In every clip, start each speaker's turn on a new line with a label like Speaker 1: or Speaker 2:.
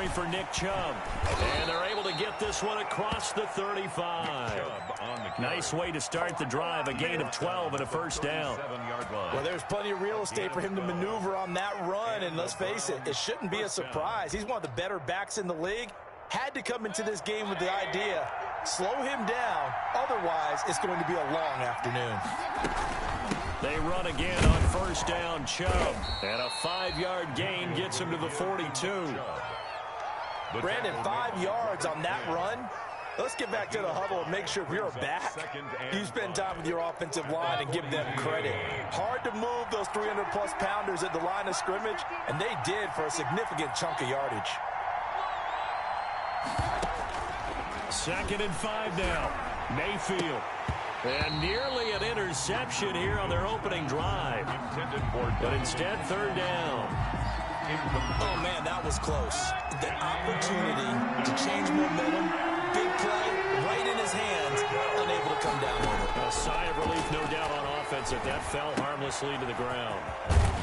Speaker 1: carry for Nick Chubb. And they're able to get this one across the 35. Nice way to start the drive, a gain of 12 and a first down.
Speaker 2: Well, there's plenty of real estate for him to maneuver on that run, and let's face it, it shouldn't be a surprise. He's one of the better backs in the league. Had to come into this game with the idea, slow him down, otherwise it's going to be a long afternoon.
Speaker 1: They run again on first down, Chubb. And a 5-yard gain gets him to the 42.
Speaker 2: Brandon, 5 yards on that run. Let's get back to the huddle and make sure if you're a back, you spend time with your offensive line and give them credit. Hard to move those 300-plus pounders at the line of scrimmage, and they did for a significant chunk of yardage.
Speaker 1: 2nd and 5 now. Mayfield. And nearly an interception here on their opening drive. But instead, 3rd down.
Speaker 2: Oh, man, that was close. The opportunity to change momentum, big play, right in his hands, unable to come down with it.
Speaker 1: A sigh of relief, no doubt, on offense that fell harmlessly to the ground.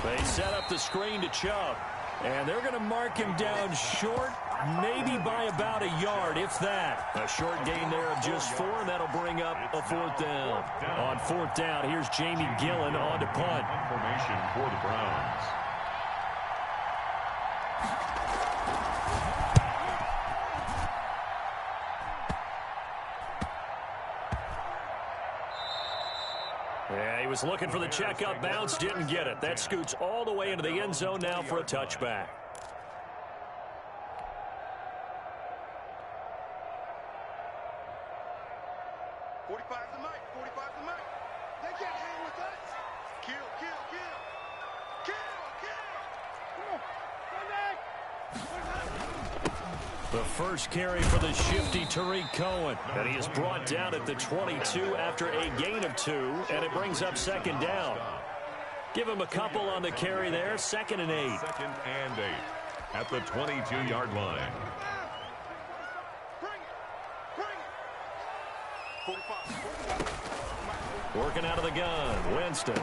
Speaker 1: They set up the screen to Chubb. And they're going to mark him down short, maybe by about a yard, if that. A short gain there of just 4, and that'll bring up a 4th down. On 4th down, here's Jamie Gillen on to punt.
Speaker 3: Formation for the Browns.
Speaker 1: Yeah, he was looking for the checkup bounce, didn't get it. That scoots all the way into the end zone now for a touchback. The first carry for the shifty Tariq Cohen. And he is brought down at the 22 after a gain of 2, and it brings up 2nd down. Give him a couple on the carry there, 2nd and 8.
Speaker 3: 2nd and 8 at the 22-yard line.
Speaker 1: Working out of the gun, Winston.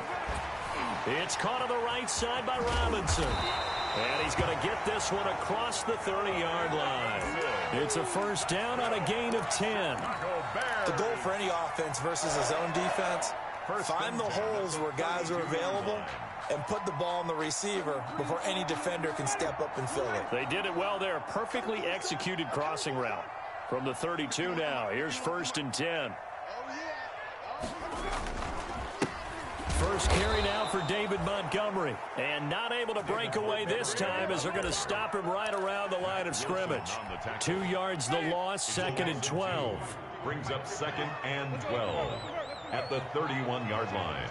Speaker 1: It's caught on the right side by Robinson. And he's going to get this one across the 30-yard line. It's a first down on a gain of 10.
Speaker 2: The goal for any offense versus a zone defense, find the holes where guys are available and put the ball on the receiver before any defender can step up and fill it.
Speaker 1: They did it well there. Perfectly executed crossing route. From the 32 now, here's 1st and 10. First carry now for David Montgomery. And not able to break away this time as they're going to stop him right around the line of scrimmage. 2 yards the loss, 2nd and 12.
Speaker 3: Brings up 2nd and 12 at the 31-yard line.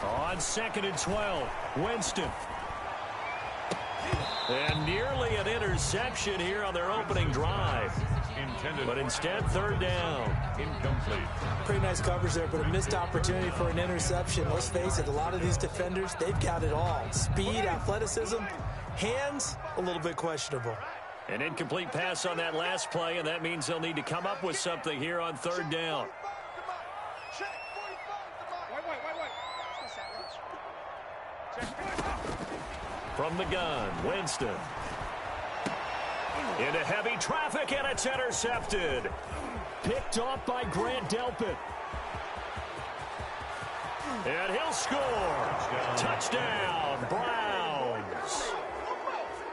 Speaker 1: On 2nd and 12, Winston. And nearly an interception here on their opening drive. But instead, 3rd down.
Speaker 3: Incomplete.
Speaker 2: Pretty nice coverage there, but a missed opportunity for an interception. Let's face it, a lot of these defenders, they've got it all. Speed, athleticism, hands, a little bit questionable.
Speaker 1: An incomplete pass on that last play, and that means they'll need to come up with something here on 3rd down. From the gun, Winston. Into heavy traffic, and it's intercepted. Picked off by Grant Delpit. And he'll score. Touchdown, Browns.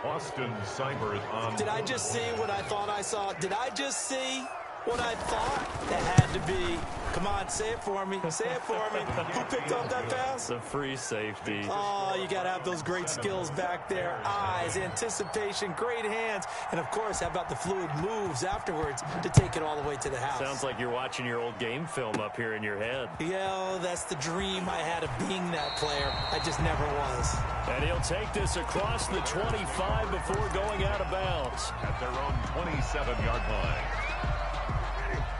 Speaker 3: Austin Seibert on.
Speaker 2: Did I just see what I thought I saw? Did I just see what I thought? That had to be. Come on, say it for me. Say it for me. Who picked up that pass?
Speaker 1: The free safety.
Speaker 2: Oh, you got to have those great skills back there. Eyes, anticipation, great hands. And, of course, how about the fluid moves afterwards to take it all the way to the house?
Speaker 1: Sounds like you're watching your old game film up here in your head.
Speaker 2: Yeah, that's the dream I had of being that player. I just never was.
Speaker 1: And he'll take this across the 25 before going out of bounds.
Speaker 3: At their own 27-yard line.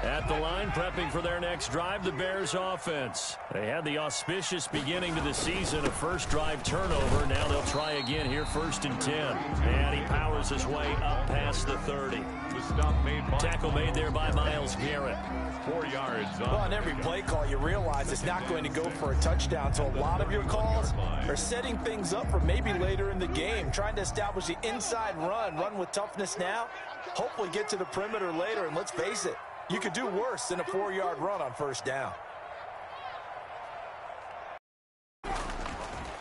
Speaker 1: At the line, prepping for their next drive, the Bears offense. They had the auspicious beginning to the season, a first drive turnover. Now they'll try again here, 1st and 10. And he powers his way up past the 30.
Speaker 3: The stop made by
Speaker 1: Tackle made there by Myles Garrett.
Speaker 3: 4 yards.
Speaker 2: Well, on every play call, you realize it's not going to go for a touchdown, so a lot of your calls are setting things up for maybe later in the game, trying to establish the inside run with toughness now, hopefully get to the perimeter later, and let's face it, you could do worse than a 4-yard run on first down.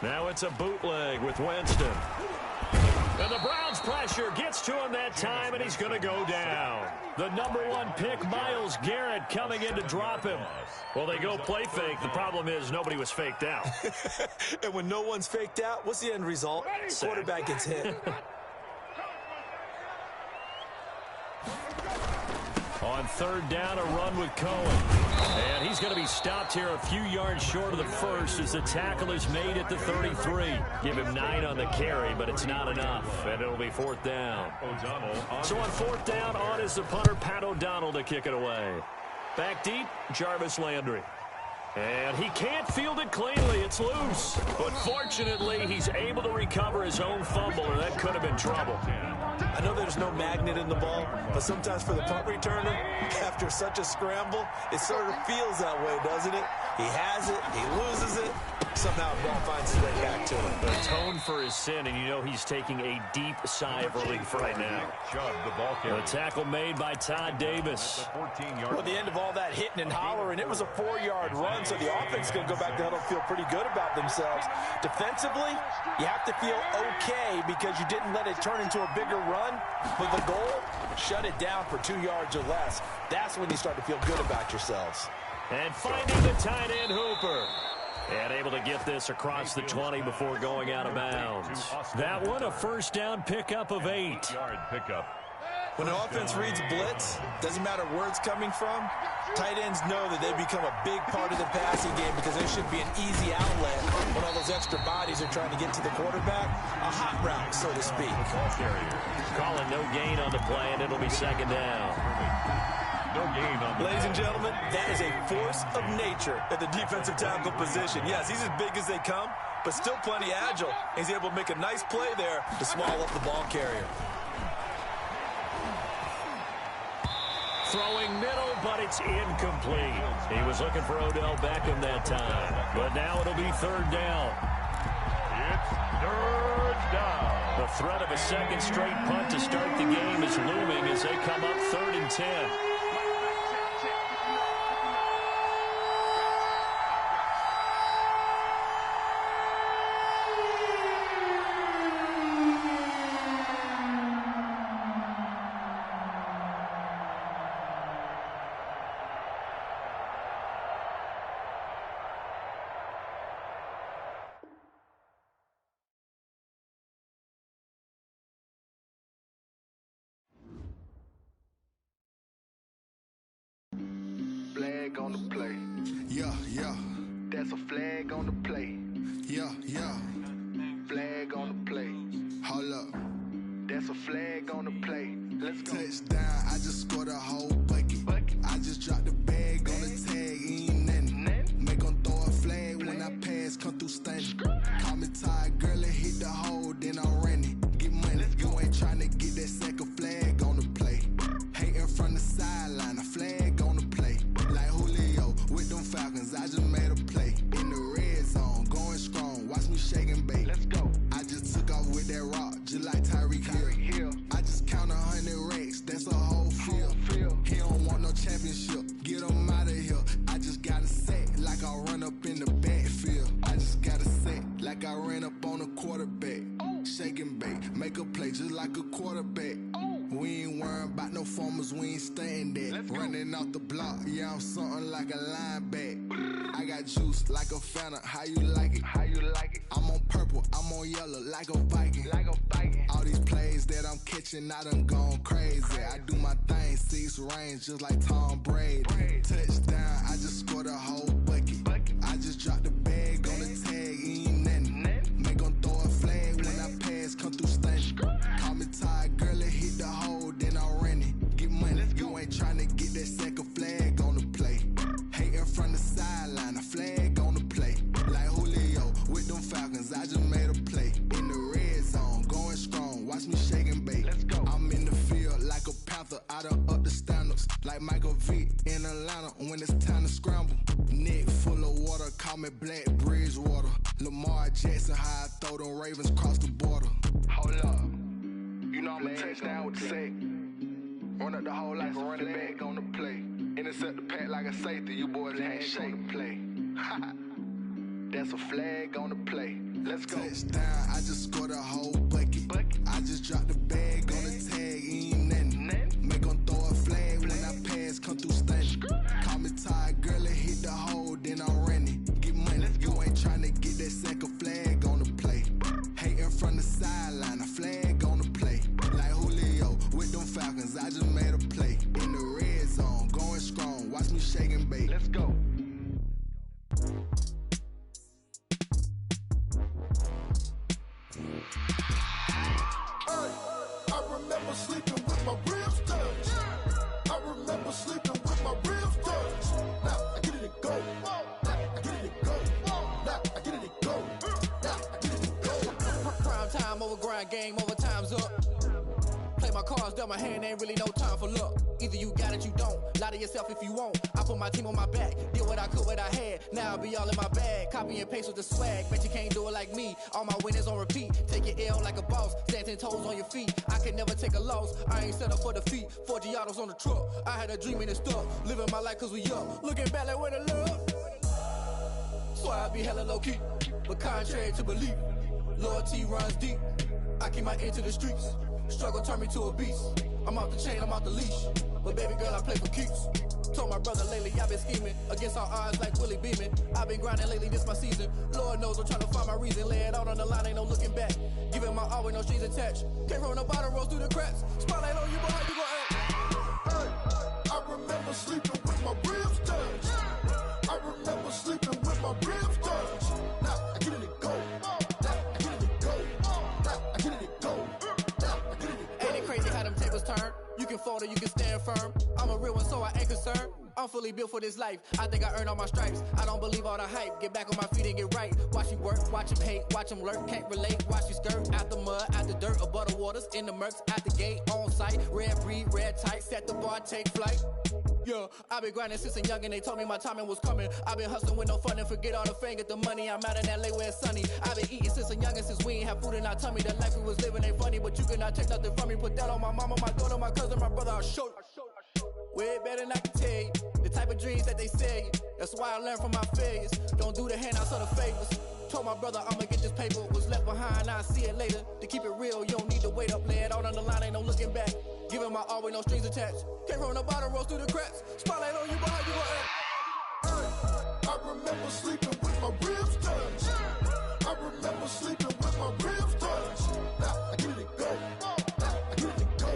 Speaker 1: Now it's a bootleg with Winston. And the Browns pressure gets to him that time, and he's going to go down. The number 1 pick, Myles Garrett, coming in to drop him. Well, they go play fake. The problem is nobody was faked out.
Speaker 2: And when no one's faked out, what's the end result? Quarterback gets hit.
Speaker 1: On third down, a run with Cohen. And he's going to be stopped here a few yards short of the first as the tackle is made at the 33. Give him 9 on the carry, but it's not enough, and it'll be fourth down. So on fourth down, on is the punter, Pat O'Donnell, to kick it away. Back deep, Jarvis Landry. And he can't field it cleanly. It's loose. But fortunately, he's able to recover his own fumble, or that could have been trouble.
Speaker 2: I know there's no magnet in the ball, but sometimes for the punt returner, after such a scramble, it sort of feels that way, doesn't it? He has it, he loses it, somehow the ball finds its way back to him.
Speaker 1: The tone for his sin, and you know he's taking a deep sigh of relief right now. The tackle made by Todd Davis.
Speaker 2: Well, at the end of all that hitting and hollering, it was a 4-yard run, so the offense is going to go back to huddle and feel pretty good about themselves. Defensively, you have to feel okay because you didn't let it turn into a bigger run, but the goal, shut it down for 2 yards or less. That's when you start to feel good about yourselves.
Speaker 1: And finding the tight end, Hooper. And able to get this across the 20 before going out of bounds. That one, a first down pickup of 8.
Speaker 2: When an offense reads blitz, doesn't matter where it's coming from, tight ends know that they become a big part of the passing game because there should be an easy outlet when all those extra bodies are trying to get to the quarterback. A hot route, so to speak.
Speaker 1: Calling no gain on the play, and it'll be second down.
Speaker 2: Ladies and gentlemen, that is a force of nature at the defensive tackle position. Yes, he's as big as they come, but still plenty agile. He's able to make a nice play there to swallow up the ball carrier.
Speaker 1: Throwing middle, but it's incomplete. He was looking for Odell Beckham that time, but now it'll be third down.
Speaker 3: It's third down.
Speaker 1: The threat of a second straight punt to start the game is looming as they come up 3rd and 10.
Speaker 4: Flag on the play. Yeah, yeah. That's a flag on the play. Yeah, yeah. Flag on the play. Hold up. That's a flag on the play. Let's go. Touchdown, I just scored a whole bucket. I just dropped the bag on the tag, ain't nothing. Make them throw a flag when I pass, come through stunning. Call me tired, girl, and hit the hole, then I'm running. Get money, you ain't trying to get that second flag on the play. Hating from the sideline, a flag on the play. Like Julio with them Falcons, I just made a play. In the red zone, going strong, watch me shake and bake. Let's go. I just took off with that rock, just like Tyreek Hill. I just count 100 racks, that's a whole field. He don't want no championship, get him out of here. I just got a set, like I run up in the backfield. I just got a set, like I ran up on a quarterback. Shake and bake, make a play just like a quarterback. We ain't worrying about no formers, we ain't staying there. Running off the block, yeah, I'm something like a linebacker. I got juice like a Fanta, how you like it? How you like it? I'm on purple, I'm on yellow, like a Viking. Like a Viking. All these plays that I'm catching, I done gone crazy. I do my thing, 6 range, just like Tom Brady. Touchdown, I just scored a whole bucket. I just dropped the bag on the tag, ain't nothing. Make them throw a flag when I pass, come through stunning. Call me tired, girl, and hit the hole, then I'm running. Get money, you ain't trying to get that second flag on the play. Hating from the sideline, a flag on the play. Like Julio with them Falcons, I just made a play. In the red zone, going strong, watch me shaking. Ravens cross the border. Hold up. You know I'm a touchdown with the sack. Run up the hole like a running back on the play. Intercept the pack like a safety. You boys ain't shake the play. That's a flag on the play. Let's go. Touchdown, I just scored a whole bucket. I just dropped the bag on the tag, ain't nothing. Make 'em throw a flag when I pass, come through stunning. Call me tired, girl, it hit the hole, then I'm running. Get money, you ain't tryna get that second flag on the play. Hating from the sideline, a flag on the play. Like Julio with them Falcons, I just made a play. In the red zone, going strong, watch me shake and bake. Let's go.
Speaker 5: I remember sleeping with my ribs touched. I remember sleeping with my ribs touched. Now I get it to go. Now I get it to go. Now I get it to go. Now I get it to go.
Speaker 6: Prime time over grind game, over time's up. Play my cards, dealt my hand, ain't really no time for luck. Either you got it, you don't. Lie to yourself if you won't. I put my team on my back, did what I could, what I had. Now I'll be all in my bag, copy and paste with the swag. Bet you can't do it like me. All my winners on repeat. Take your L like a boss, stand 10 toes on your feet. I can never take a loss. I ain't set up for defeat. 4 Giottos on the truck. I had a dream and it stuck. Living my life cause we up. Looking back like where the love. So I be hella low key, but contrary to belief, loyalty runs deep. I keep my ear to the streets. Struggle turned me to a beast. I'm off the chain, I'm off the leash. But baby girl, I play for keeps. Told my brother lately, I've been scheming against all odds like Willie Beeman. I've been grinding lately, this my season. Lord knows I'm trying to find my reason. Lay it out on the line, ain't no looking back. Giving my all with no strings attached. Came from the bottom, rose through the cracks. Spotlight on you, boy, how you gon' act?
Speaker 5: Hey, I remember sleeping with my ribs touched. I remember sleeping with my ribs touched. Now I get it to go. Now I get it to go. Now I get it to go. Now I get it to go.
Speaker 6: Ain't it crazy how them tables turn? You can fold or you can stand firm. I'm a real one, so I ain't concerned. I'm fully built for this life. I think I earned all my stripes. I don't believe all the hype. Get back on my feet and get right. Watch you work, watch him hate, watch him lurk. Can't relate, watch you skirt. Out the mud, out the dirt, above the waters, in the murks, out the gate, on site. Red breed, red tight, set the bar, take flight. Yeah, I been grinding since a youngin', they told me my timing was coming. I been hustling with no fun and forget all the fame, get the money. I'm out in LA where it's sunny. I been eating since a youngin', since we ain't have food in our tummy. The life we was living ain't funny, but you cannot take nothing from me. Put that on my mama, my daughter, my cousin, my brother, I'll show you. Way better than I can tell you. The type of dreams that they sell you. That's why I learned from my failures. Don't do the handouts or the favors. Told my brother I'ma get this paper. Was left behind, I'll see it later. To keep it real, you don't need to wait up. Lay it out on the line, ain't no looking back. Giving my all with no strings attached. Came from the bottom, rose through the cracks. Spotlight on you, boy, how you gon' act?
Speaker 5: Hey, I remember sleeping with my ribs touched. I remember sleeping with my ribs touched. Now I get it to go. Now I get it to go.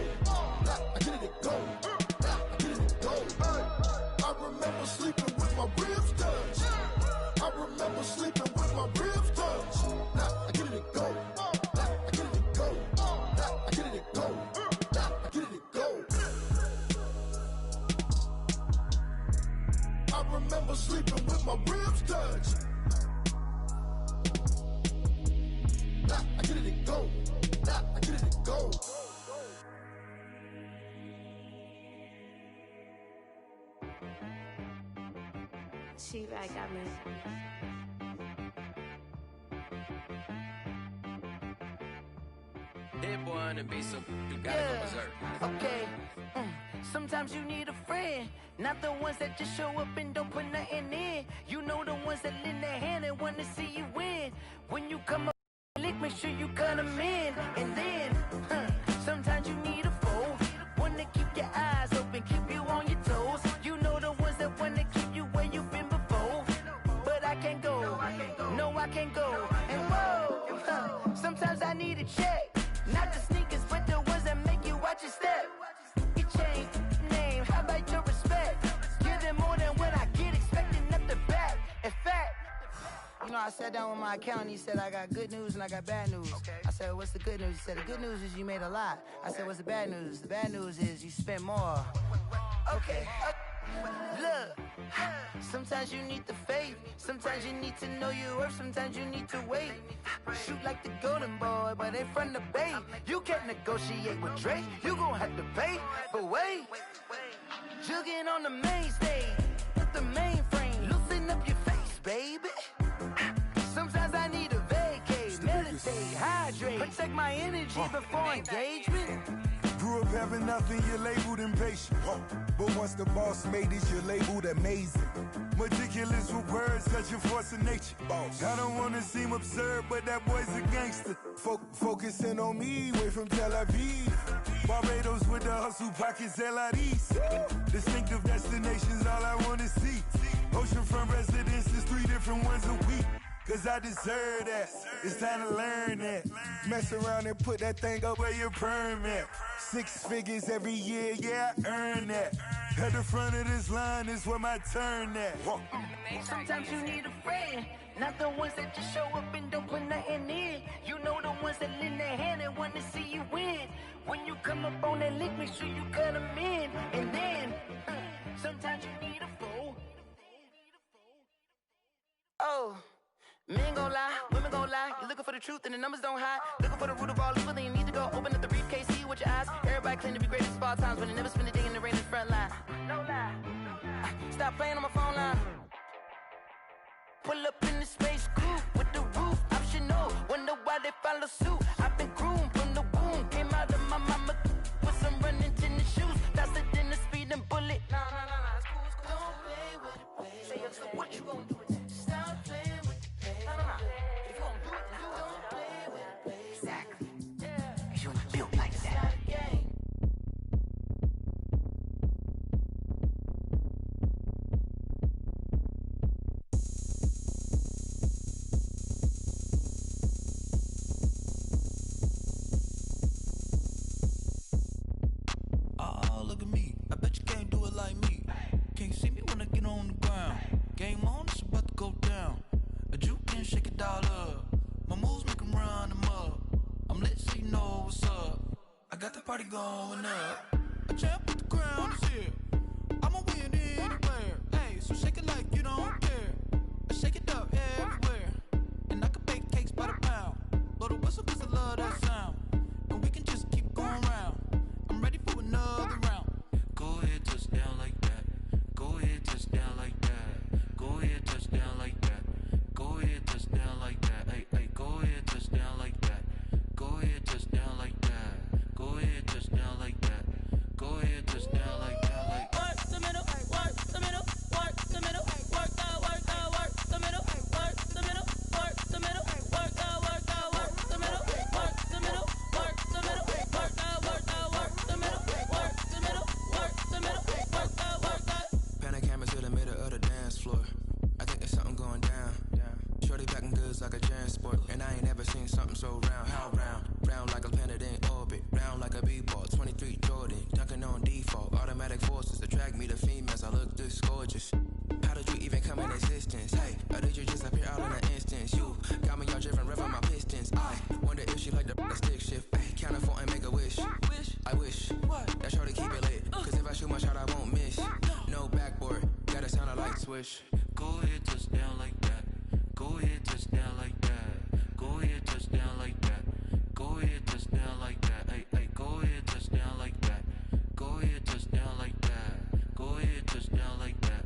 Speaker 5: Now I get it to go. Now I get it to go. Hey, I remember sleeping with my ribs touched. I remember sleeping with my ribs touched. Now I get it to go. Now I get it to go. Now I get it to go. Now I get it to go. I remember sleeping with my ribs touched. Now I get it to go. Now I get it to go.
Speaker 7: She right got me.
Speaker 8: Dead boy on the beat, so you gotta go berserk.
Speaker 9: Okay. Sometimes you need a friend, not the ones that just show up and don't put nothing in. You know the ones that lend their hand and want to see you win. When you come up, make sure you cut them in. And then, sometimes you need a foe, one to keep your eyes open, keep you on your toes. You know the ones that want to keep you where you've been before. But I can't go, no I can't go. And whoa, sometimes I need a check. Not the sneakers, but the ones that make you watch your step. You change name, how about your respect? Give them more than what I get, expecting nothing back. In fact, you know, I sat down with my accountant, he said, I got good news and I got bad news. Okay. I said, what's the good news? He said, the good news is you made a lot. I said, what's the bad news? The bad news is you spent more. Okay. Look, sometimes you need the faith, sometimes you need to know your worth, sometimes you need to wait. Shoot like the golden boy, but they from the bay. You can't negotiate with Drake, you gon' have to pay. But wait, jugging on the main stage, with the mainframe, loosen up your face, baby. Sometimes I need a vacate, meditate, hydrate. Protect my energy before engagement.
Speaker 5: Grew up having nothing, you're labeled impatient. But once the boss made it, you're labeled amazing. Meticulous with words, such a force of nature. I don't want to seem absurd, but that boy's a gangster. Focusing on me, way from Tel Aviv. Barbados with the hustle pockets, LIDs. Distinctive destinations, all I want to see. Oceanfront residences, 3 different ones a week. Cause I deserve that, it's time to learn that. Mess around and put that thing up where your perm at. 6 figures every year, yeah, I earn that. At the front of this line is where my turn at.
Speaker 9: Sometimes you need a friend, not the ones that just show up and don't put nothing in. You know the ones that lend their hand and want to see you win. When you come up on that lick, make sure you cut them in. And then, sometimes you need a fool. Oh. Men gon' lie, women gon' lie. You're looking for the truth and the numbers don't hide. Looking for the root of all evil, then you need to go open up the briefcase, see with your eyes. Everybody claim to be greatest of all times, but they never spend a day in the rain in the front line. No lie. Stop playing on my phone line. Pull up in the space coupe with the roof optional. Wonder why they follow suit. I've been groomed from the womb. Came out of my mama with some running tennis shoes. Faster than the speeding bullet. Nah, it's cool, it's cool. Don't play with it, baby. Say, so what you gon' do with it? Stop playing with it. If you gon' do it, then you don't play with it, baby. Exactly. Cause you ain't built like that.
Speaker 10: Oh, look at me. I bet you can't do it like me. Can't see me when I get on the ground. Game on, it's about to go down. A juke and shake it all up. My moves make 'em run them up. I'm lit so you know what's up. I got the party going up. A champ with the crown is here. I'ma win anywhere. Hey, so shake it like you don't care. I shake it up everywhere. And I can bake cakes by the pound. Blow the whistle 'cause I love that sound. And we can just keep going round. I'm ready for another round. Go ahead, touch down like that. Go ahead, touch down like that. Go ahead, touch down like that. Go ahead, touch down like that. Hey, go ahead, touch down like that. Go ahead, touch down like that. Go ahead, touch down like that. Go ahead, touch down like that. Like work the middle, work the middle, work the middle, work the middle, work the middle, work the middle, work the middle, work the middle, work the middle, work the middle, work the middle, work the middle, work the. Pan a camera to the middle of the dance floor. I think there's something going down. Shorty packing goods like a transport, and I ain't never seen something so round. How round? Round like a planet in orbit, round like a b-ball. 23 Jordan, dunking on default. Automatic forces attract me to females. I look this gorgeous. How did you even come in existence? Hey, or did you just appear all in an instance? You got me all driven, revving my pistons. I wonder if she like the stick shift. Hey, count it 4 and make a wish. I wish that shorty keep it lit. 'Cause if I shoot my shot, I won't miss. No backboard, gotta sound a light swish. Go ahead, touch down like that. Go ahead, touch down like that. Go ahead, touch down like that. Go ahead, touch down like that. Hey, go ahead, touch down like that. Go ahead, touch down like that. Go ahead, touch down like that.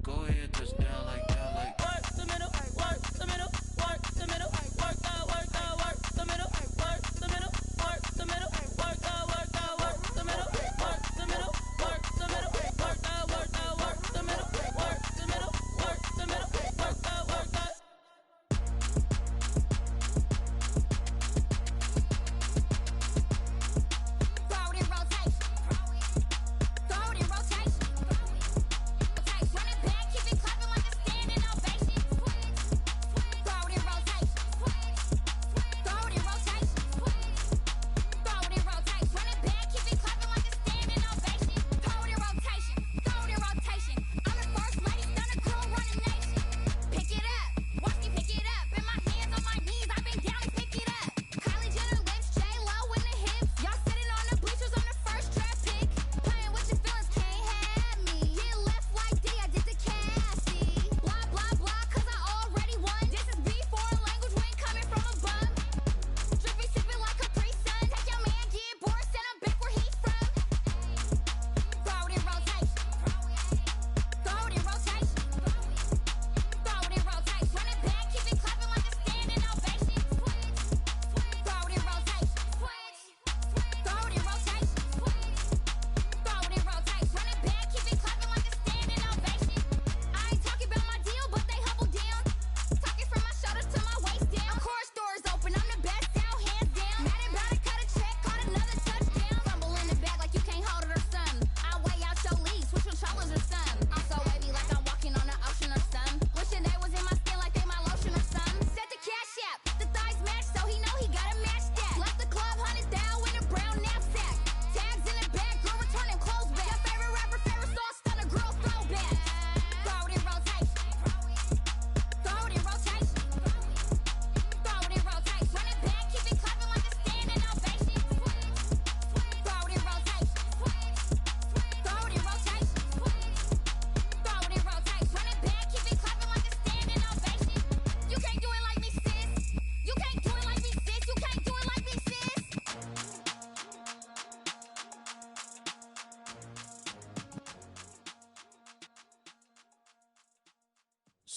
Speaker 10: Go ahead, touch down like that. Like work the middle, work the middle, work the middle, work the middle, work the middle, work the middle, work the middle, work the middle, work the middle, work the middle, work the middle, work the middle, work the middle, work the middle, work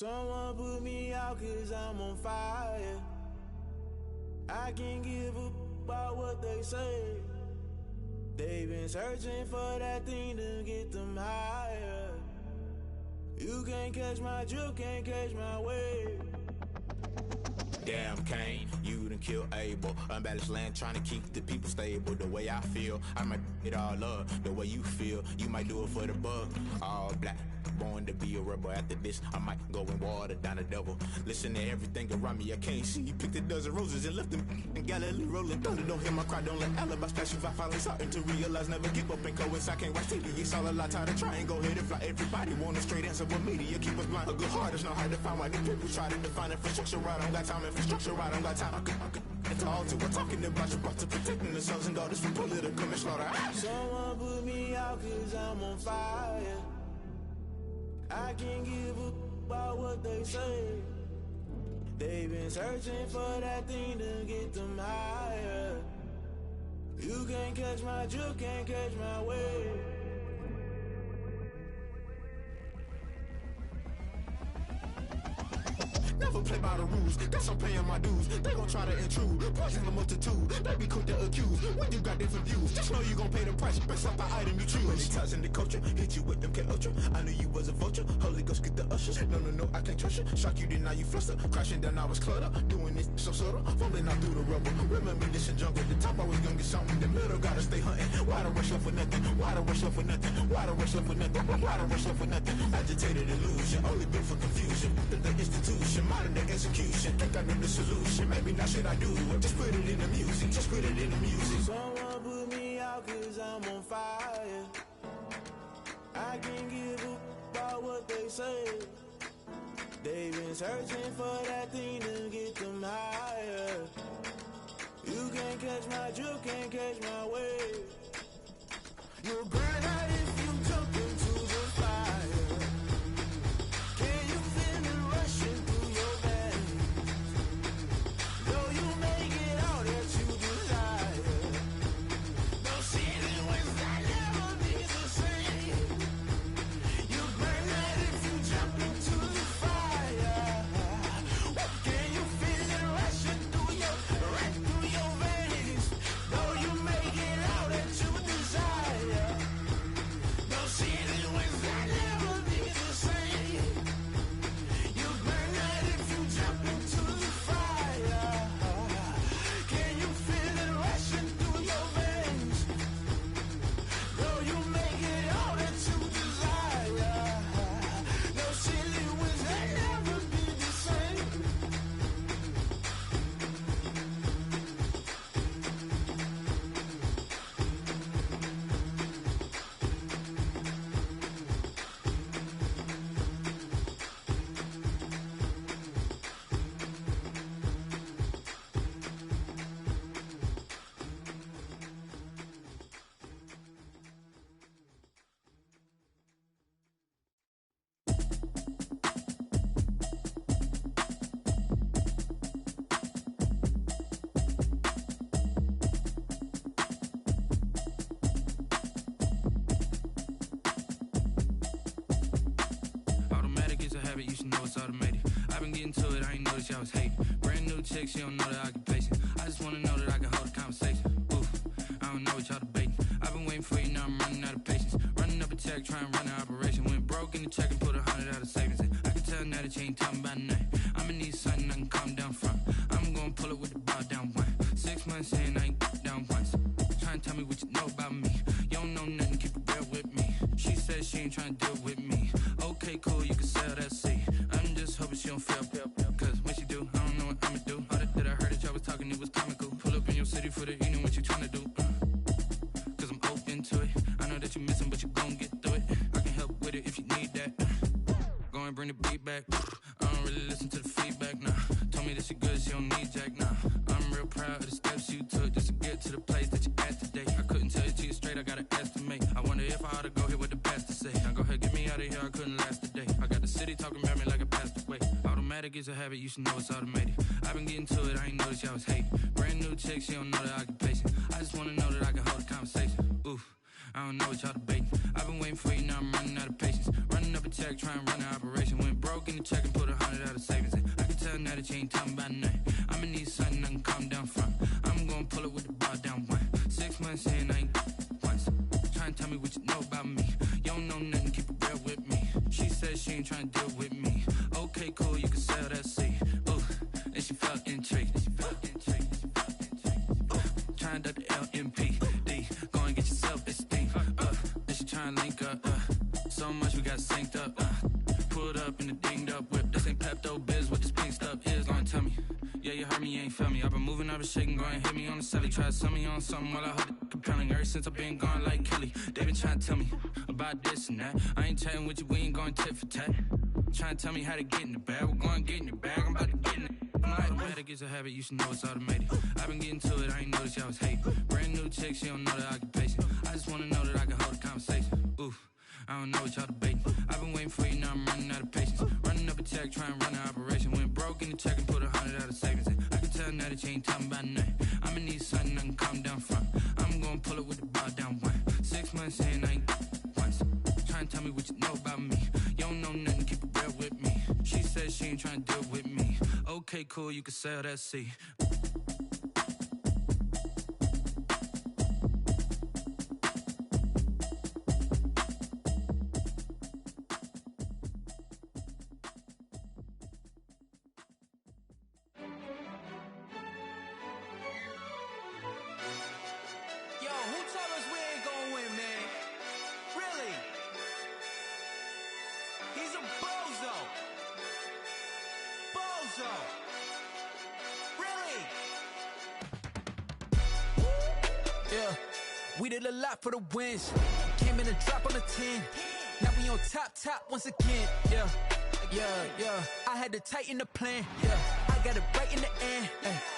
Speaker 11: Someone put me out 'cause I'm on fire. I can't give a about what they say. They've been searching for that thing to get them higher. You can't catch my drift, can't catch my wave.
Speaker 12: Damn, Kane, you done killed Abel. Unbalanced land, trying to keep the people stable. The way I feel, I might it all up. The way you feel, you might do it for the bug. All black, born to be a rebel. After this, I might go and water down the devil. Listen to everything around me, I can't see. You picked a dozen roses and left them in Galilee rolling thunder. Don't hear my cry, don't let alibis pass you. I finally starting to realize, never give up and coincide. Can't watch TV, it's all a lot. Tired of trying, go ahead and fly. Everybody want a straight answer, but media keep us blind. A good heart is not hard to find. Why the people try to define infrastructure right? I don't got time, infrastructure right, I don't got time. I could talk to. We're talking about you, about to protecting the sons and daughters from political manslaughter.
Speaker 11: Someone put me out 'cause I'm on fire. I can't give a about what they say. They've been searching for that thing to get them higher. You can't catch my drift, can't catch my wave.
Speaker 12: Never play by the rules, guess I'm paying my dues. They gon' try to intrude, poison the multitude. They be quick to accuse, when you got different views. Just know you gon' pay the price, based off the item you choose. Many times in the culture, hit you with MK Ultra. I knew you was a vulture, Holy Ghost get the ushers. No, I can't trust you. Shock you, then now you fluster. Crashing down, I was clutter. Doing this so subtle, falling out through the rubble. Remember this in jungle, the top I was gonna get something. The middle gotta stay hunting. Why the rush up for nothing? Why the rush up for nothing? Why the rush up for nothing? Why the rush up for nothing? Agitated illusion, only built for confusion. The institution, modern day execution. Think I know the solution. Maybe not shit I do. Just put it in the music. Just put it in the music.
Speaker 11: Someone put me out 'cause I'm on fire. I can't give a about what they say. They've been searching for that thing to get them higher. You can't catch my drift, can't catch my wave. You'll burn out if you jump into the fire. Can you feel it rushing through your veins? Though you make it all that you desire. No ceiling wins, I never be the same. You burn out if you jump into the fire. Can you feel it rushing through your veins? Though you make it all that you desire. No ceiling wins, I never be the same. You burn out if you jump into the fire. Can you feel it rushing through your veins? Though you make it all that you desire. No ceiling wins, I never be the same.
Speaker 10: Automatic is a habit, you should know it's automated. I've been getting to it, I ain't noticed y'all was hating. Brand new chick, she don't know the occupation. I just wanna know that I can hold a conversation. Oof, I don't know what y'all debating. I've been waiting for you, now I'm running out of patience. Running up a check, trying to run an operation. Went broke in the check and put 100 out of savings in. I can tell now that you ain't talking about nothing. I'ma need something I can calm down from. I'm gonna pull it with the bow down one. 6 months in, I ain't down once. Trying to tell me what you know about me. You don't know nothing, keep it real with me. She said she ain't trying to deal with me. Okay, cool, you can sell that seat. I'm just hoping she don't fail. Cause when she do, I don't know what I'ma do. All that I heard that y'all was talking, it was comical. Pull up in your city for the evening, what you trying to do? Cause I'm open to it. I know that you're missing, but you gon' get through it. I can help with it if you need that. Go and bring the beat back. I don't really listen to the feedback, nah. Told me that she good, she don't need jack, nah. I'm real proud of the steps you took just to get to the place that you at today. I couldn't tell you to you straight, I gotta estimate. I wonder if I ought to go here with the best to say. Now go ahead, get me out of here, I couldn't last today. I got the city talking about me like I passed away. Automatic is a habit, you should know it's automated. I've been getting to it, I ain't noticed y'all was hating. Brand new chick, she don't know the occupation. I just wanna know that I can hold a conversation. Oof, I don't know what y'all debating. I've been waiting for you, now I'm running out of patience. Running up a check, trying to run an operation. Went broke in the check and put 100 out of savings in. I can tell now that you ain't talking about nothing. I'ma need something I can calm down from. I'm gonna pull it with the bar down one. 6 months in, I ain't once. Trying to tell me what you know about me. You don't know nothing, keep it real with me. She said she ain't trying to deal with me. Okay, cool, you can sell that seed. Ooh, and she felt intrigued. Trying to the LMPD. Go and get yourself esteem. And she trying to link up. So much we got synced up. Pulled up in the dinged up whip. This ain't Pepto Biz, what this pink stuff is. Long tell me. Yeah, you heard me, you ain't felt me. I've been moving, I've been shaking, go and hit me on the celly. Try to sell me on something while I hold it compelling. Ever since I've been gone like Kelly, they been trying to tell me about this and that. I ain't chatting with you, we ain't going tit for tat. Trying to tell me how to get in the bag. We're going to get in the bag, I'm about to get in it. I'm automatic, it's a habit, you should know it's automated. I've been getting to it, I ain't noticed y'all was hating. Brand new chick, she don't know the occupation. I just wanna know that I can hold a conversation. Ooh, I don't know what y'all debating. I've been waiting for you, now I'm running out of patience. Running up a check, trying to run an operation. Went broke in the check and put 100 out of savings in. I can tell now that you ain't talking about nothing. I'ma need something I can calm down from. I'm gonna pull it with the bar down one. 6 months in, I ain't once. Trying to tell me what you know about me. You don't know nothing, keep it real with me. She said she ain't trying to deal with me. Okay, cool, you can sell that seed.
Speaker 13: We did a lot for the wins. Came in and drop on the 10. Now we on top once again. Yeah. I had to tighten the plan. Yeah. I got it right in the end.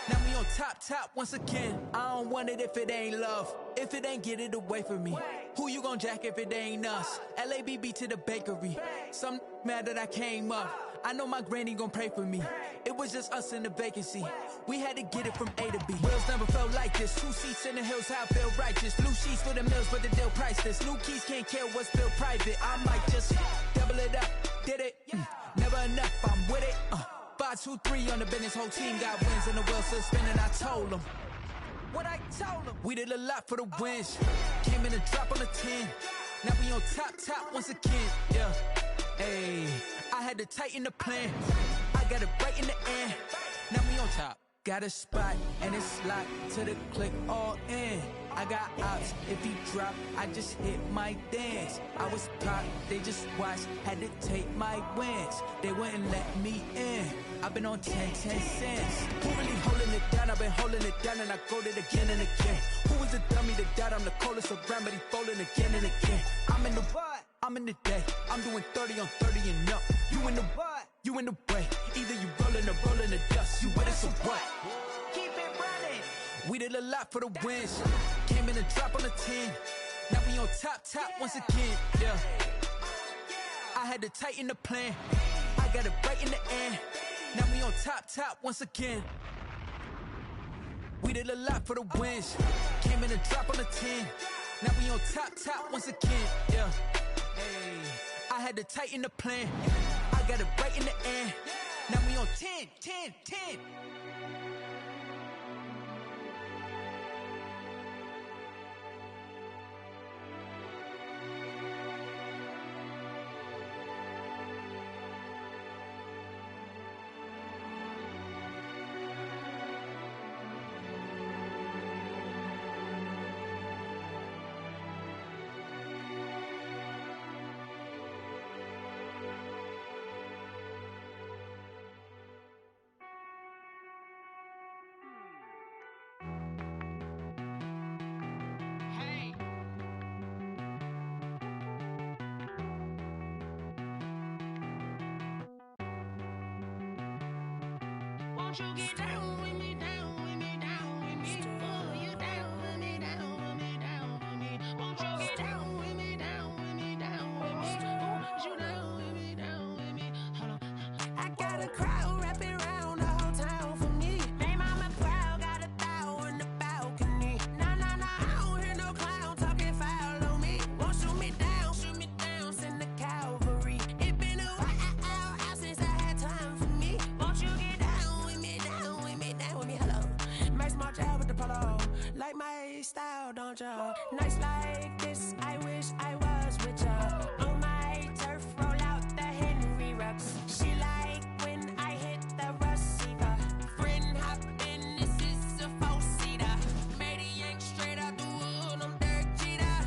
Speaker 13: Now we on top once again. I don't want it if it ain't love. If it ain't, get it away from me. Who you gon' jack if it ain't us? LABB to the bakery. Some mad that I came up. I know my granny gon' pray for me. It was just us in the vacancy. We had to get it from A to B. Wheels never felt like this. 2 seats in the hills, how I feel righteous. Blue sheets for the mills, but the deal priceless. New keys can't care what's still private. I might just double it up. Did it? Never enough, I'm with it. 5, 2, 3 on the business. Whole team got wins and the wheels still spinning. I told them what I told them. We did a lot for the wins. Came in and drop on the 10. Now we on top once again. Yeah. Hey, I had to tighten the plan. I got it right in the end. Now we on top. Got a spot and it's locked to the click all in. I got ops, if he drop, I just hit my dance. I was caught, they just watched, had to take my wins. They wouldn't let me in. I've been on 10 cents. Who really holding it down? I've been holding it down and I go it again and again. Who was the dummy that died? I'm the coldest around, but he falling again and again. I'm in the what? I'm in the day. I'm doing 30 on 30 and up. You in the what? You in the way. Either you rolling or rolling the dust. You with us or what? Keep it running. We did a lot for the wins. Came in and drop on the 10. Now we on top once again. Yeah. I had to tighten the plan. I got it right in the end. Now we on top once again. We did a lot for the wins. Came in and drop on the 10. Now we on top once again. Yeah. Hey, I had to tighten the plan. I got it right in the end. Now we on 10.
Speaker 14: Won't you get down with me, down with me, down with me? Oh, you down with me, down with me, down with me. Won't you get down with me, down with me, down with me? Oh, you down with me, down with me? Hold on. I got a crowd wrapping around the whole town for me. They mama proud, got a thou in the balcony. Nah, I don't hear no clown talking foul on me. Won't shoot me down,
Speaker 15: don't ya? Nights like this, I wish I was with ya. On my turf, roll out the Henry rocks. She like when I hit the receiver. Friend hop in, this is a four-seater. Made a yank straight out the wood, I'm Derek Jeter.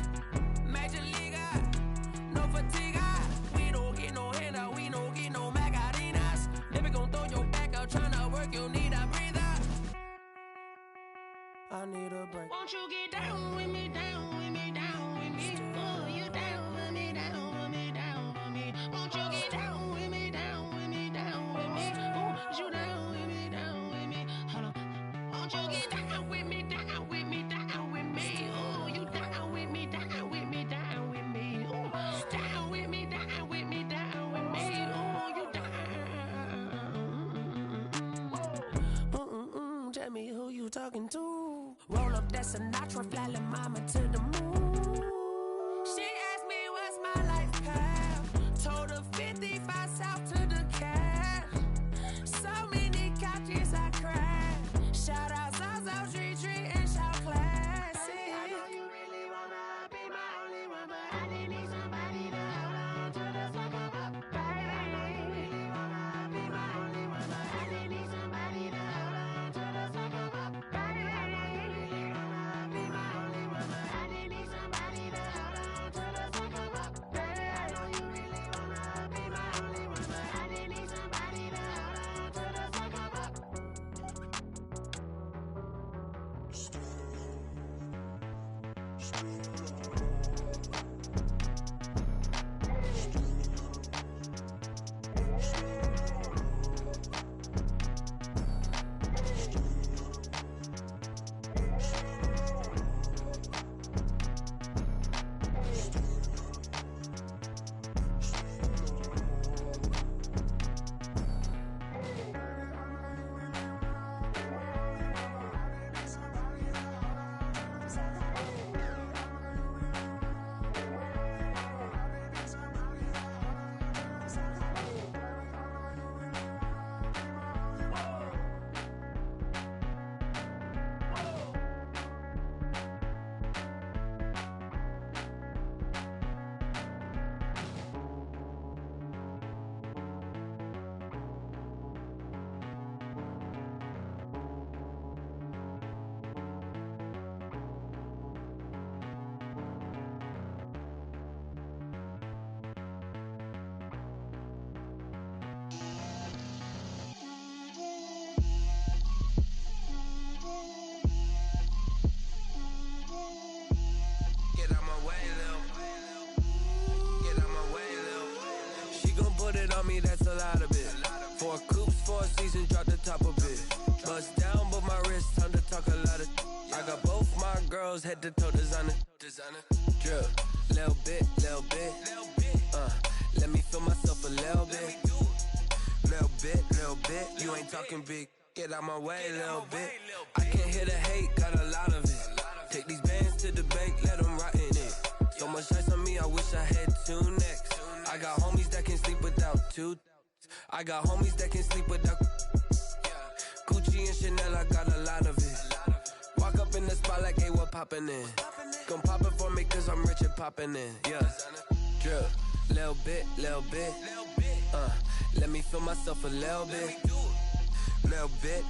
Speaker 15: Major leaguer, no fatigue. We don't get no handout, we don't get no Macarinas. Never gon' throw your back out, tryna work, you need a breather. I need a break.
Speaker 14: Won't you get down with me, down with me, down with me? Oh, you down with me, down with me, down with me. Won't you get down with me, down with me, down with me? Oh, you down with me, down with me. Hold on. Won't you get down with me, down with me, down with me? Oh, you down with me, down with me, down with me. Oh, down with me, down with me, down with me. Oh, you down.
Speaker 15: Tell me who you talking to. Roll up that Sinatra, fly la mama to the moon. She asked me what's my life path. Told her 55 south to the cat. So many couches I cried. Shout out South Street and shout classic.
Speaker 14: I know you really wanna be my only one, but I didn't need somebody to hold on to the sucker up. Baby, I know you really wanna be my only one, but I didn't need somebody to hold on to the sucker up. Baby, I know you really wanna be my only one, but I didn't need somebody to hold on to the sucker up. Baby, I know you really wanna be my only one, but I didn't need somebody to hold on to the sucker up.
Speaker 16: Get out my way, Lil. Get out my way, Lil. She gon' put it on me, that's a lot of it. 4 coops, 4 seasons, drop the top of it. Bust down, but my wrist, time to talk a lot of. I got both my girls, head to toe designer. Drip, little bit, little bit. Let me feel myself a little bit. Little bit. You ain't talking big. Get out my way, little bit. I can't hear the hate, got a lot of it. Take these bands to the bank, let them rot in it. So much ice on me, I wish I had 2 necks. I got homies that can sleep without 2. I got homies that can sleep without. Gucci and Chanel, I got a lot of it. Walk up in the spot like, hey, what poppin' in? Gon' pop it for me, cause I'm rich and poppin' in. Yeah, drip, little bit. Let me feel myself a little bit. Little bit.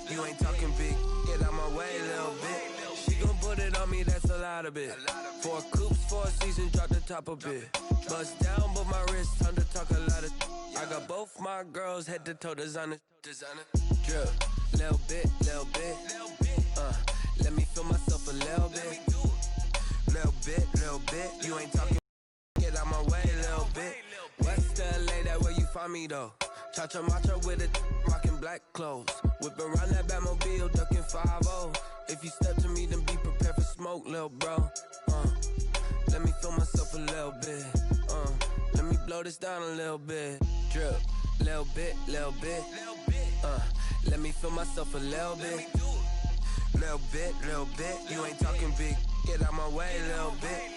Speaker 16: You ain't talking big. Get out my way, little bit. She gon' put it on me, that's a lot of it. 4 coops, 4 seasons, drop the top a bit. Bust down, but my wrist, time to talk a lot of. I got both my girls, head to toe designer. Drip, little bit. Let me feel myself a little bit. Little bit. You ain't talking. Get out my way, little bit. West LA, that where you find me though. Cha-cha matcha with it, rockin' black clothes. Whip around that Batmobile, ducking 5-0. If you step to me, then be prepared for smoke, lil' bro. Let me feel myself a little bit. Let me blow this down a little bit. Drip, little bit. Let me feel myself a little bit. Little bit. You ain't talking big. Get out my way, little bit.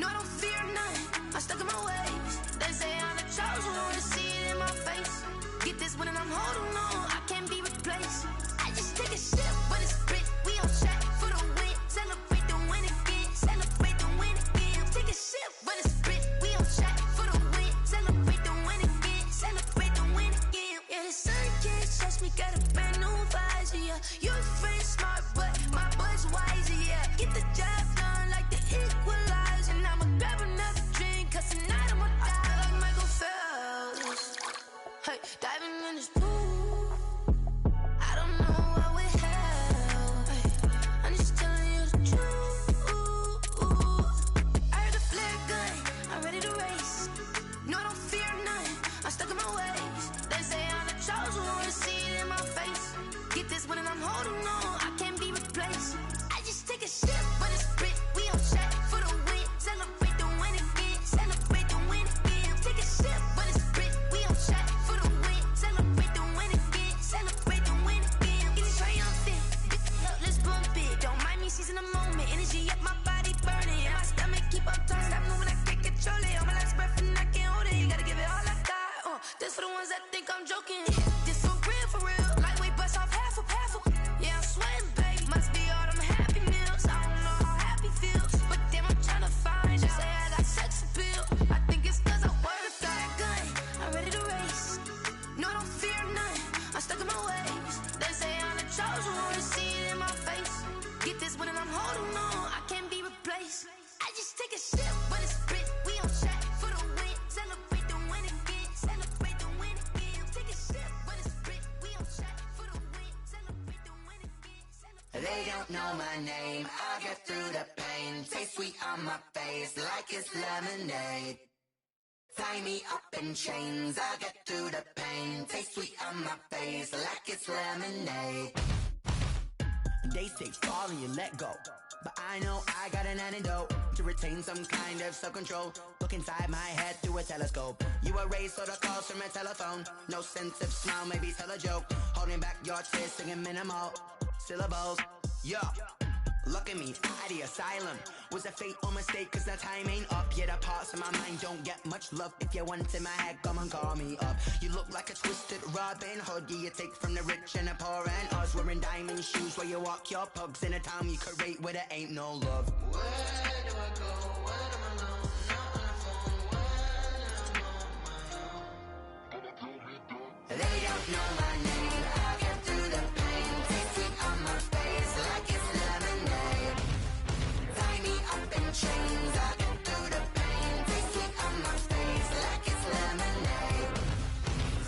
Speaker 15: No, I don't fear nothing. I'm stuck in my ways. They say I'm the chosen one, see it in my face. Get this one and I'm holding on. I can't be replaced. I just take a sip, but it's split. We on track for the win. Celebrate the win again. Celebrate the win again. Take a sip, but it's split. We on track for the win. Celebrate the win again. Celebrate the win again. Yeah, the sun can't touch me. Got a brand new visor. Yeah, your friend smart, but my boy's wiser. Yeah, get the job done like the equalizer. And I'ma grab another drink, 'cause tonight I'ma die like Michael Phelps. Hey, diving in this pool. I don't know what would help. Hey, I'm just telling you the truth. I heard the flare gun. I'm ready to race. No, I don't fear nothing. I'm stuck in my ways. They say I'm the chosen one, see it in my face. Get this one and I'm holding on. I can't be replaced. I just take a sip, but it's split. We on track for the win. Celebrate the win again. Celebrate the win again. Take a sip, but it's split. We on track for the win. Celebrate the win again. Celebrate the win again. Get it triumphant. Let's bump it. Don't mind me seizing the moment. Energy up my body burning. And my stomach keep up tight. Stop moving, I can't control it. On my last breath and I can't hold it. You gotta give it all I got. This for the ones that think I'm joking. This for real, for real. Lightweight bust off half a. Yeah, I'm sweating, babe. Must be all them happy meals. I don't know how happy feels, but damn, I'm tryna find you. Say I got sex appeal. I think it's 'cause I wear the flag gun. I'm ready to race. No, I don't fear nothing. I'm stuck in my ways. They say I'm the chosen one, see it in my face. Get this one and I'm holding on. I can't be replaced. I just take a sip, but it's split. We on track for the win. Celebrate the win again. Celebrate the win again. Take a sip, but it's split. We on track for the win. Celebrate the win again.
Speaker 17: They don't know my name, I'll get through the pain. Taste sweet on my face like it's lemonade. Tie me up in chains, I'll get through the pain. Taste sweet on my face like it's lemonade.
Speaker 18: They say fall and you let go, but I know I got an antidote to retain some kind of self-control. Look inside my head through a telescope. You erase all the calls from a telephone. No sense of smile, maybe tell a joke. Holding back your tears, singing minimal syllables. Yeah, look at me, at the asylum. Was a fate or mistake, 'cause the time ain't up. Yet the parts of my mind don't get much love. If you want in my head, come and call me up. You look like a twisted Robin Hood. You take from the rich and the poor and us. Wearing diamond shoes where you walk your pugs in a town you could rate where there ain't no love.
Speaker 17: Where do I go? When I'm alone? Not on the phone. When I'm on my own.
Speaker 18: They don't know my name, I'll get through the pain. Taste sweet on my face like it's lemonade.
Speaker 17: Tie me up in chains, I'll get through the pain. Taste sweet on my face like it's lemonade.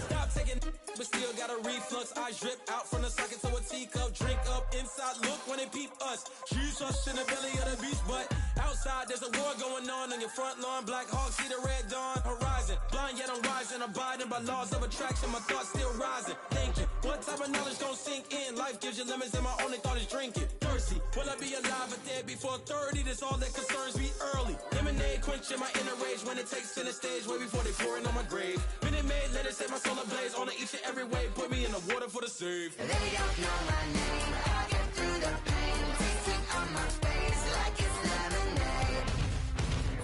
Speaker 19: Stop taking, but still got a reflux. I drip out from the socket to a teacup. Drink up inside, look when they peep us. She's us in the belly of the beach, but outside there's a war going on your front lawn. Black Hawk, see the red dawn horizon. Blind yet I'm rising, abiding by laws of attraction. My thoughts still rising. Thinking, what type of knowledge gon' sink in? Life gives you lemons and my only thought is drinking. Thirsty, will I be alive or dead before 30? That's all that concerns me early. Lemonade quenching my inner rage when it takes center stage way before they pour it on my grave. Minute Maid, let it set my soul ablaze. On each and every way, put me in the water for the save.
Speaker 17: They don't know my name, I'll get through the pain. Taste sweet on my face like it's lemonade.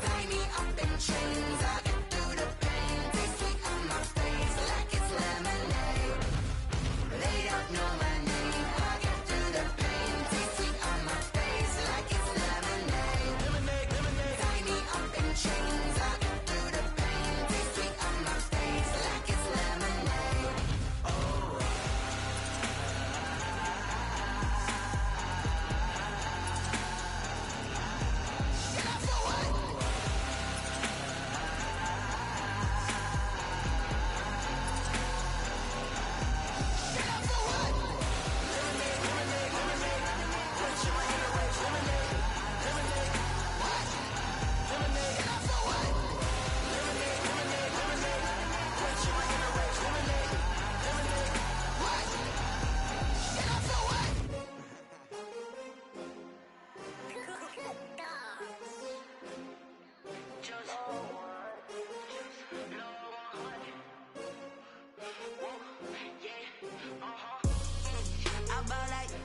Speaker 17: Tie me up in chains, I'll get through the pain. Taste sweet on my face like it's lemonade. They don't know my name, I'll get through the pain. Taste sweet on my face like it's lemonade. Tie me up in chains, I'll get through the pain. Taste sweet on my face like it's lemonade.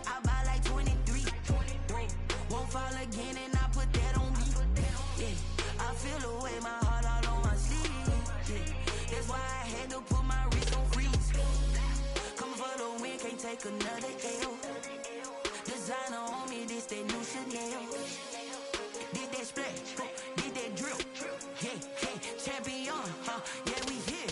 Speaker 18: I buy like 23. Won't fall again and I put that on me. Yeah, I take another L. Designer on me, this that new Chanel. Did that splash, did that drill. Yeah, champion, yeah, we here.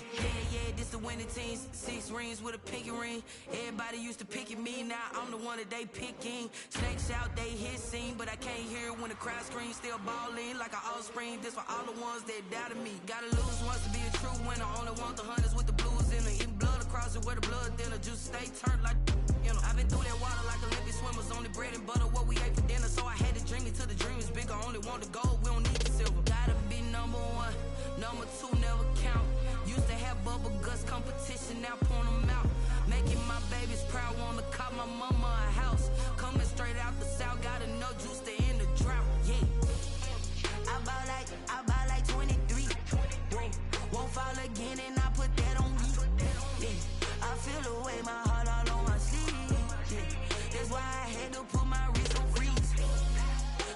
Speaker 18: Yeah, this the winning team. 6 rings with a pinky ring. Everybody used to pick at me, now I'm the one that they picking. Snakes out, they hit scene, but I can't hear it when the crowd screams. Still balling like an offspring. This for all the ones that doubted me. Gotta lose once to be a true winner. Only want the hunters with the blues in it. Eating blood across it where the blood thinner. Juice stay turned like, you know. I've been through that water like Olympic swimmers. Only bread and butter, what we ate for dinner. So I had to dream it till the dream is bigger. Only want the gold, we don't need the silver. Gotta be number 1, number 2 never count. Used to have bubble guts competition, now point them out. Making my babies proud, wanna cop my mama a house. Coming straight out the south, gotta know juice to end the drought. Yeah, I buy like 23. Won't fall again, and I put that on me. Yeah, I feel the way, my heart all on my sleeve. Yeah, that's why I had to put my wrist on freeze.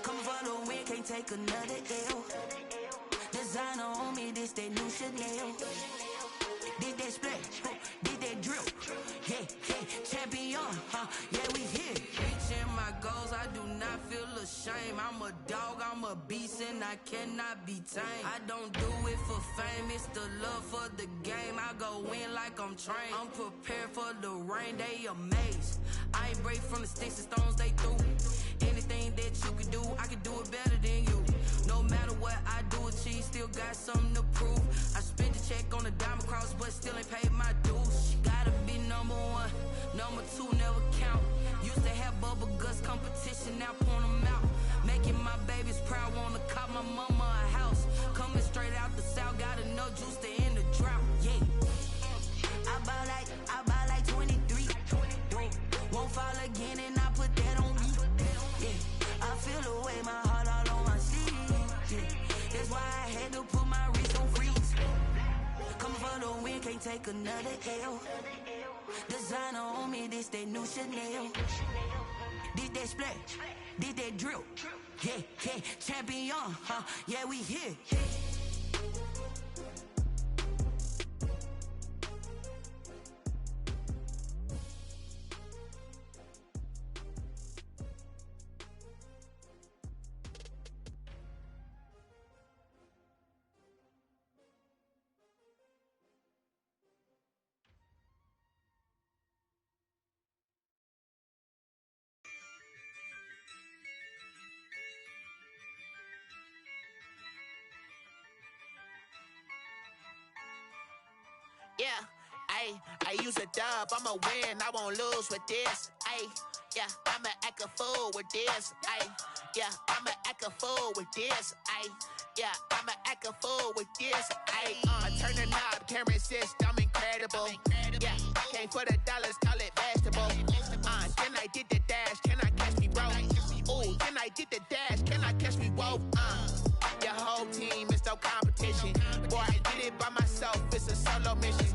Speaker 18: Come for the win, can't take another L. Designer on me, this that new Chanel. Did that splash, did that drill. Yeah, champion, yeah, we here. Reaching my goals, I do not feel ashamed. I'm a dog, I'm a beast, and I cannot be tamed. I don't do it for fame, it's the love for the game. I go in like I'm trained. I'm prepared for the rain, they amazed. I ain't break from the sticks and stones they threw. Anything that you can do, I can do it better than you. No matter what I do, achieve, still got something to prove. I spent the check on the diamond cross, but still ain't paid my dues. Gotta be number 1, number 2 never count. Used to have bubble guts competition, now point them out. Making my babies proud, wanna cop my mama a house. Coming straight out the south, gotta know juice to end the drought. Yeah, I buy like 23. Won't fall again, and I put that on me. Yeah, I feel the way, my heart all on my sleeve. Yeah, that's why I had to put my wrist on freeze. Coming for the win, can't take another L. Designer on me, this that new Chanel. Did that splash, did that drill. Yeah, champion, yeah, we here.
Speaker 20: Yeah, I use a dub, I'ma win, I won't lose with this. Yeah, I'ma act a fool with this. Yeah, I'ma act a fool with this. Yeah, I'ma act a fool with this. I turn the knob, can't resist, I'm incredible. Yeah, came for the dollars, call it vegetable. Then I did the dash, can I catch me, bro? Ooh, then I did the dash, can I catch me, whoa? Your whole team is no competition. Boy, I did it by myself, it's a solo mission.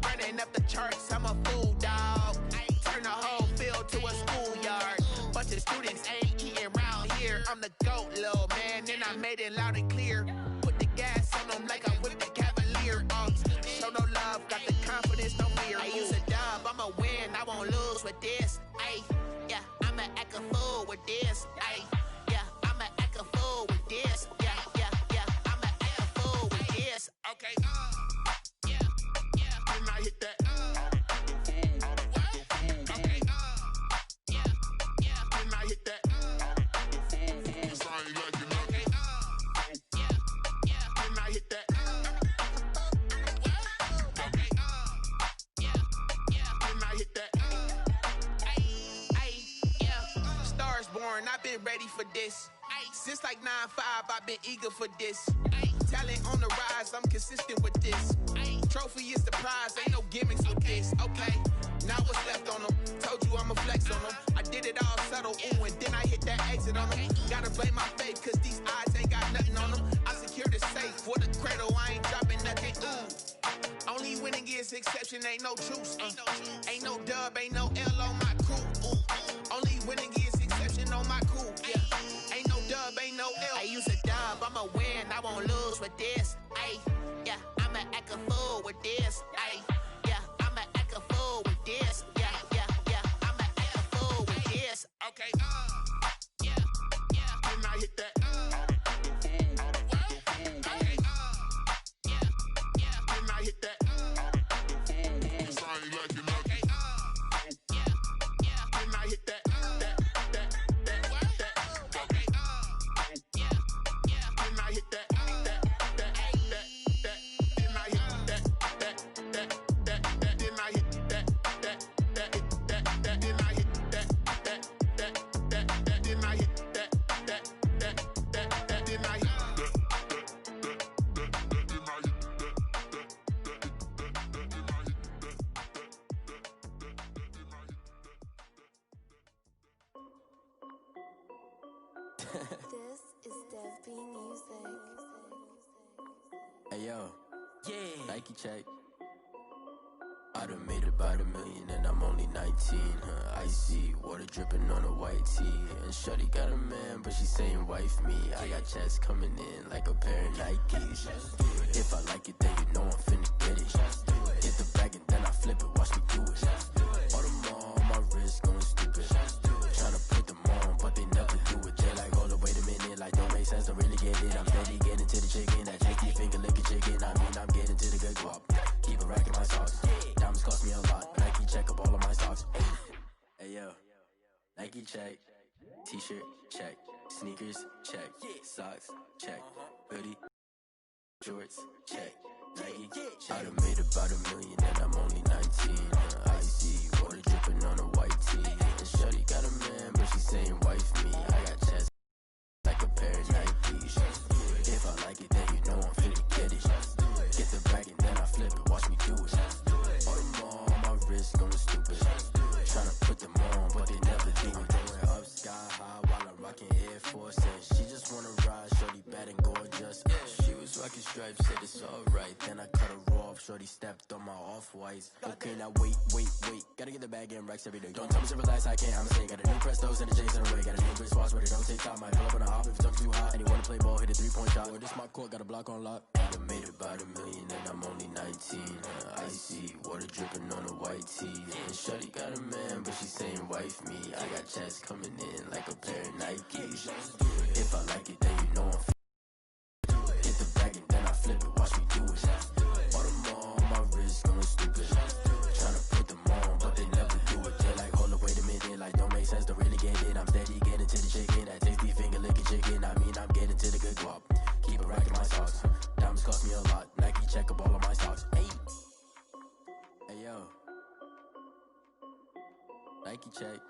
Speaker 20: Running up the charts, I'm a fool, dog. Turn the whole field to a schoolyard. Bunch of students ain't eating round here. I'm the GOAT, little man, and I made it loud and clear. Put the gas on them like I whipped the Cavalier. Show no love, got the confidence, no fear. I use a dub, I'ma win, I won't lose with this. Yeah, I'ma act a fool with this. Yeah, I'ma act a fool with this. Yeah, I'ma act a fool with this. Okay, Can I hit that? Okay, Can I hit that? Sound like you know. Okay, Can I hit that? Okay, Can I hit that? Stars born, I've been ready for this. Since like 9-5, I've been eager for this. Talent on the rise, I'm consistent with this. Trophy is the prize, ain't no gimmicks with this. Okay, now what's left on them? Told you I'ma flex on them. I did it all subtle, ooh, and then I hit that exit on them. Gotta blame my faith, cause these odds ain't got nothing on them. I secured the safe for the cradle, I ain't dropping nothing, ooh. Only winning is exception, ain't no truce. Ain't no dub, ain't no L on my crew. Ooh. Only winning is exception on my crew. Yeah, ain't no dub, ain't no L. I use a dub, I'ma win, I won't lose with this. Yeah, I'ma act a fool with this. Yeah, I'ma act a fool with this. Yeah,
Speaker 7: This is Dev B Music.
Speaker 21: Hey yo, yeah. Nike check. I done made about $1 million and I'm only 19. Icy water dripping on a white tee. And Shorty got a man, but she saying wife me. I got checks coming in like a pair of Nikes. If I like it, then you know I'm finna get it. Get the bag and then I flip it, watch me do it. All them on my wrist going stupid. Tryna put them on, but they never do it. They like, hold up, wait a minute, like don't make sense, don't really get it. I'm steady getting to the chicken, that tasty finger licking chicken. I mean, I'm getting to the good guap. Keep a rack in my socks. Diamonds cost me a lot. Nike check up all of my socks. Hey yo, Nike check. T-shirt check. Sneakers check. Socks check. Hoodie, shorts check. Nike check. I done made about $1 million and I'm only 19. Icy water dripping on a white tee. And Shorty got a man, but she saying wife me. I got chest like a pair of Nikes. If I like it, then you know I'm finna get it. Get the bag and then I flip it, watch me do it. All them on my wrist going stupid. Tryna put them on, but they never do it. Going up sky high while I'm rocking Air Force. And she just wanna ride, Shorty bad and gorgeous. She was rocking stripes, said it's alright. Then I cut her off, Shorty stepped on my off-whites. Okay, now wait. Gotta get the bag and racks every day. Don't tell me to relax, I can't, I'm saying. Got a new Prestos and a Jason away. Got a new wristwatch, but it don't take time. Might pull up on a hop if it talks too hot. And he wanna play ball, hit a 3-point shot. Well, this my court, got a block on lock. I done made about $1 million and I'm only 19. Icy water dripping on a white tee. And Shorty got a man, but she saying wife me. I got checks coming in like a pair of Nikes. If I like it, then you know I'm hit the bag and then I flip it, watch me do it. All them on my wrist going stupid. Tryna put them on, but they never do it. They like, hold up, wait a minute, like don't make sense, don't really get it. I'm steady getting to the chicken, that tasty finger licking chicken. I mean, I'm getting to the good guap. Keep a rack in my socks. Diamonds cost me a lot. Nike check up all of my socks. Hey yo, Nike check.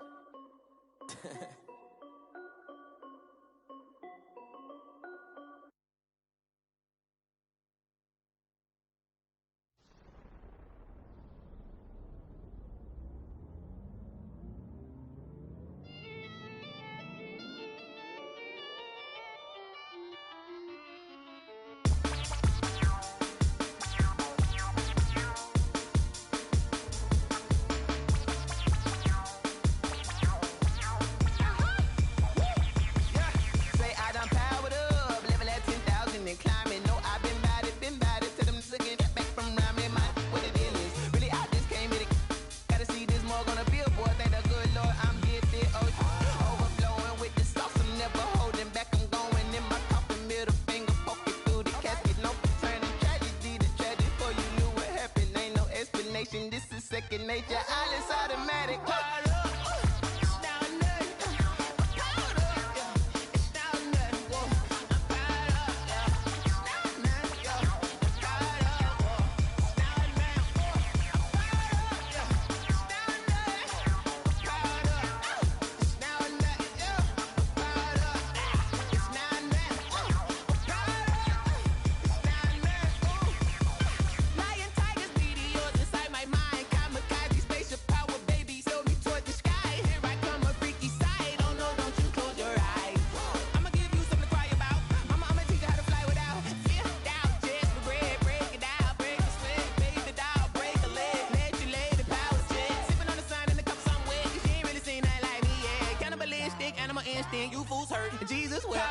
Speaker 20: Nature, all is automatic. You fools hurt. Jesus will.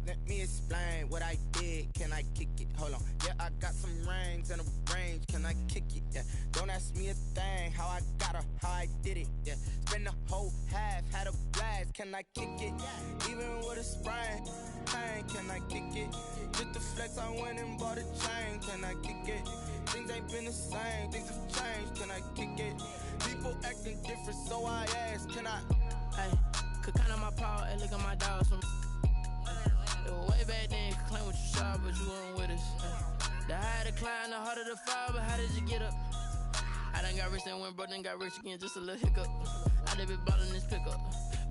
Speaker 2: Let me explain what I did. Can I kick it? Hold on. Yeah, I got some rings and a range. Can I kick it? Yeah. Don't ask me a thing. How I got her, how I did it. Yeah. Spend the whole half, had a blast. Can I kick it? Even with a sprain. Pain, can I kick it? Just the flex, I went and bought a chain. Can I kick it? Things ain't been the same. Things have changed. Can I kick it? People acting different, so I ask. Can I?
Speaker 6: Hey, could count on my power and look at my dogs from. It was way back then, could claim what you saw, but you weren't with us. The higher the climb, the harder the fall, but how did you get up? I done got rich and went broke, then got rich again, just a little hiccup. I done been ballin' this pickup.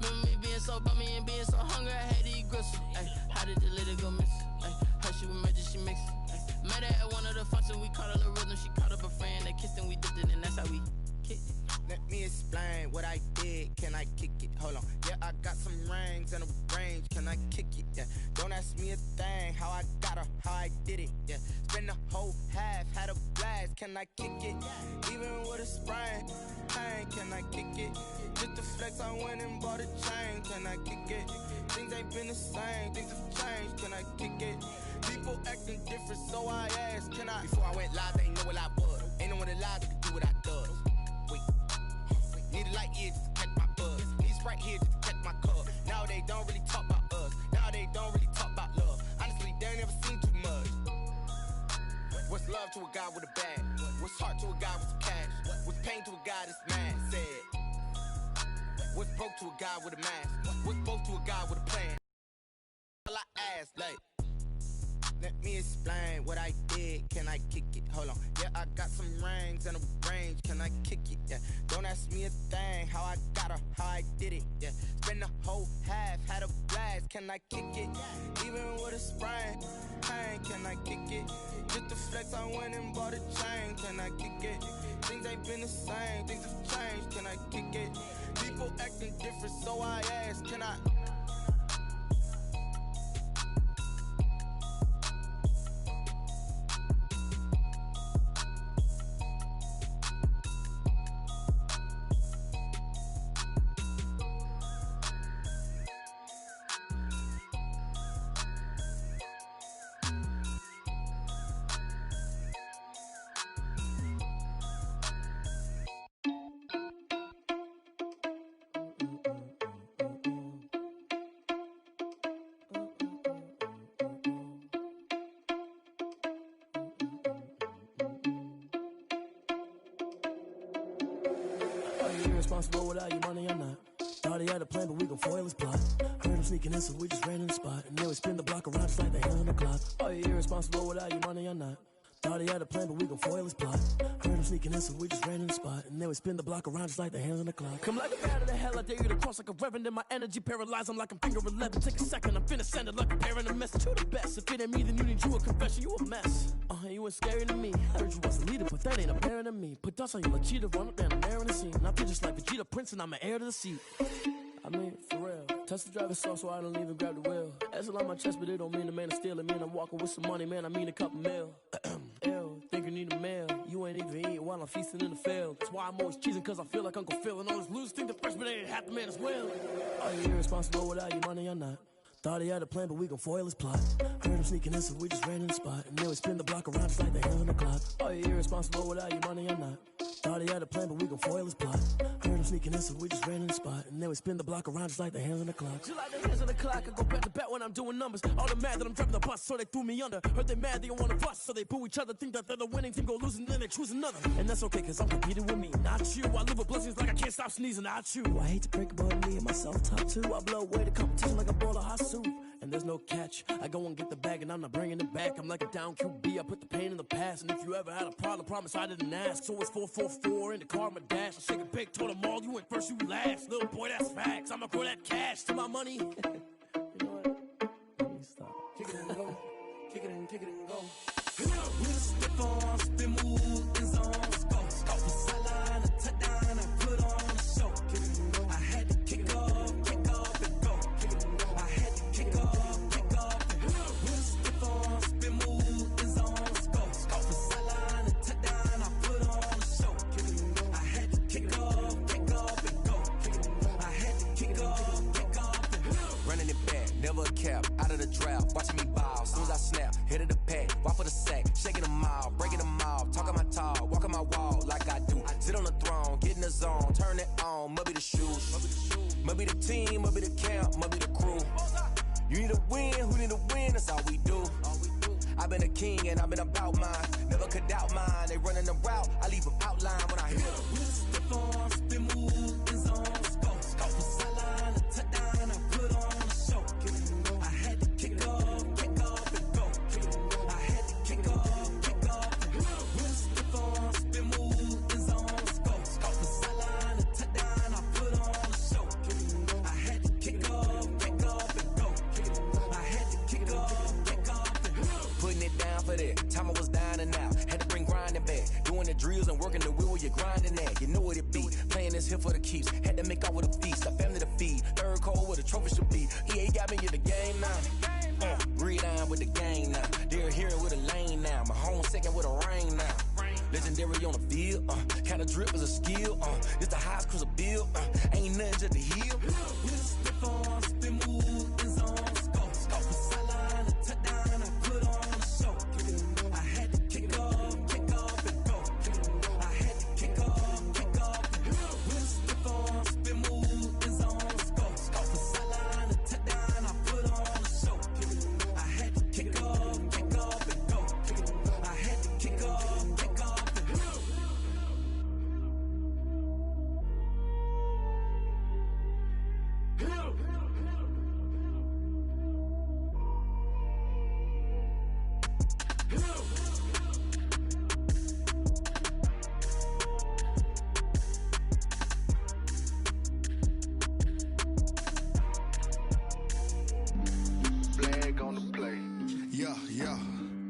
Speaker 6: Remember me being so bummy and being so hungry, I had to eat gristle. Ay, how did the lady go miss? Ay, her she was magic, she mixed. Met her at one of the functions, we caught a little rhythm, she caught up a friend, they kissed and we dipped it, and that's how we kicked it.
Speaker 2: Let me explain what I did. Can I kick it? Hold on. Yeah, I got some rings and a range. Can I kick it? Yeah. Don't ask me a thing. How I got her, how I did it. Yeah. Spend the whole half, had a blast. Can I kick it? Even with a sprain. Pain, can I kick it? Just the flex, I went and bought a chain. Can I kick it? Things ain't been the same. Things have changed. Can I kick it? People acting different, so I asked. Can I? Before I went live, they ain't know what I was. Ain't no one alive that could do what I does. Need a light here just to catch my buzz. Need Sprite here just to catch my cup. Now they don't really talk about us. Now they don't really talk about love. Honestly, they ain't never seen too much. What's love to a guy with a bag? What's heart to a guy with some cash? What's pain to a guy that's mad? Said. What's broke to a guy with a mask? What's both to a guy with a plan? All I asked, like. Let me explain what I did. Can I kick it? Hold on. Yeah, I got some rings and a range. Can I kick it? Yeah. Don't ask me a thing. How I got her, how I did it. Yeah. Spend the whole half, had a blast. Can I kick it? Even with a sprain. Pain, can I kick it? Just the flex, I went and bought a chain. Can I kick it? Things ain't been the same. Things have changed. Can I kick it? People acting different, so I ask. Can I?
Speaker 22: Irresponsible without your money, I'm not. Thought he had a plan, but we gon' foil his plot. Heard him sneaking in, so we just ran in the spot. And then we spin the block around just like the hand on the clock. Are you irresponsible without your money, I'm not. Thought he had a plan, but we gon' foil his plot. Heard him sneaking in, so we just ran in the spot. And then we spin the block around just like the hands on the clock. Come like a bat of the hell, I dare you to cross like a reverend. In my energy paralyzed, I'm like I'm finger 11. Take a second, I'm finna send it like a parent a message to the best. If it ain't me, then you need you a confession, you a mess. You ain't scary to me. Heard you was a leader, but that ain't apparent to me. Put dust on you like cheetah, run up down the air in the scene. I feel just like Vegeta Prince, and I'm an heir to the seat. I mean, for real. Touch the driver's soft, so I don't even grab the wheel. Asshole on my chest, but it don't mean the man is stealing. Man, I'm walking with some money, man, I mean a couple mil. Ew, think you need a meal. You ain't even eating while I'm feasting in the field. That's why I'm always cheesing, cause I feel like Uncle Phil. And all those losers think the freshman ain't half the man as well. Are you irresponsible without your money? I'm not. Thought he had a plan, but we gon' foil his plot. Heard him sneaking in, so we just ran in the spot. And then we spin the block around just like the hand on the clock. Are you irresponsible without your money? I'm not. Thought he had a plan, but we gon' foil his plot. Heard him sneaking in, so we just ran in the spot. And then we spin the block around just like the hands on the clock. Just like the hands on the clock, I go back to back when I'm doing numbers. All the mad that I'm driving the bus, so they threw me under. Heard they mad, they don't wanna bust, so they boo each other. Think that they're the winning team, go losing, then they choose another. And that's okay, cause I'm competing with me, not you. I live with blessings like I can't stop sneezing, not you. I hate to break about me and my self-talk too. I blow away the competition like a bowl of hot soup. And there's no catch. I go and get the bag and I'm not bringing it back. I'm like a down QB, I put the pain in the past. And if you ever had a problem, promise I didn't ask. So it's 444 in the car, my dash. I shake a big, told them all, you went first, you last. Little boy, that's facts. I'ma grow that cash to my money. You know what? Let me stop. Kick it and go. Kick it and kick it and go.
Speaker 23: With a stiff on, spin move, in zone, go. From sideline to touchdown, I put on a show. I had to kick off and go. I had to kick off and go. With a stiff on, spin move, in zone, go. From sideline to touchdown, I put on a show. I had to kick off and go. I had to kick off and go.
Speaker 24: Running it back,
Speaker 1: never a cap, out of the draft, watching me ball. Soon as I snap, hit of the pack, walk for the sack, shaking them all, breaking them off, talking my talk, walking my wall like I do. Sit on the throne, get in the zone, turn it on, must be the shoes, must be the team, must be the camp, must be the crew. You need a win, who need a win, that's all we do. I've been a king and I've been about mine, never could doubt mine. They running the route, I leave them outline when I hit them.
Speaker 23: We step on, spin move, in zone, go from sideline to touchdown, I put on a show. I had to kick off and go. I had to kick off and go. We step on, spin move, in zone, go from sideline to touchdown, I put on a show. I had to kick off and go. I had to kick off and go.
Speaker 1: Putting it down for that, time I was down and out. Had to bring grinding back, doing the drills and working the wheel where you're grinding at. You know what it be, playing this here for the keeps. Had to make off with a feast, a family to feed. Third cold where the trophy should be. EA got me in the game now. Breathe on with the game now. They're here with a lane now. My home second with a rain now. Legendary on the field, kind of drip is a skill. It's the highest cruiser bill, ain't nothing just to heal.
Speaker 23: Step on, spin move, in zone, go from sideline to touchdown, I put on a show. I had to kick off and go. I had to kick off and go. Step on, spin move, in zone, go from sideline to touchdown, I put on a show. I had to kick off and go. I had to kick off and go.
Speaker 5: Flag on the play. Yeah.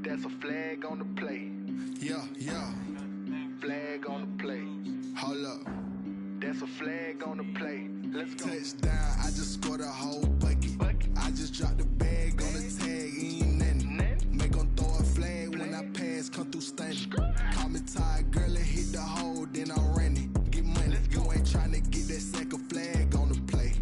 Speaker 5: That's a flag on the play. Yeah. Flag on the play. Hold up. That's a flag on the play. Let's go. Touchdown, I just scored a whole bucket. I just dropped the bag on the tag, ain't nothing. Make 'em throw a flag when I pass, come through stunning. Call me tired, girl, and hit the hole, then I'm running. Get money, you ain't tryna get that second flag on the play.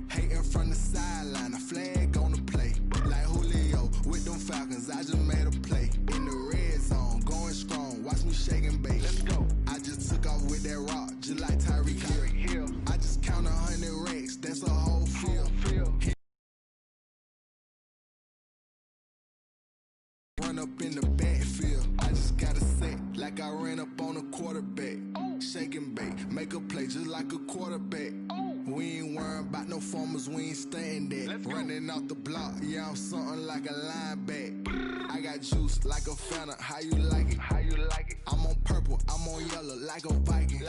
Speaker 5: Hating from the sideline, a flag on the play. Like Julio with them Falcons, I just made a play. In the red zone, going strong, watch me shake and bake. Let's go. I just took off with that rock, just like Tyreek Hill. I just count 100 racks, that's a whole field. Run up in the backfield, I just got a set like I ran up on a quarterback. Shake and bake, make a play just like a quarterback. We ain't worrying about no formers, we ain't staying that. Running off the block, yeah, I'm something like a linebacker. I got juice like a Fanta, how you like it? I'm on purple, I'm on yellow like a Viking.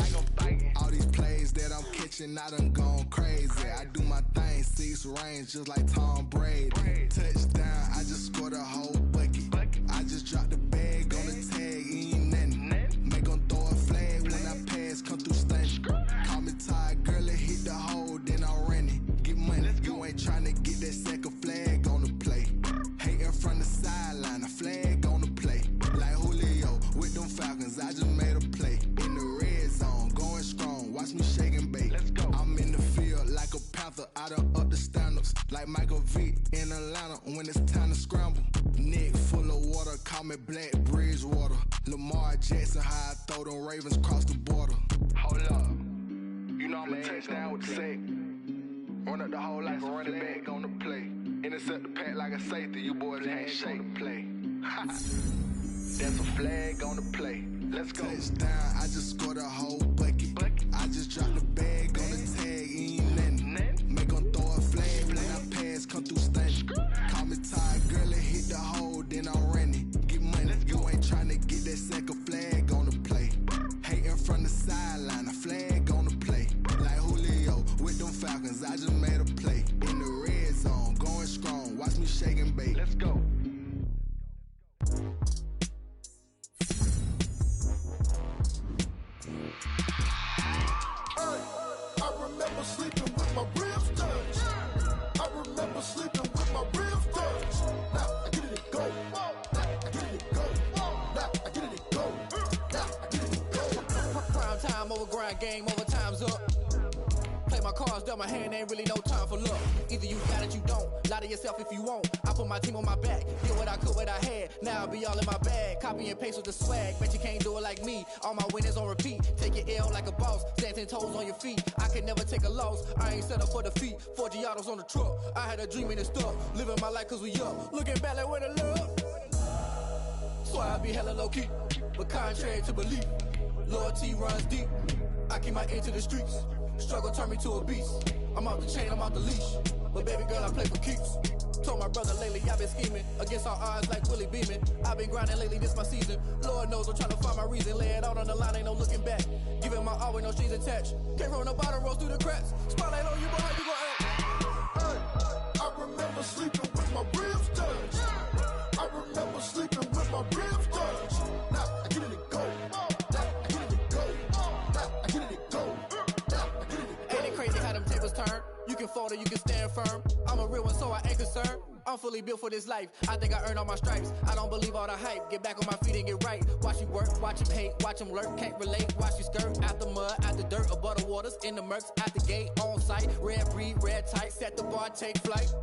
Speaker 5: All these plays that I'm catching, I done gone crazy. I do my thing, 6 range just like Tom Brady. Touchdown, I just scored a whole bucket. I just dropped the bag on the tag, ain't nothing. Make 'em throw a flag when I pass, come through stunning. Call me tired, girl, and hit the hole, then I'm running. Get money, you ain't tryna get that second flag on the play. Hating from the sideline, a flag on the play. Like Julio with them Falcons, I just made a play. In the red zone, going strong, watch me shake and bake. Let's go. I'm in the field like a panther, I done up the standards. Like Michael Vick in Atlanta when it's time to scramble. Neck full of water, call me Black Bridgewater. Lamar Jackson, how I throw them Ravens cross the border. Hold up, you know I'm a touchdown with the sack. Run up the whole like a running back on the play. Intercept the pack like a safety, you boys ain't shake the play. That's a flag on the play. Let's go. Touchdown, I just scored a whole bucket. I just dropped the bag on the tag, ain't nothing. Make 'em throw a flag when I pass, come through stunning. Call me tired, girl, and hit the hole, then I'm running. Get money, you ain't tryna get that second flag on the play. Hating from the sideline, a flag on the play. Like Julio with them Falcons, I just made a play. In the red zone, going strong, watch me shake and bake. Let's go. I remember sleeping with my ribs touched. I remember sleeping with my ribs touched. Now I get it go. Now I get it go. Now I get it go. Now I get it go.
Speaker 6: Prime time over grind game, overtime's up. Play my cards dealt my hand, ain't really no time for luck. Either you got it, you don't. Lie to yourself if you won't. I put my team on my back, did what I could, what I had. Now I be all in my bag, copy and paste with the swag. Bet you can't do it like me. All my winners on repeat. Take your L like a boss, stand 10 toes on your feet. I can never take a loss. I ain't set up for defeat. 4 Giottos on the truck. I had a dream and it's stuck. Living my life cause we up. Looking back like where the love. So I be hella low key, but contrary to belief, loyalty runs deep. I keep my ear to the streets. Struggle turned me to a beast. I'm off the chain, I'm off the leash. But baby girl, I play for keeps. Told my brother lately, I've been scheming against all odds like Willie Beeman. I've been grinding lately, this my season. Lord knows I'm trying to find my reason. Lay it out on the line, ain't no looking back. Giving my all with no strings attached. Came from the bottom, rose through the cracks. Spotlight on you, boy, how you gon' act?
Speaker 5: Hey, I remember sleeping with my ribs touched. I remember sleeping with my ribs touched. Now I get it to go. Now I get it to go. Now I get it to go. Now I get it to go.
Speaker 6: Ain't it crazy how them tables turn? You can fold or you can stand firm. I'm a real one, so I ain't concerned. I'm fully built for this life. I think I earned all my stripes. I don't believe all the hype. Get back on my feet and get right. Watch you work, watch him hate, watch him lurk. Can't relate, watch you skirt. Out the mud, out the dirt, above the waters, in the murks, at the gate, on site. Red breed, red tight, set the bar, take flight.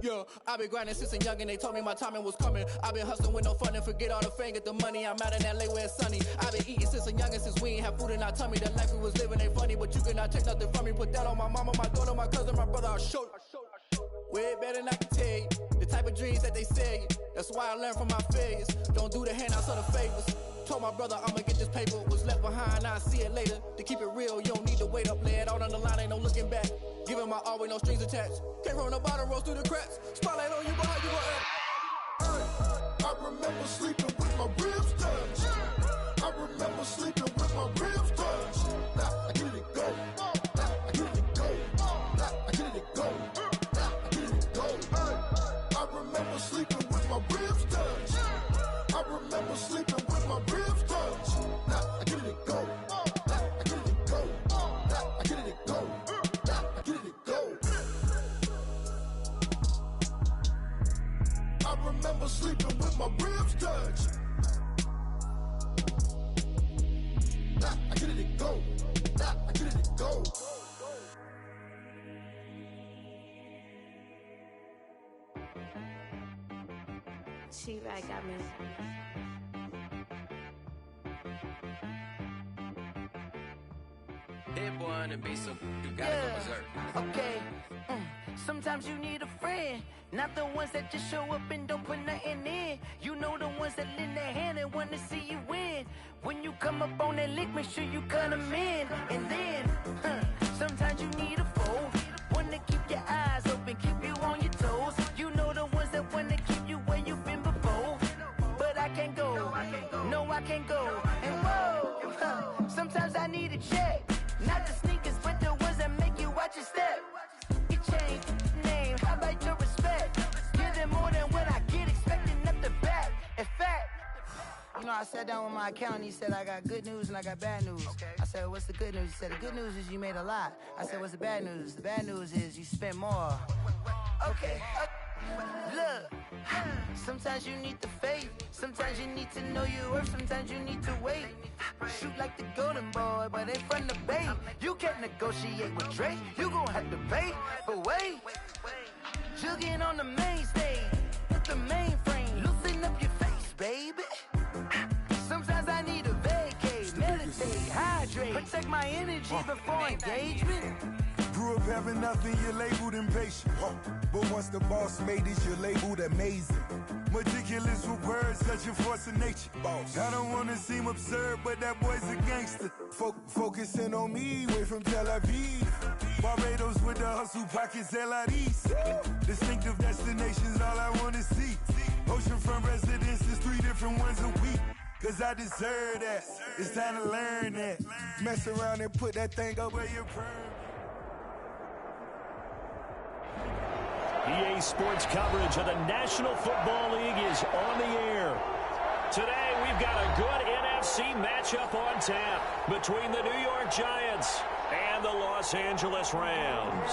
Speaker 6: Yeah, I been grinding since a young and they told me my timing was coming. I been hustling with no fun and forget all the fame, get the money. I'm out in LA where it's sunny. I been eating since a young and since we ain't have food in our tummy. The life we was living ain't funny, but you cannot take nothing from me. Put that on my mama, my daughter, my cousin, my brother, I'll show you. Way better than I can tell you. The type of dreams that they sell you. That's why I learned from my failures. Don't do the handouts or the favors. Told my brother I'ma get this paper. Was left behind, I'll see it later. To keep it real, you don't need to wait up. Lay it out on the line, ain't no looking back. Giving my all with no strings attached. Came from the bottom, rose through the cracks. Spotlight on you, boy, how you gon' act?
Speaker 5: Hey, I remember sleeping with my ribs touched. I remember sleeping with my ribs touched. Now I get it to go. Now I get it to go. Now I get it to go. Now I get it to go. Hey, I remember sleeping with my ribs touched. I remember sleeping with my ribs touched. Now I get it to go. Now I get it to go. Now I get it to go. Now I get it to go. I remember sleeping with my ribs touched. Now I get it to go. Now I get it to go.
Speaker 7: She right got me.
Speaker 9: Hit boy on the beat, so you gotta go berserk. Okay. Sometimes you need a friend, not the ones that just show up and don't put nothing in. You know the ones that lend their hand and want to see you win. When you come up on that lick, make sure you cut them in. And then, sometimes you need a foe, one to keep your eyes open, keep you on your toes. You know the ones that want to keep you where you've been before. But I can't go, no I can't go. And whoa, sometimes I need a check. Not the sneakers, but the ones that make you watch your step. You change name, how about your respect? Give them more than what I get, expecting nothing back. In fact,
Speaker 2: You know, I sat down with my accountant. He said, I got good news and I got bad news. I said, what's the good news? He said, the good news is you made a lot. I said, what's the bad news? The bad news is you spent more.
Speaker 9: okay. Look, sometimes you need the faith. Sometimes you need to know your worth. Sometimes you need to wait. Shoot like the golden boy, but ain't from the bay. You can't negotiate with Drake. You gon' have to pay. But wait, jugging on the main stage with the mainframe. Loosen up your face, baby. Sometimes I need a vacate, meditate, hydrate, protect my energy before engagement.
Speaker 3: Grew up having nothing, you're labeled impatient. But once the boss made it, you're labeled amazing. Meticulous with words, such a force of nature. I don't wanna seem absurd, but that boy's a gangster. Focusing on me, way from Tel Aviv. Barbados with the hustle pockets, LIDs. Distinctive destinations, all I wanna see. Oceanfront residences, 3 different ones a week. Cause I deserve that, it's time to learn that. Mess around and put that thing up where you're perm.
Speaker 4: EA Sports coverage of the National Football League is on the air. Today, we've got a good NFC matchup on tap between the New York Giants and the Los Angeles Rams.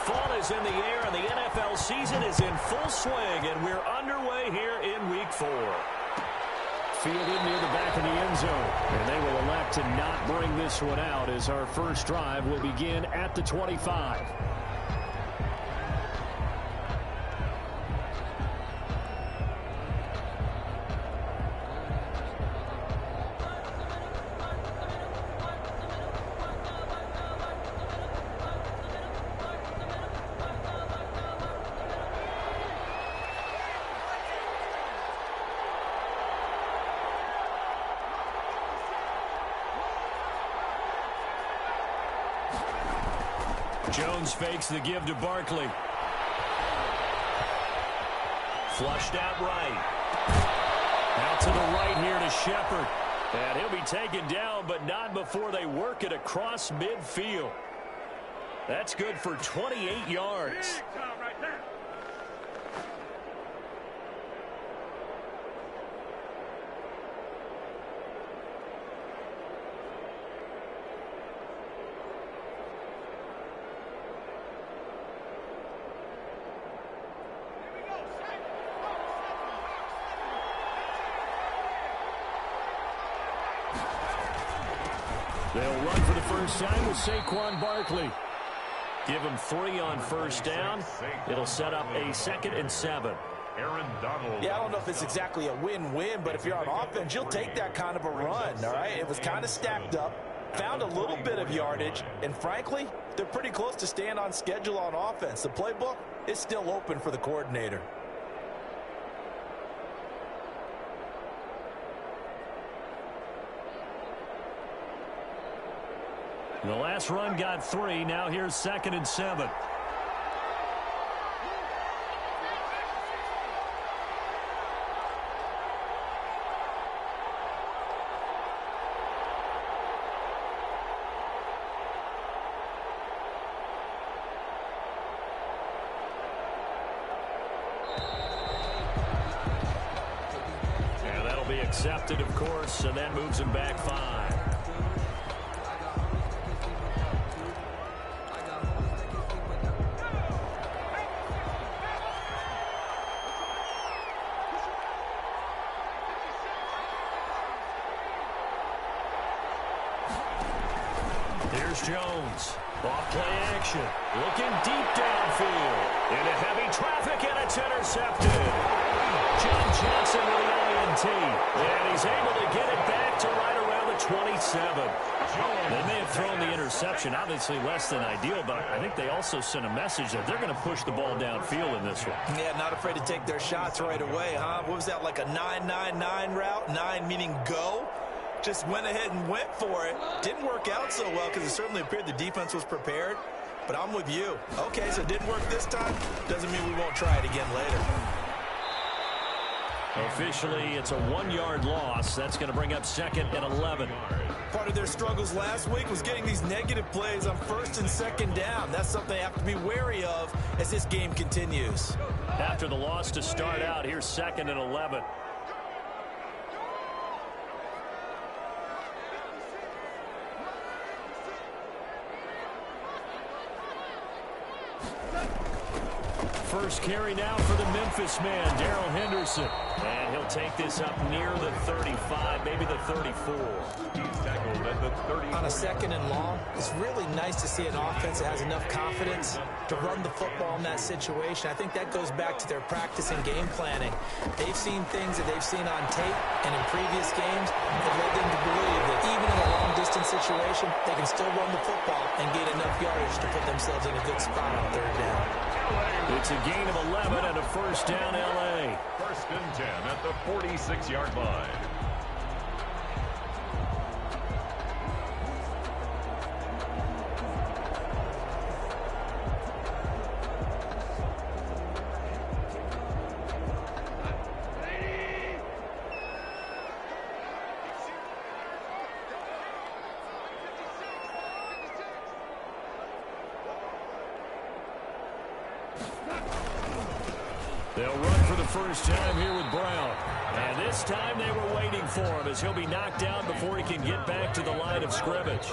Speaker 4: Fall is in the air, and the NFL season is in full swing, and we're underway here in Week 4. fielded near the back of the end zone. And they will elect to not bring this one out as our first drive will begin at the 25. Jones fakes the give to Barkley. Flushed out right. Out to the right here to Shepard. And he'll be taken down, but not before they work it across midfield. That's good for 28 yards. They'll run for the first time with Saquon Barkley. Give him 3 on first down. It'll set up a 2nd and 7.
Speaker 8: Yeah, I don't know if it's exactly a win-win, but if you're on offense, you'll take that kind of a run, all right? It was kind of stacked up, found a little bit of yardage, and frankly, they're pretty close to staying on schedule on offense. The playbook is still open for the coordinator.
Speaker 4: The last run got 3. Now here's 2nd and 7. And that'll be accepted, of course, and that moves him back 5. Jones, off play action, looking deep downfield, into heavy traffic, and it's intercepted. John Johnson with the INT, and he's able to get it back to right around the 27. They may have thrown the interception, obviously less than ideal, but I think they also sent a message that they're going to push the ball downfield in this one.
Speaker 8: Yeah, not afraid to take their shots right away, huh? What was that, like a 9-9-9 route? 9 meaning go? Just went ahead and went for it. Didn't work out so well because it certainly appeared the defense was prepared. But I'm with you. Okay, so it didn't work this time. Doesn't mean we won't try it again later.
Speaker 4: Officially, it's a 1-yard loss. That's going to bring up 2nd and 11.
Speaker 8: Part of their struggles last week was getting these negative plays on 1st and 2nd down. That's something they have to be wary of as this game continues.
Speaker 4: After the loss to start out, here's 2nd and 11. First carry now for the Memphis man, Darrell Henderson. And he'll take this up near the 35, maybe the 34.
Speaker 11: He's tackled at the 30.
Speaker 8: On a 2nd and long, it's really nice to see an offense that has enough confidence to run the football in that situation. I think that goes back to their practice and game planning. They've seen things that they've seen on tape and in previous games that led them to believe that even in a long-distance situation, they can still run the football and gain enough yardage to put themselves in a good spot on 3rd down.
Speaker 4: It's a gain of 11 and a first down, L.A.
Speaker 11: 1st and 10 at the 46-yard line.
Speaker 4: They'll run for the first time here with Brown. And this time they were waiting for him as he'll be knocked down before he can get back to the line of scrimmage.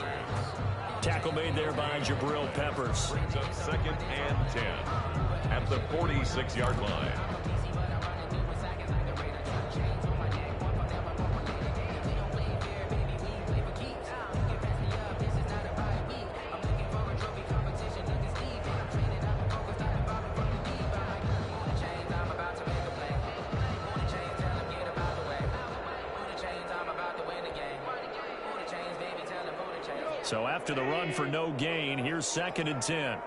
Speaker 4: Tackle made there by Jabril Peppers.
Speaker 11: Brings up 2nd and 10 at the 46-yard line.
Speaker 4: So after the run for no gain, here's 2nd and 10.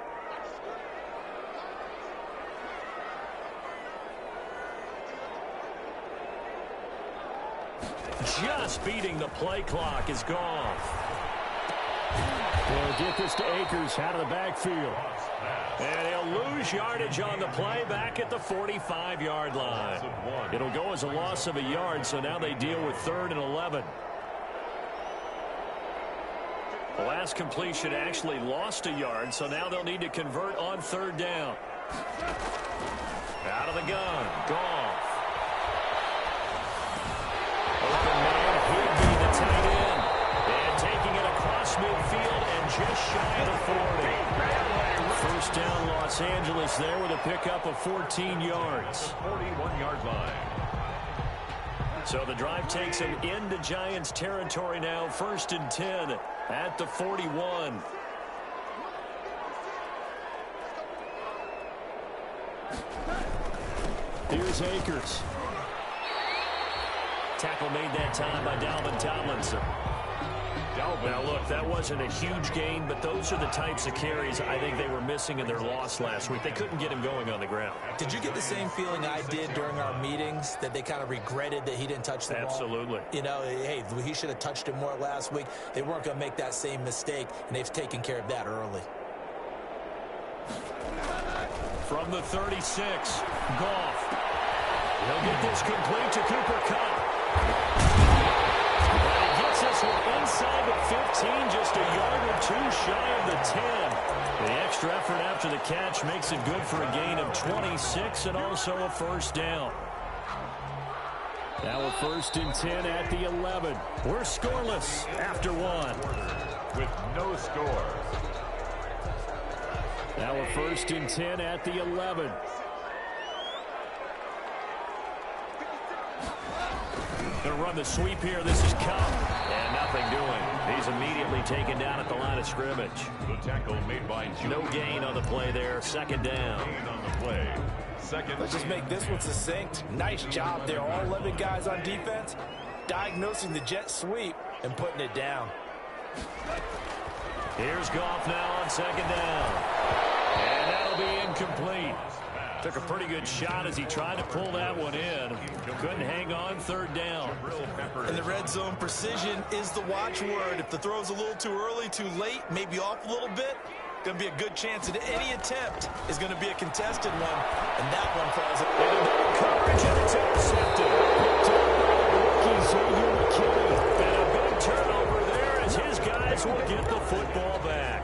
Speaker 4: Just beating the play clock is gone. They'll get this to Akers out of the backfield. And he'll lose yardage on the play back at the 45-yard line. It'll go as a loss of a yard, so now they deal with 3rd and 11. The last completion actually lost a yard, so now they'll need to convert on 3rd down. Out of the gun, Goff. Open man, he'll be the tight end. And taking it across midfield and just shy of the 40. First down, Los Angeles there with a pickup of 14 yards.
Speaker 11: 41-yard line.
Speaker 4: So the drive takes him into Giants territory now. 1st and 10 at the 41. Here's Akers. Tackle made that time by Dalvin Tomlinson. Now, look, that wasn't a huge gain, but those are the types of carries I think they were missing in their loss last week. They couldn't get him going on the ground.
Speaker 8: Did you get the same feeling I did during our meetings, that they kind of regretted that he didn't touch the ball?
Speaker 4: Absolutely.
Speaker 8: You know, hey, he should have touched it more last week. They weren't going to make that same mistake, and they've taken care of that early.
Speaker 4: From the 36, Goff. He'll get this complete to Cooper Kupp. And he gets this one inside the 15, just a yard or two shy of the 10. The extra effort after the catch makes it good for a gain of 26 and also a first down. Now a 1st and 10 at the 11. We're scoreless after one.
Speaker 11: With no score.
Speaker 4: Now a 1st and 10 at the 11. Going to run the sweep here. This is Kupp. And nothing doing. He's immediately taken down at the line of scrimmage.
Speaker 11: The tackle made by
Speaker 4: No gain on the play there. 2nd down.
Speaker 11: Gain on the play. 2nd.
Speaker 8: Let's just make this one succinct. Nice job there. All 11 guys on defense diagnosing the jet sweep and putting it down.
Speaker 4: Here's Goff now on 2nd down. And that'll be incomplete. Took a pretty good shot as he tried to pull that one in. Couldn't hang on 3rd down.
Speaker 8: In the red zone, precision is the watchword. If the throw's a little too early, too late, maybe off a little bit, going to be a good chance that any attempt is going to be a contested one. And that one falls in
Speaker 4: coverage, and it's intercepted. And a big turnover there as his guys will get the football back.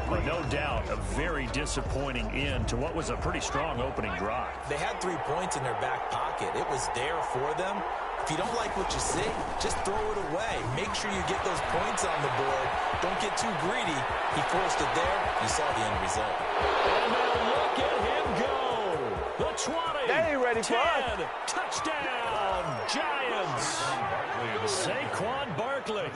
Speaker 4: But no doubt, a very disappointing end to what was a pretty strong opening drive.
Speaker 8: They had 3 points in their back pocket. It was there for them. If you don't like what you see, just throw it away. Make sure you get those points on the board. Don't get too greedy. He forced it there. You saw the end result.
Speaker 4: And now look at him go. The 20.
Speaker 10: They ain't ready for
Speaker 4: 10. Touchdown, Giants. Saquon Barkley,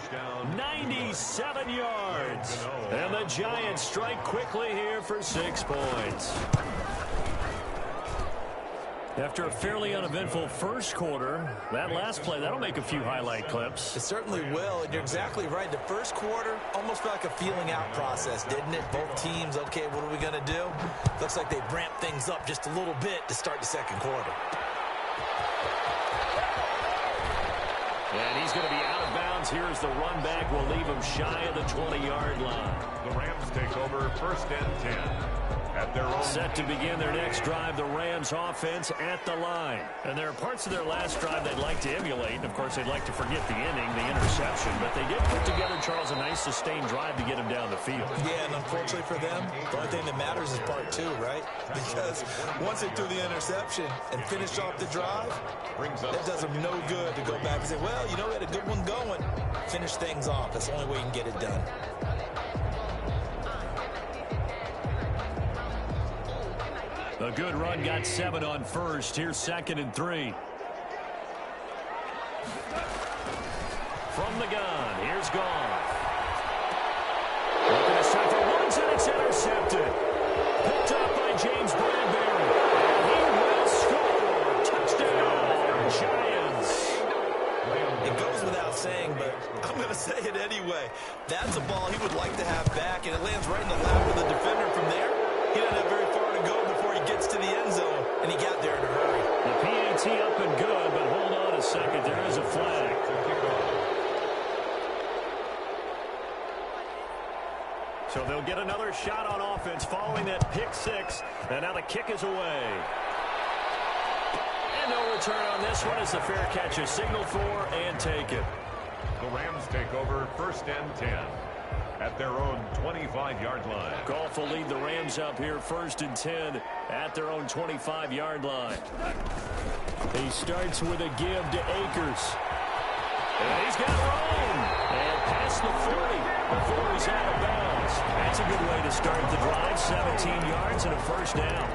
Speaker 4: 97 yards. And the Giants strike quickly here for 6 points. After a fairly uneventful first quarter, that last play, that'll make a few highlight clips.
Speaker 8: It certainly will, and you're exactly right. The first quarter almost felt like a feeling out process, didn't it? Both teams, okay, what are we going to do? Looks like they ramped things up just a little bit to start the second quarter.
Speaker 4: And he's going to be out of bounds here as the run back will leave him shy of the 20-yard line.
Speaker 11: The Rams take over 1st and 10. At their own.
Speaker 4: Set to begin their next drive, the Rams offense at the line. And there are parts of their last drive they'd like to emulate. Of course, they'd like to forget the inning, the interception. But they did put together, Charles, a nice sustained drive to get him down the field.
Speaker 8: Yeah, and unfortunately for them, the only thing that matters is part 2, right? Because once they threw the interception and finished off the drive, that does them no good to go back and say, well, you know, we had a good one going. Finish things off. That's the only way you can get it done.
Speaker 4: A good run got 7 on first. Here's 2nd and 3. From the gun, here's Goff. Looking to start for once, and it's intercepted. Picked up by James Bradbury. And he will score. Touchdown, Giants.
Speaker 10: It goes without saying, but I'm going to say it anyway. That's a ball he would like to have back, and it lands right in the lap of the defender. From there, he doesn't have very far to go before he gets to the end zone, and he got there in a hurry.
Speaker 4: The PAT up and good, but hold on a second. There is a flag. So they'll get another shot on offense following that pick six, and now the kick is away. And no return on this one as the fair catch is signaled for and taken.
Speaker 11: The Rams take over 1st and 10 at their own 25-yard line.
Speaker 4: Goff will lead the Rams up here 1st and 10 at their own 25-yard line. He starts with a give to Akers. And he's got room. And past the 40 before he's out of bounds. That's a good way to start the drive. 17 yards and a first down.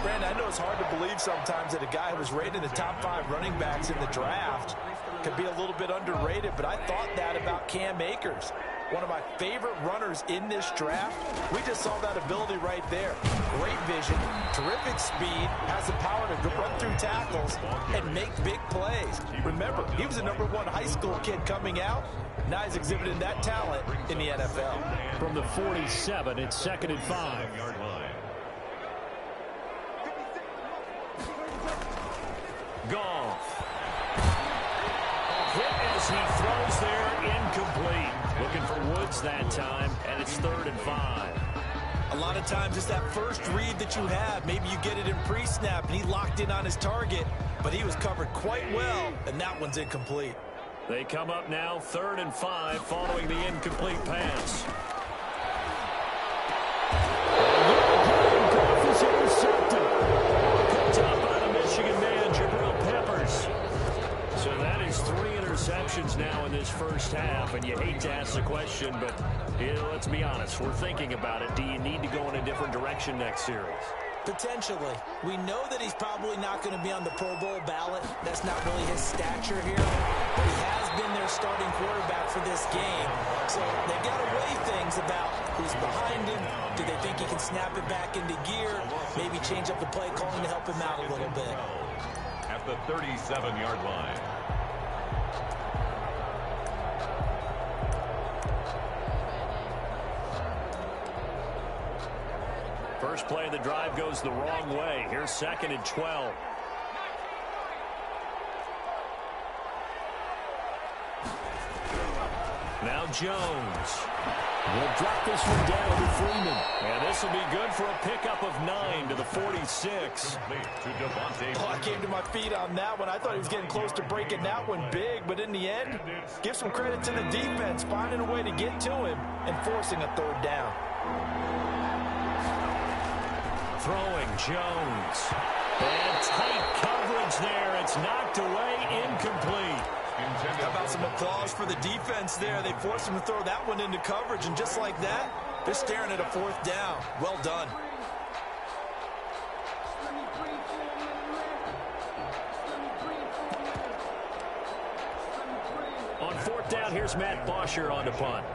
Speaker 10: Brandon, I know it's hard to believe sometimes that a guy who was rated in the top 5 running backs in the draft could be a little bit underrated, but I thought that about Cam Akers. One of my favorite runners in this draft. We just saw that ability right there. Great vision, terrific speed, has the power to run through tackles and make big plays. Remember, he was a #1 high school kid coming out. Now he's exhibiting that talent in the NFL.
Speaker 4: From the 47, it's 2nd and 5. Goff. Hit as he throws there, incomplete. Looking for Woods that time, and it's 3rd and 5.
Speaker 10: A lot of times it's that first read that you have. Maybe you get it in pre-snap, and he locked in on his target, but he was covered quite well, and that one's incomplete.
Speaker 4: They come up now 3rd and 5 following the incomplete pass. Goff is intercepted. Picked up by the Michigan man, Jabril Peppers. So that is 3 interceptions now in this first half, and you hate to ask the question, but let's be honest, we're thinking about it. Do you need to go in a different direction next series?
Speaker 10: Potentially. We know that he's probably not going to be on the Pro Bowl ballot. That's not really his stature here. But he has been their starting quarterback for this game. So they've got to weigh things about who's behind him. Do they think he can snap it back into gear? Maybe change up the play calling to help him out a little bit.
Speaker 11: At the 37-yard line.
Speaker 4: First play of the drive goes the wrong way. Here's 2nd and 12. Now Jones will drop this one down to Freeman. And this will be good for a pickup of 9 to the 46.
Speaker 10: Oh, I came to my feet on that one. I thought he was getting close to breaking that one big, but in the end, give some credit to the defense, finding a way to get to him and forcing a 3rd down.
Speaker 4: Throwing Jones. And tight coverage there. It's knocked away, incomplete.
Speaker 10: How about some applause for the defense there? They forced him to throw that one into coverage, and just like that, they're staring at a 4th down. Well done.
Speaker 4: On 4th down, here's Matt Bosher on the punt.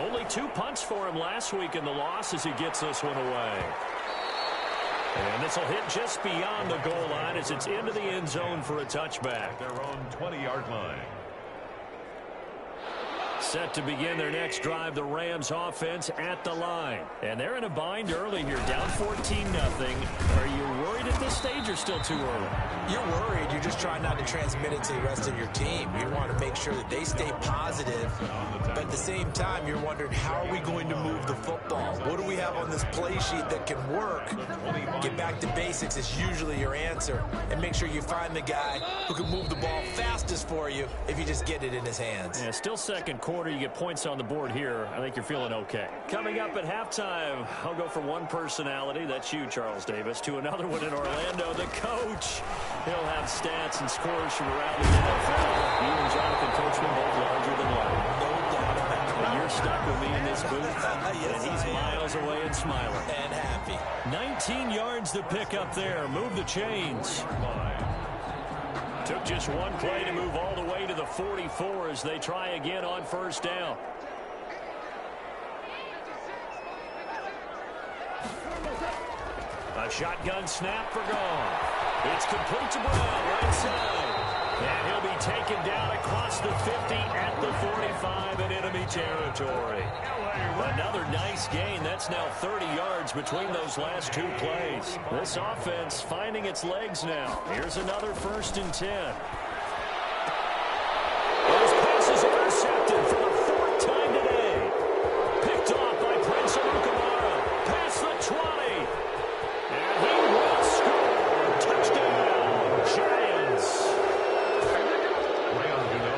Speaker 4: Only 2 punts for him last week in the loss as he gets this one away. And this will hit just beyond the goal line as it's into the end zone for a touchback.
Speaker 11: Their own 20-yard line.
Speaker 4: Set to begin their next drive, the Rams offense at the line. And they're in a bind early here, down 14-0. Are you worried at this stage or still too early?
Speaker 10: You're worried. You're just trying not to transmit it to the rest of your team. You want to make sure that they stay positive. But at the same time, you're wondering, how are we going to move the football? What do we have on this play sheet that can work? Get back to basics is usually your answer. And make sure you find the guy who can move the ball fastest for you if you just get it in his hands.
Speaker 4: Yeah, still second quarter. You get points on the board here. I think you're feeling okay. Coming up at halftime, I'll go from one personality, that's you, Charles Davis, to another one in Orlando, the coach. He'll have stats and scores from around the NFL. You and Jonathan Coachman both larger than life.
Speaker 10: No doubt about it.
Speaker 4: And you're stuck with me in this booth,
Speaker 10: Yes,
Speaker 4: and he's miles away and smiling.
Speaker 10: And happy.
Speaker 4: 19 yards to pick up there. Move the chains. Took just one play to move all the way to the 44 as they try again on 1st down. A shotgun snap for Gone. It's complete to Brown, right side. And he'll be taken down across the 50 at the 45 in enemy territory. Another nice gain. That's now 30 yards between those last two plays. This offense finding its legs now. Here's another 1st and 10. Those passes intercepted for the 4th time today. Picked off by Prince Amukamara. Past the 20. And he will score. Touchdown, Giants.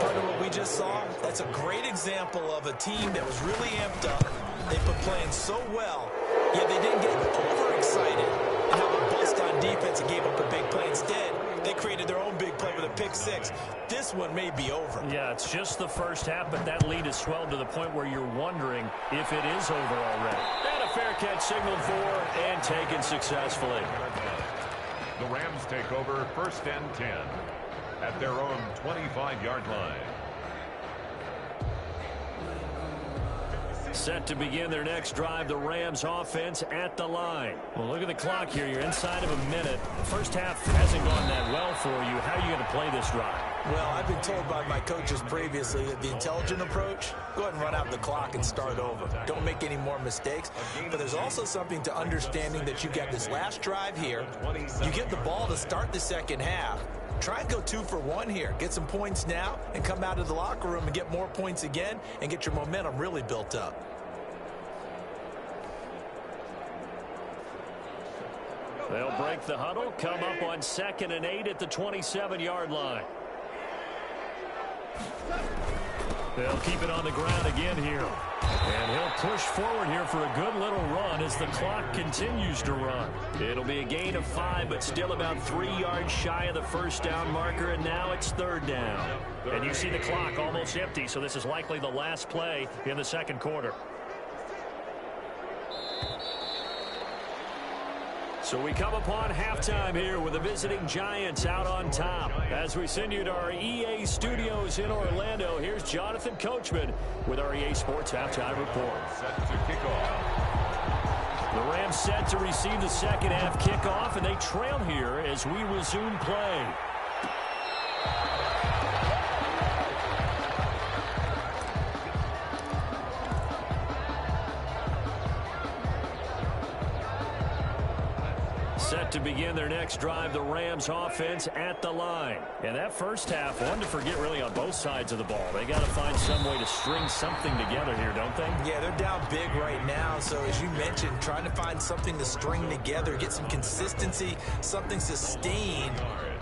Speaker 10: Part of what we just saw, that's a great example of a team that was really amped up. They've been playing so well, yet they didn't get overexcited and have a bust on defense and gave up a big play. Instead, they created their own big play with a pick 6. This one may be over.
Speaker 4: Yeah, it's just the first half, but that lead has swelled to the point where you're wondering if it is over already. And a fair catch signaled for and taken successfully.
Speaker 11: The Rams take over 1st and 10 at their own 25-yard line.
Speaker 4: Set to begin their next drive, the Rams offense at the line. Well, look at the clock here. You're inside of a minute. The first half hasn't gone that well for you. How are you going to play this drive?
Speaker 10: Well, I've been told by my coaches previously that the intelligent approach, go ahead and run out the clock and start over. Don't make any more mistakes. But there's also something to understanding that you got this last drive here. You get the ball to start the second half. Try and go 2 for 1 here. Get some points now and come out of the locker room and get more points again and get your momentum really built up.
Speaker 4: They'll break the huddle, come up on 2nd and 8 at the 27-yard line. They'll keep it on the ground again here. And he'll push forward here for a good little run as the clock continues to run. It'll be a gain of 5, but still about 3 yards shy of the first down marker, and now it's 3rd down. And you see the clock almost empty, so this is likely the last play in the second quarter. So we come upon halftime here with the visiting Giants out on top. As we send you to our EA studios in Orlando, here's Jonathan Coachman with our EA Sports Halftime Report.
Speaker 11: Set to kick off.
Speaker 4: The Rams set to receive the second half kickoff, and they trail here as we resume play. Set to begin their next drive, the Rams offense at the line. And that first half, one to forget really on both sides of the ball. They got to find some way to string something together here, don't they?
Speaker 10: Yeah, they're down big right now. So as you mentioned, trying to find something to string together, get some consistency, something sustained,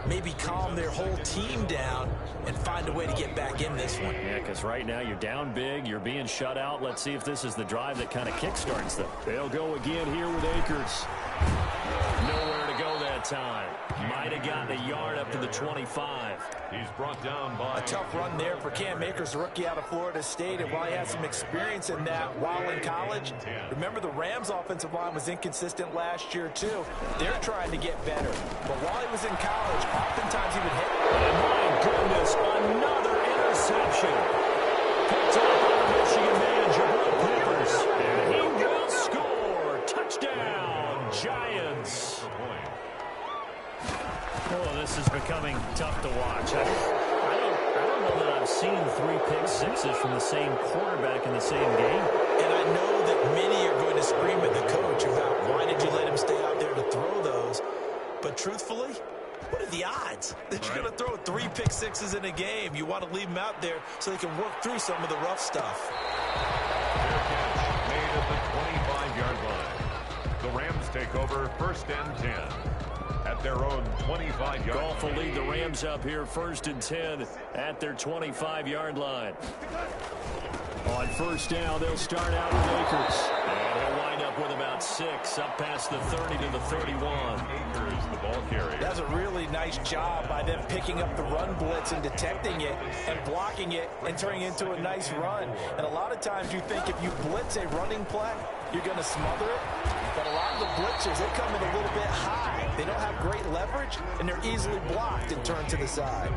Speaker 10: maybe calm their whole team down and find a way to get back in this one.
Speaker 4: Yeah, because right now you're down big, you're being shut out. Let's see if this is the drive that kind of kickstarts them. They'll go again here with Akers. Nowhere to go that time. Might have gotten a yard up to the 25.
Speaker 11: He's brought down by
Speaker 10: a tough run there for Cam Akers, the rookie out of Florida State. And while he had some experience in that while in college, remember the Rams offensive line was inconsistent last year too. They're trying to get better. But while he was in college, oftentimes he would hit.
Speaker 4: And my goodness, another interception. Picked up by the Michigan man, Jabril Peppers. And he will score. Touchdown, Giants. Oh, this is becoming tough to watch. I don't know that I've seen 3 pick sixes from the same quarterback in the same game.
Speaker 10: And I know that many are going to scream at the coach about why did you let him stay out there to throw those. But truthfully, what are the odds that you're going to throw 3 pick sixes in a game? You want to leave them out there so they can work through some of the rough stuff.
Speaker 11: Fair catch made at the 25-yard line. The Rams take over 1st and 10. At their own 25-yard line.
Speaker 4: Goff will lead the Rams up here 1st and 10 at their 25-yard line. On 1st down, they'll start out with Akers. And he'll wind up with about 6 up past the 30 to the 31.
Speaker 11: Akers, the ball carrier.
Speaker 10: That's a really nice job by them picking up the run blitz and detecting it and blocking it and turning it into a nice run. And a lot of times you think if you blitz a running play, you're going to smother it. But a lot of the blitzers, they come in a little bit high. They don't have great leverage, and they're easily blocked and turned to the side.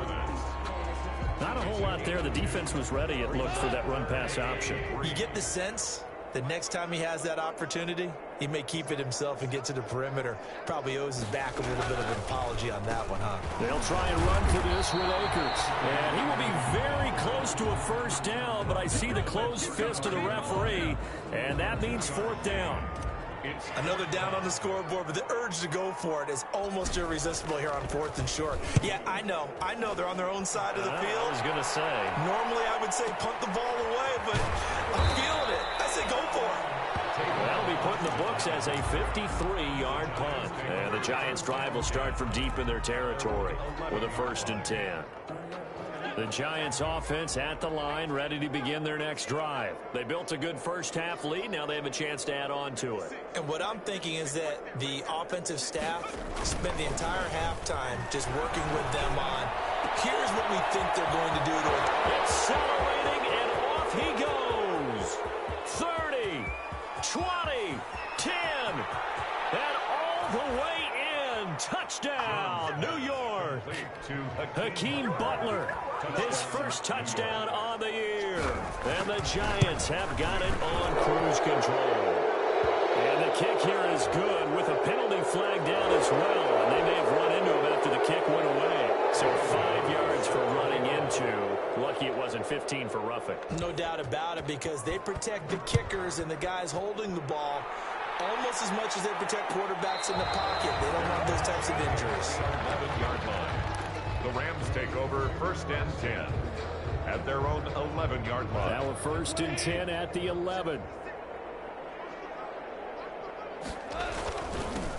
Speaker 4: Not a whole lot there. The defense was ready, it looked, for that run-pass option.
Speaker 10: You get the sense
Speaker 8: the next time he has that opportunity, he may keep it himself and get to the perimeter. Probably owes his back a little bit of an apology on that one, huh?
Speaker 4: They'll try and run for this with Akers. And he will be very close to a first down, but I see the closed fist of the referee, and that means fourth down.
Speaker 8: Another down on the scoreboard, but the urge to go for it is almost irresistible here on 4th and short. Yeah, I know they're on their own side of the field.
Speaker 4: I was going to say.
Speaker 8: Normally I would say punt the ball away, but I'm feeling it. I say go for it.
Speaker 4: That'll be put in the books as a 53-yard punt. And the Giants' drive will start from deep in their territory with a 1st and 10. The Giants offense at the line, ready to begin their next drive. They built a good first-half lead. Now they have a chance to add on to it.
Speaker 8: And what I'm thinking is that the offensive staff spent the entire halftime just working with them on, here's what we think they're going to do to it.
Speaker 4: Accelerating, and off he goes. 30, 20, 10, and all the way in. Touchdown, New York. Hakeem Butler, his first touchdown on the year. And the Giants have got it on cruise control. And the kick here is good with a penalty flag down as well. And they may have run into him after the kick went away. So 5 yards for running into. Lucky it wasn't 15 for roughing.
Speaker 8: No doubt about it, because they protect the kickers and the guys holding the ball almost as much as they protect quarterbacks in the pocket. They don't want those types of injuries.
Speaker 11: 11-yard line. The Rams take over 1st and 10 at their own 11-yard line.
Speaker 4: Now a 1st and 10 at the 11.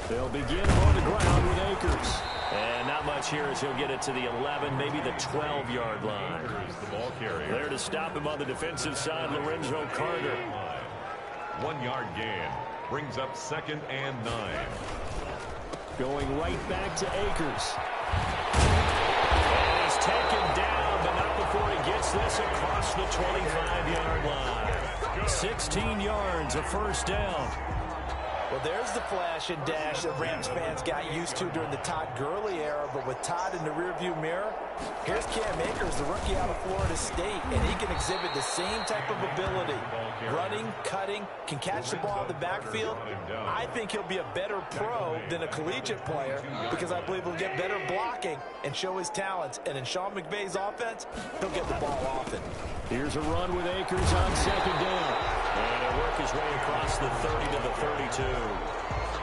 Speaker 4: They'll begin on the ground with Akers. And not much here as he'll get it to the 11, maybe the 12-yard line.
Speaker 11: The ball carrier.
Speaker 4: There to stop him on the defensive side, Lorenzo Carter.
Speaker 11: 1 yard gain. Brings up 2nd and 9.
Speaker 4: Going right back to Akers. And he's taken down, but not before he gets this across the 25-yard line. 16 yards, a first down.
Speaker 8: Well, there's the flash and dash that Rams fans got used to during the Todd Gurley era, but with Todd in the rearview mirror, here's Cam Akers, the rookie out of Florida State, and he can exhibit the same type of ability. Running, cutting, can catch the ball in the backfield. I think he'll be a better pro than a collegiate player because I believe he'll get better blocking and show his talents. And in Sean McVay's offense, he'll get the ball often.
Speaker 4: Here's a run with Akers on 2nd down. And he'll work his way across the 30 to the 32.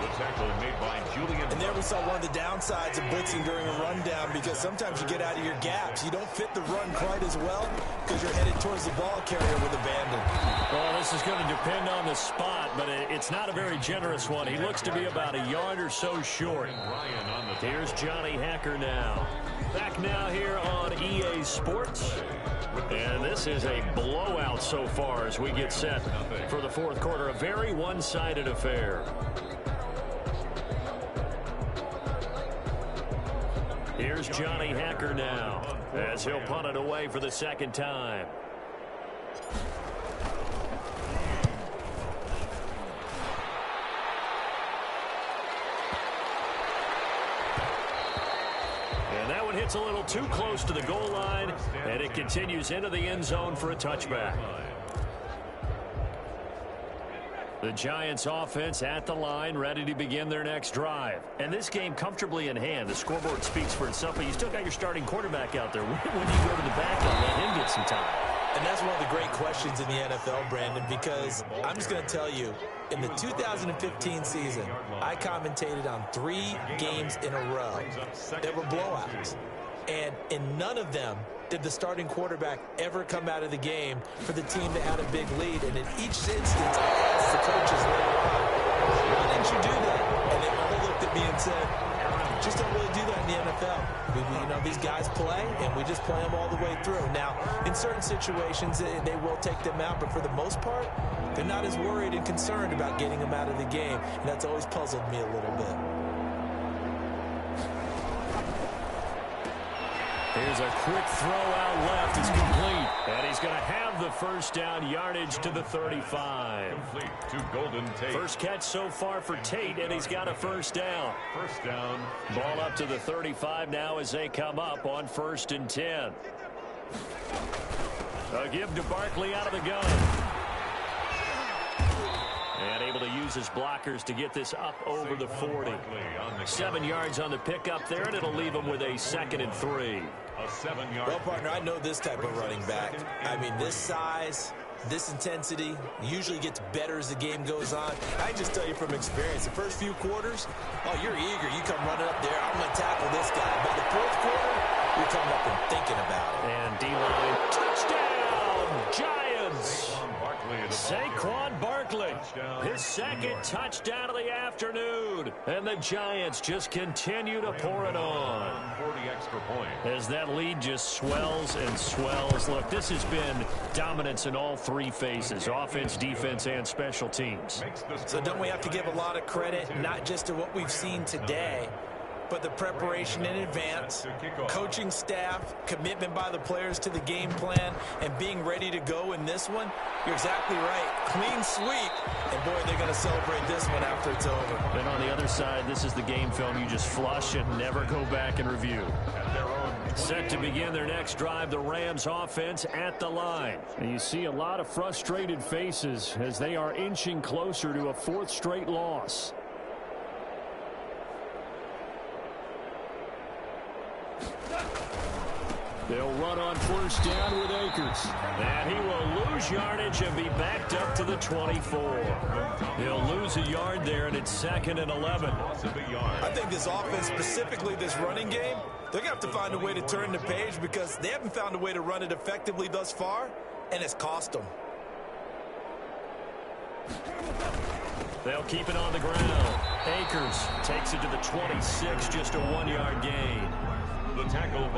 Speaker 11: The tackle made by Julian.
Speaker 8: And there we saw one of the downsides of blitzing during a rundown, because sometimes you get out of your gaps. You don't fit the run quite as well because you're headed towards the ball carrier with abandon.
Speaker 4: Well, this is going to depend on the spot, but it's not a very generous one. He looks to be about a yard or so short. Here's Johnny Hacker now. Back now here on EA Sports. And this is a blowout so far as we get set for the 4th quarter. A very one-sided affair. Here's Johnny Hacker now as he'll punt it away for the 2nd time. And that one hits a little too close to the goal line, and it continues into the end zone for a touchback. The Giants offense at the line, ready to begin their next drive. And this game comfortably in hand. The scoreboard speaks for itself, but you still got your starting quarterback out there. When do you go to the backup and let him get some time?
Speaker 8: And that's one of the great questions in the NFL, Brandon, because I'm just going to tell you, in the 2015 season, I commentated on 3 games in a row that were blowouts. And in none of them did the starting quarterback ever come out of the game for the team that had a big lead. And in each instance, I asked the coaches later on, why didn't you do that? And they all looked at me and said, just don't really do that in the NFL. You know, these guys play, and we just play them all the way through. Now, in certain situations, they will take them out, but for the most part, they're not as worried and concerned about getting them out of the game. And that's always puzzled me a little bit.
Speaker 4: Here's a quick throw out left. It's complete. And he's going to have the first down, yardage to the 35.
Speaker 11: Complete to Golden Tate.
Speaker 4: First catch so far for Tate, and he's got a first down.
Speaker 11: First down.
Speaker 4: Ball up to the 35 now as they come up on 1st and 10. A give to Barkley out of the gun. And able to use his blockers to get this up over the 40. 7 yards on the pickup there, and it'll leave him with a 2nd and 3.
Speaker 11: A 7-yard.
Speaker 10: Well, partner, I know this type of running back. I mean, this size, this intensity usually gets better as the game goes on. I just tell you from experience, the first few quarters, oh, you're eager. You come running up there, I'm going to tackle this guy. By the 4th quarter, you're coming up and thinking about it.
Speaker 4: And D-line, touchdown, Giants! Saquon Barkley, his 2nd touchdown of the afternoon. And the Giants just continue to pour it on.
Speaker 11: 40 extra points.
Speaker 4: As that lead just swells and swells. Look, this has been dominance in all 3 phases, offense, defense, and special teams.
Speaker 10: So don't we have to give a lot of credit, not just to what we've seen today, but the preparation in advance, coaching staff, commitment by the players to the game plan, and being ready to go in this one? You're exactly right. Clean sweep. And, boy, they're going to celebrate this one after it's over.
Speaker 4: And on the other side, this is the game film you just flush and never go back and review. Set to begin their next drive, the Rams offense at the line. And you see a lot of frustrated faces as they are inching closer to a 4th straight loss. They'll run on 1st down with Akers. And he will lose yardage and be backed up to the 24. He'll lose a yard there, and it's 2nd and 11.
Speaker 10: I think this offense, specifically this running game, they're going to have to find a way to turn the page because they haven't found a way to run it effectively thus far, and it's cost them.
Speaker 4: They'll keep it on the ground. Akers takes it to the 26, just a 1-yard gain.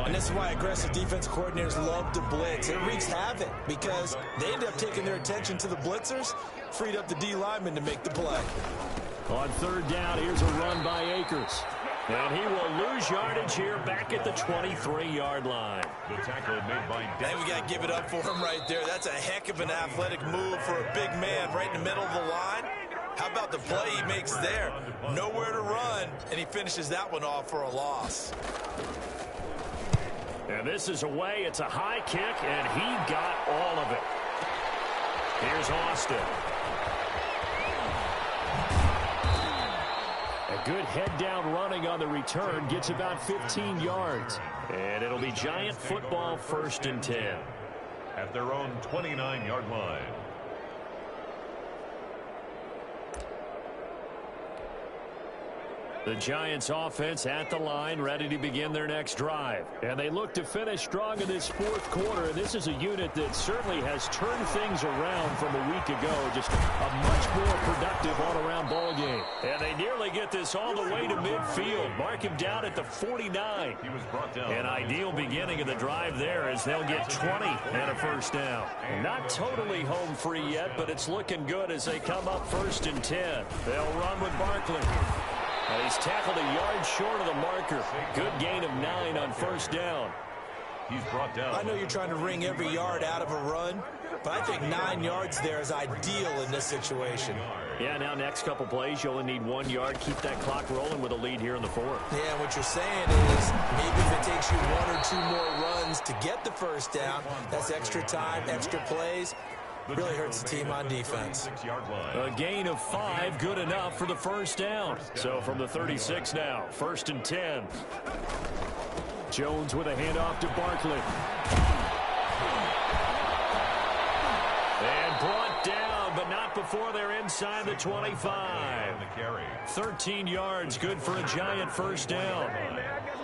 Speaker 10: And this is why aggressive defense coordinators love to blitz. It wreaks havoc because they end up taking their attention to the blitzers, freed up the D lineman to make the play.
Speaker 4: On 3rd down, here's a run by Akers. And he will lose yardage here back at the 23-yard line.
Speaker 11: The tackle made by
Speaker 10: Hey, we got to give it up for him right there. That's a heck of an athletic move for a big man right in the middle of the line. How about the play he makes there? Nowhere to run, and he finishes that one off for a loss.
Speaker 4: And this is away. It's a high kick, and he got all of it. Here's Austin. A good head-down running on the return. Gets about 15 yards. And it'll be Giant football, 1st and 10.
Speaker 11: At their own 29-yard line.
Speaker 4: The Giants offense at the line, ready to begin their next drive. And they look to finish strong in this 4th quarter. And this is a unit that certainly has turned things around from a week ago. Just a much more productive all-around ball game. And they nearly get this all the way to midfield. Mark him down at the 49.
Speaker 11: He was brought down.
Speaker 4: An ideal beginning of the drive there as they'll get 20 and a 1st down. And not totally home free yet, but it's looking good as they come up 1st and 10. They'll run with Barkley. And he's tackled a yard short of the marker. Good gain of 9 on 1st down.
Speaker 11: He's brought down.
Speaker 10: I know you're trying to wring every yard out of a run, but I think 9 yards there is ideal in this situation.
Speaker 4: Yeah, now next couple plays, you only need 1 yard. Keep that clock rolling with a lead here in the 4th.
Speaker 10: Yeah, what you're saying is maybe if it takes you 1 or 2 more runs to get the 1st down, that's extra time, extra plays. Really hurts the team on defense.
Speaker 4: A gain of 5, good enough for the 1st down. So from the 36 now, 1st and 10. Jones with a handoff to Barkley. And brought down, but not before they're inside the 25. 13 yards, good for a Giant 1st down.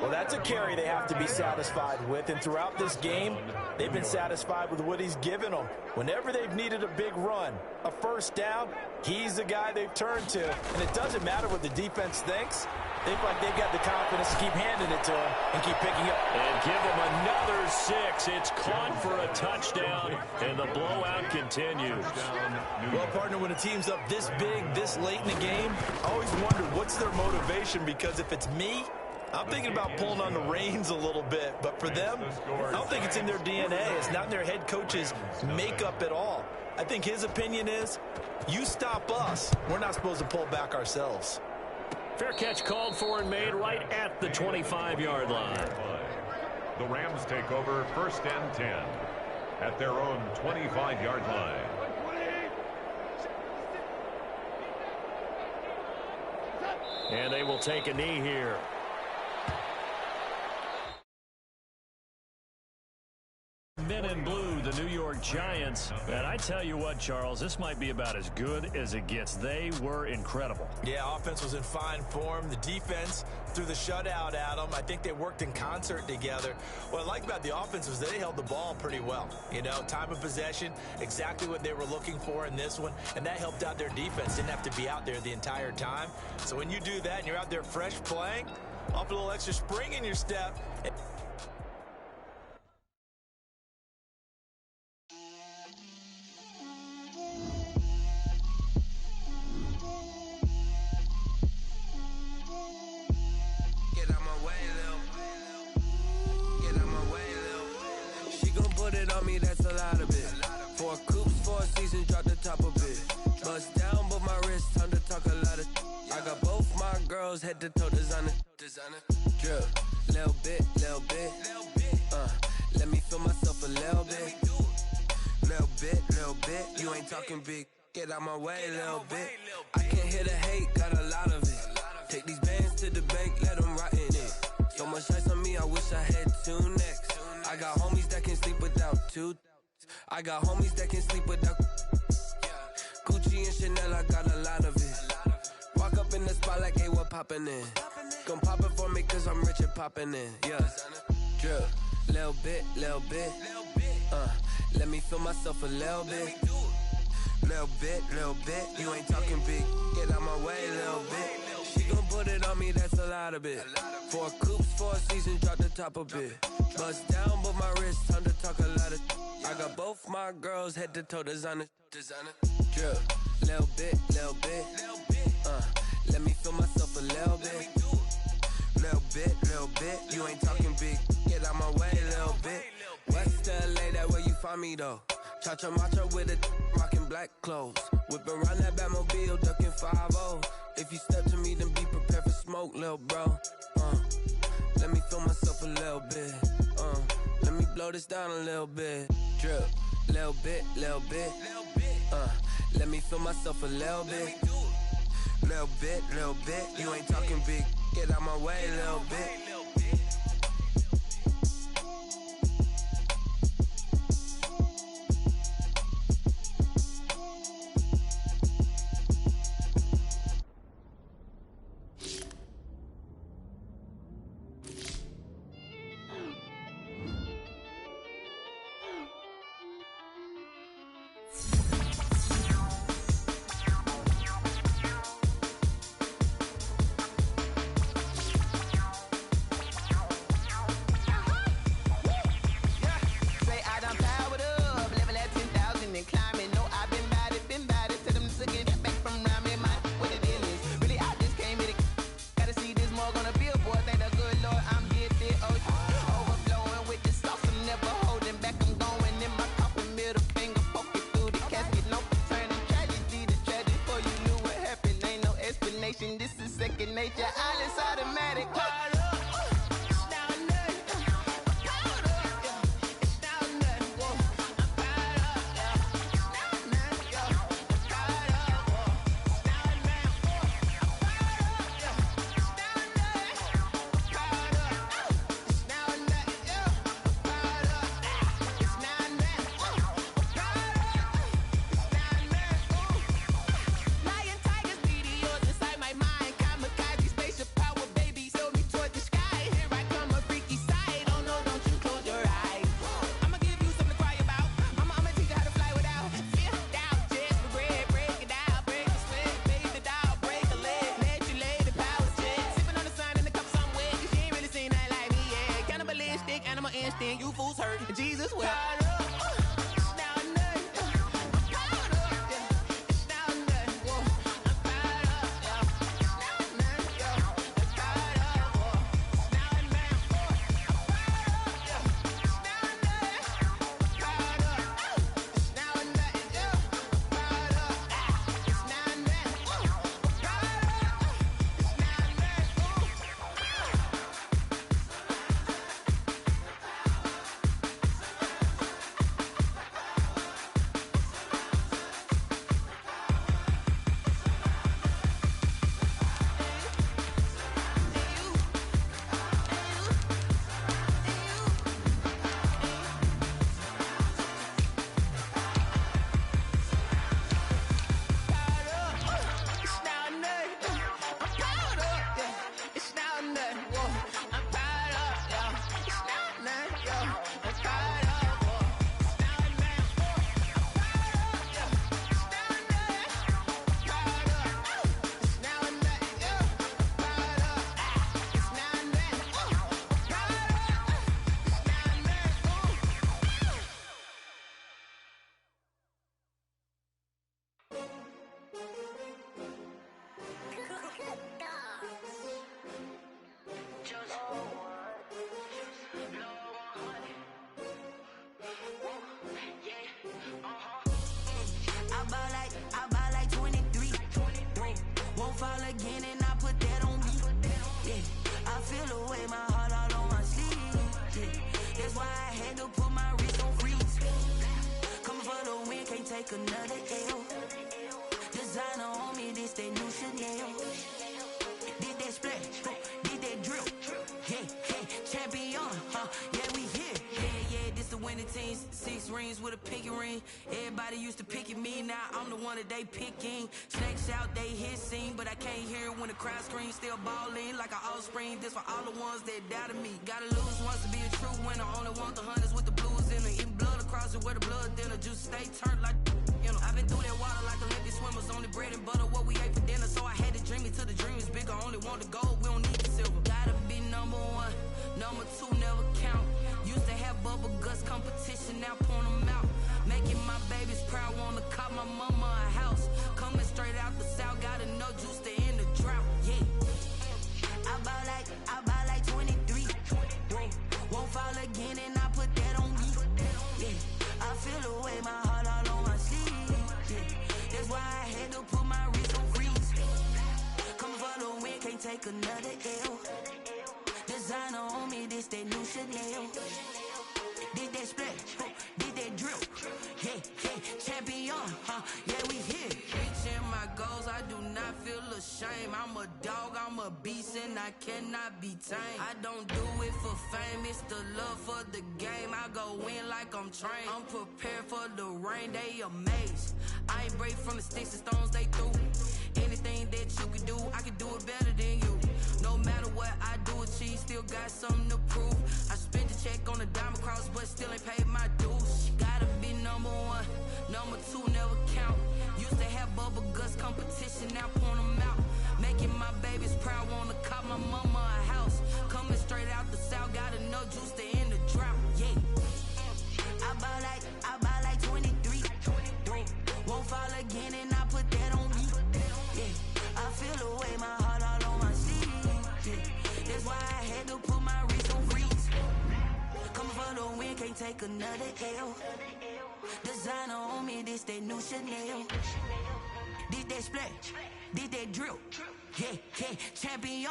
Speaker 10: Well, that's a carry they have to be satisfied with, and throughout this game, they've been satisfied with what he's given them. Whenever they've needed a big run, a 1st down, he's the guy they've turned to. And it doesn't matter what the defense thinks. They feel like they've got the confidence to keep handing it to him and keep picking up.
Speaker 4: And give him another 6. It's caught for a touchdown, and the blowout continues.
Speaker 10: Well, partner, when a team's up this big, this late in the game, I always wonder what's their motivation, because if it's me, I'm thinking about pulling on the reins a little bit. But for them, I don't think it's in their DNA. It's not in their head coach's makeup at all. I think his opinion is, you stop us. We're not supposed to pull back ourselves.
Speaker 4: Fair catch called for and made right at the 25-yard line.
Speaker 11: The Rams take over 1st and 10 at their own 25-yard line.
Speaker 4: And they will take a knee here. Men in blue, the New York Giants. And I tell you what, Charles, this might be about as good as it gets. They were incredible.
Speaker 10: Yeah, offense was in fine form. The defense threw the shutout at them. I think they worked in concert together. What I like about the offense was they held the ball pretty well. You know, time of possession, exactly what they were looking for in this one, and that helped out their defense. Didn't have to be out there the entire time. So when you do that and you're out there fresh playing, off a little extra spring in your step.
Speaker 16: That's a lot of it. 4 coops, 4 seasons, drop the top of it. Bust down, but my wrist, time to talk a lot of. I got both my girls head to toe designer. Drip, little bit. Let me feel myself a little bit. Little bit. You ain't talking big. Get out my way, little bit. I can't hear the hate, got a lot of it. Take these bands to the bank, let them rot in it. So much ice on me, I wish I had 2 necks. I got homies that can sleep without 2. I got homies that can sleep without Gucci and Chanel, I got a lot of it. Walk up in the spot like, hey, what poppin' in? Gon' pop it for me cause I'm rich and poppin' in, yeah. Drip, little bit. Let me feel myself a little bit. Little bit. You ain't talking big, get out my way, little bit. She gon' put it on me, that's a lot of it. 4 coops, 4 seasons, drop the top of it. Bust down, but my wrist, time to talk a lot of. I got both my girls head to toe designer. Drip, little bit. Let me feel myself a little bit. Little bit. You ain't talking big, get out my way, little bit. West LA, that where you find me though. Cha-cha macha with a rockin' black clothes. Whippin' around that Batmobile, duckin' 5-0. If you step to me, then be prepared for smoke, lil' bro. Let me feel myself a little bit. Let me blow this down a little bit. Drip, little bit. Let me feel myself a little bit. Little bit. You ain't talking big. Get out my way, little bit.
Speaker 18: take another L. Designer on me, this that new Chanel. Did that splash, did that drill. Yeah, champion, yeah, we here. Yeah, this the winning teams. 6 rings with a pinky ring. Everybody used to picking me, now I'm the one that they picking. Snakes out, they hissing, but I can't hear when the crowd screams. Still balling like an offspring. This for all the ones that doubted me. Gotta lose once to be a true winner. Only want the hunters with the blues in it. Eating blood across it where the blood dinner. Juice stay turned like, you know. I've been through that water like Olympic swimmers. Only bread and butter, what we ate for dinner. So I had to dream it till the dream is bigger. Only want the gold, we don't need the silver. Gotta be number 1, number 2 never count. Used to have bubble guts competition, now point them out. Making my babies proud, wanna cop my mama a house. Coming straight out the south, got enough juice to end the drought. Yeah, I bought like 23. Won't fall again, and I put that on me. Yeah, I feel the way, my heart all on my sleeve. Yeah, that's why I had to put my wrist on freeze. Coming for the win, can't take another L. Designer on me, this that new Chanel. Did that splash, did that drill. Yeah, champion, yeah, we here. Reaching my goals, I do not feel ashamed. I'm a dog, I'm a beast, and I cannot be tamed. I don't do it for fame, it's the love for the game. I go in like I'm trained. I'm prepared for the rain, they amazed. I ain't break from the sticks and stones they threw. Anything that you can do, I can do it better than you. No matter what I do achieve, still got something to prove. I spent the check on the diamond cross, but still ain't paid my dues. Gotta be number 1, number 2 never count. Used to have bubble guts competition, now point them out. Making my babies proud, wanna cop my mama a house. Coming straight out the south, got enough juice to end the drought. Yeah, I bought like 23. Won't fall again, and I put that on me. Yeah, I feel the way, my heart all on my sleeve. Yeah, that's why I had to put my wrist on freeze. Coming for the win, can't take another L. Designer on me, this that new Chanel. Did that splash, did that drill. Yeah, champion,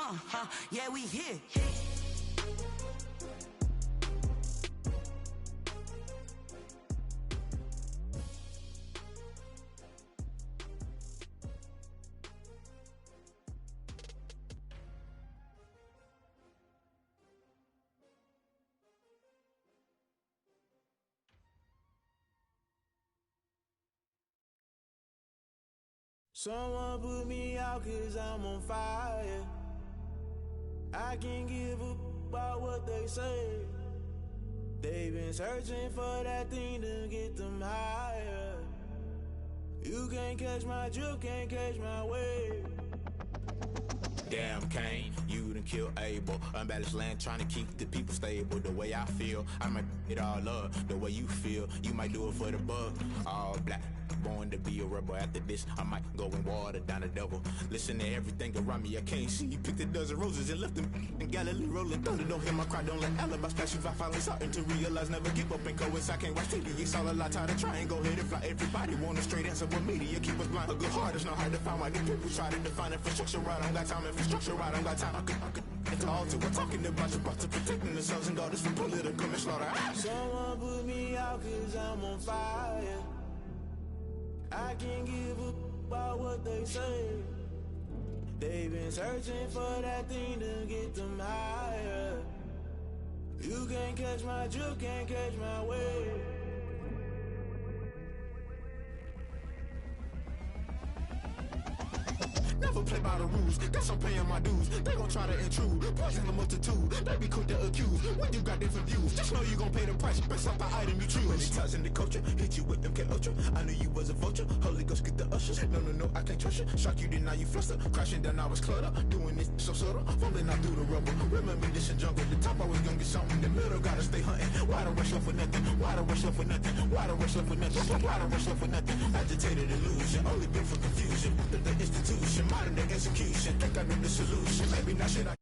Speaker 18: yeah, we here.
Speaker 23: Someone put me out 'cause I'm on fire. I can't give a about what they say. They've been searching for that thing to get them higher. You can't catch my drift, can't catch my wave.
Speaker 12: Damn Kane, you done killed Abel. Unbalanced land trying to keep the people stable. The way I feel, I might it all up. The way you feel, you might do it for the bug. All black, born to be a rebel. After this, I might go and water down the devil. Listen to everything around me, I can't see. Picked a dozen roses and left them in Galilee rolling thunder. Don't hear my cry, don't let alibis pass you. I finally starting to realize, never give up and coincide. Can't watch TV, it's all a lot. Tired of trying, go ahead and fly. Everybody want a straight answer, but media keep us blind. A good heart is not hard to find. Why the people try to define infrastructure right? I don't got time, infrastructure right? I don't got time. I could it's all to we're talking about your to protecting the sons and daughters from political manslaughter.
Speaker 23: Someone put me out 'cause I'm on fire. I can't give a about what they say. They've been searching for that thing to get them higher. You can't catch my drift, can't catch my wave.
Speaker 12: Never play by the rules, guess I'm paying my dues. They gon' try to intrude, poison the multitude. They be quick to accuse, when you got different views. Just know you gon' pay the price, based off the item you choose. Many ties in the culture, hit you with MK Ultra. I knew you was a vulture, Holy Ghost get the ushers. No, I can't trust you. Shock you, then now you fluster. Crashing down, I was clutter. Doing this so subtle, fumbling out through the rubble. Remember this a jungle, the top I was gonna get something. In the middle, gotta stay hunting. Why the rush left for nothing? Why the rush left for nothing? Why the rush left for nothing? Why the rush left for nothing? Agitated illusion, only been for confusion. The institution, modern day execution. Think I know the solution. Maybe not should I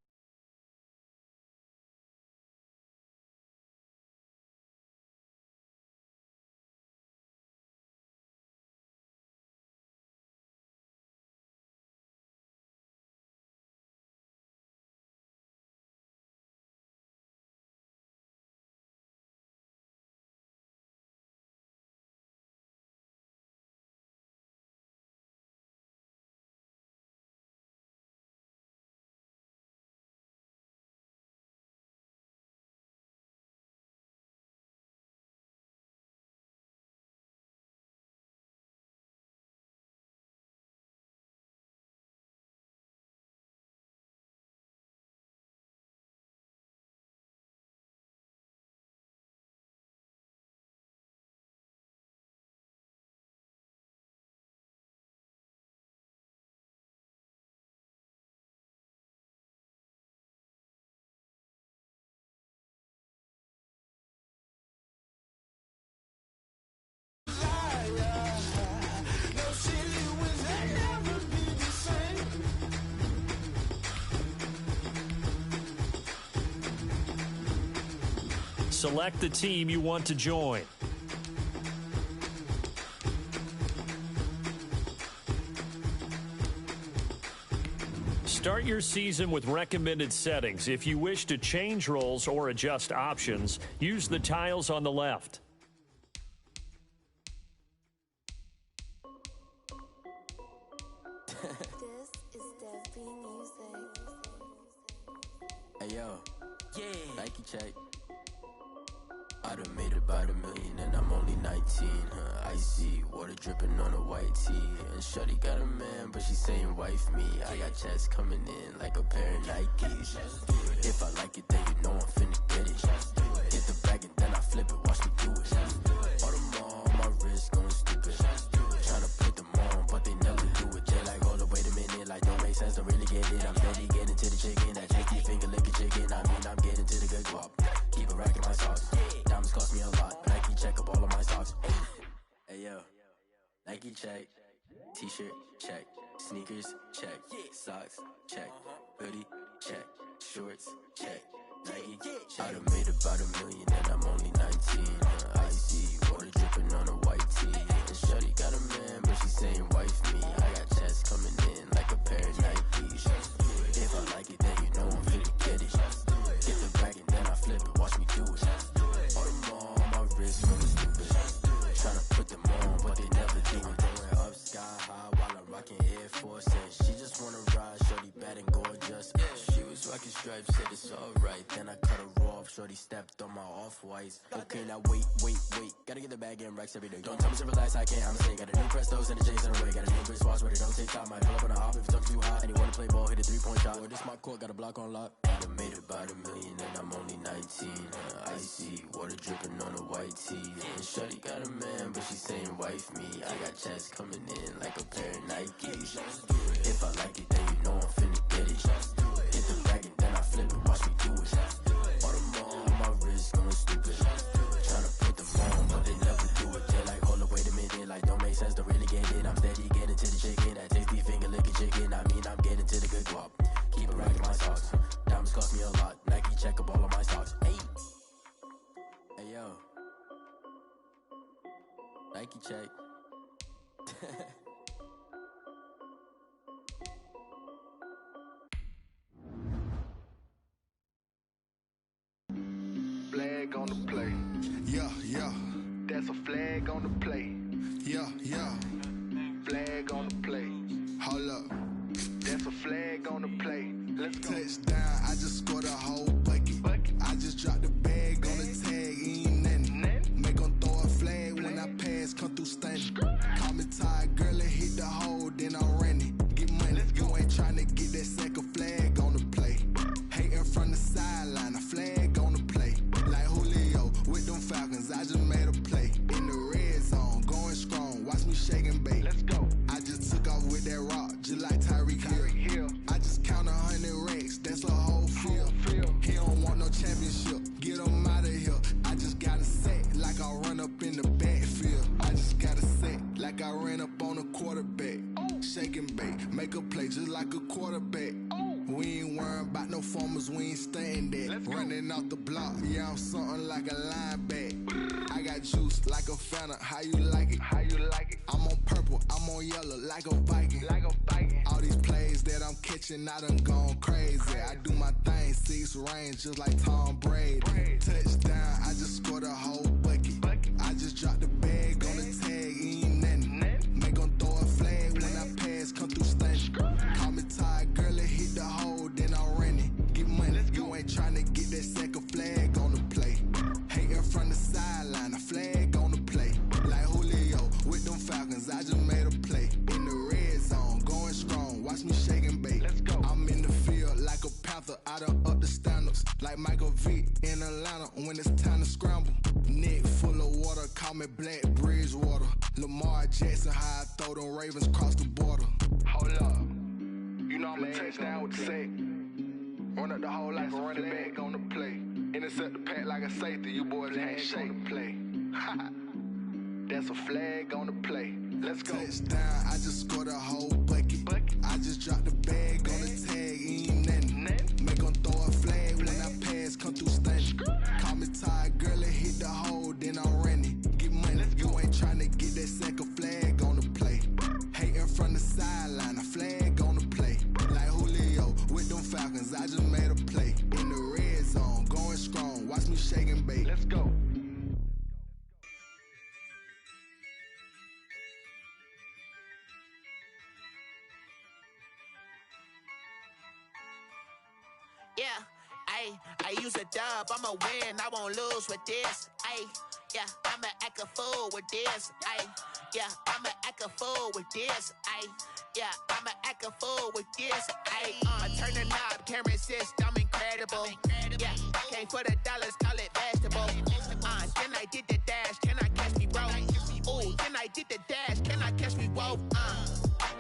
Speaker 4: Select the team you want to join. Start your season with recommended settings. If you wish to change roles or adjust options, use the tiles on the left.
Speaker 21: Hey yo, Nike check. I done made about $1 million and I'm only 19. Icy water dripping on a white tee. And shorty got a man, but she saying wife me. I got checks coming in like a pair of Nikes. If I like it, then you know I'm finna get it. Hit the bag and then I flip it, watch me do it. All them on my wrist going stupid. Tryna put them on, but they never do it. They like, hold up, wait a minute, like don't make sense, don't really get it. I'm steady getting to the chicken, that tasty finger licking chicken. I mean, I'm getting to the good guap. Keep a rack in my socks. Diamonds cost me a lot. Nike check up all of my socks. Hey yo, Nike check. T-shirt check. Sneakers check. Socks check. Hoodie check. Shorts check. Nike. I done made about $1 million and I'm only 19. Icy water dripping on a white tee. And shorty got a man, but she saying wife me. I got checks coming in like a pair of Nikes. If I like it, then you know I'm finna get it. Get the bag and then I flip it, watch me do it. All them on my wrist, really stupid. Tryna put them on, but they never do it. Going up sky high while I'm rocking Air Force. And she just wanna ride, shorty bad and gorgeous. She was rocking stripes, said it's alright. Then I cut her off, shorty stepped on my off-whites. Okay, now wait. Gotta get the bag and racks every day. Don't tell me to relax, I can't, I'm saying. Got a new Prestos and a J's in a way. Got a new Chris Watch, but it don't take time. Might pull up on a hop if it's talking too hot. And you wanna play ball, hit a 3-point shot. Or this my court, got a block on lock. I done made about $1 million and I'm only 19. Icy water dripping on a white tee. And shorty got a man, but she saying wife me. I got checks coming in like a pair of Nikes. If I like it, then you know I'm finna get it. Hit the bag and then I flip it, watch me do it. All them on my wrist going stupid. Tryna put them on, but they never do it. They like, hold up, wait a minute, like don't make sense, don't really get it. I'm steady getting to the chicken, that tasty finger licking chicken. I mean, I'm getting to the good guap. Keep a rack in my socks. Diamonds cost me a lot. Nike check up all of my socks. Hey yo, Nike check.
Speaker 3: Flag on the play. Yeah. That's a flag on the play. Yeah. Flag on the play. Hold up. That's a flag on the play. Let's go. Touchdown, I just scored a whole bucket. I just dropped the bag on the tag, ain't nothing. Make 'em throw a flag when I pass, come through stunning. Call me tired, girl, and hit the hole, then I'm running. Get money, you ain't tryna get that second flag on the play. Hating from the sideline, a flag on the play. Like Julio with them Falcons, I just made a play. In the red zone, going strong, watch me shake and bake. Let's go. I just took off with that rock, just like Tyreek Hill. I just count 100 racks, that's a whole field. He don't want no championship, get him out of here. I just got a set, like I run up in the backfield. I just got a set, like I ran up on a quarterback. Shake and bake, make a play just like a quarterback. We ain't worrying about no formers, we ain't staying there. Running off the block, yeah, I'm something like a lineback. I got juice like a Fanta, how you like it? I'm on purple, I'm on yellow, like a Viking. All these plays that I'm catching, I done gone crazy. I do my thing, 6 range, just like Tom Brady. Touchdown, I just scored a whole bucket. I just dropped the bag on the tag, ain't nothing. Make 'em throw a flag when I pass, come through stunning. Call me tired, girl, and hit the hole, then I'm running. Get money, you ain't tryna get that second flag on the play. Hating from the sideline, a flag on the play. Like Julio with them Falcons, I just made a play. In the red zone, going strong, watch me shake and bake. Let's go. I'm in the field like a Panther, I done up the standards. Like Michael Vick in Atlanta when it's time to scramble. Neck full of water, call me Black Bridgewater. Lamar Jackson, how I throw them Ravens cross the border. Hold up. You know I'm a touchdown with the sack. Run up the hole like a running back on the play. Intercept the pack like a safety, you boys ain't shake the play. That's a flag on the play. Let's go. Touchdown, I just scored a whole bucket. I just dropped the bag on the tag, ain't nothing. Make 'em throw a flag when I pass, come through stunning. Call me tired, girl,
Speaker 5: drag and bait.
Speaker 11: Let's go.
Speaker 20: Yeah, I use a dub, I'ma win, I won't lose with this. Yeah, I'ma act a fool with this. Yeah, I'ma act a fool with this. Yeah, I'ma act a fool with this. I turn the knob, camera assist, I'm incredible. Yeah, came for the dollars, call it vegetable. Then I did the dash, can I catch me, bro? Ooh, then I did the dash, can I catch me, whoa?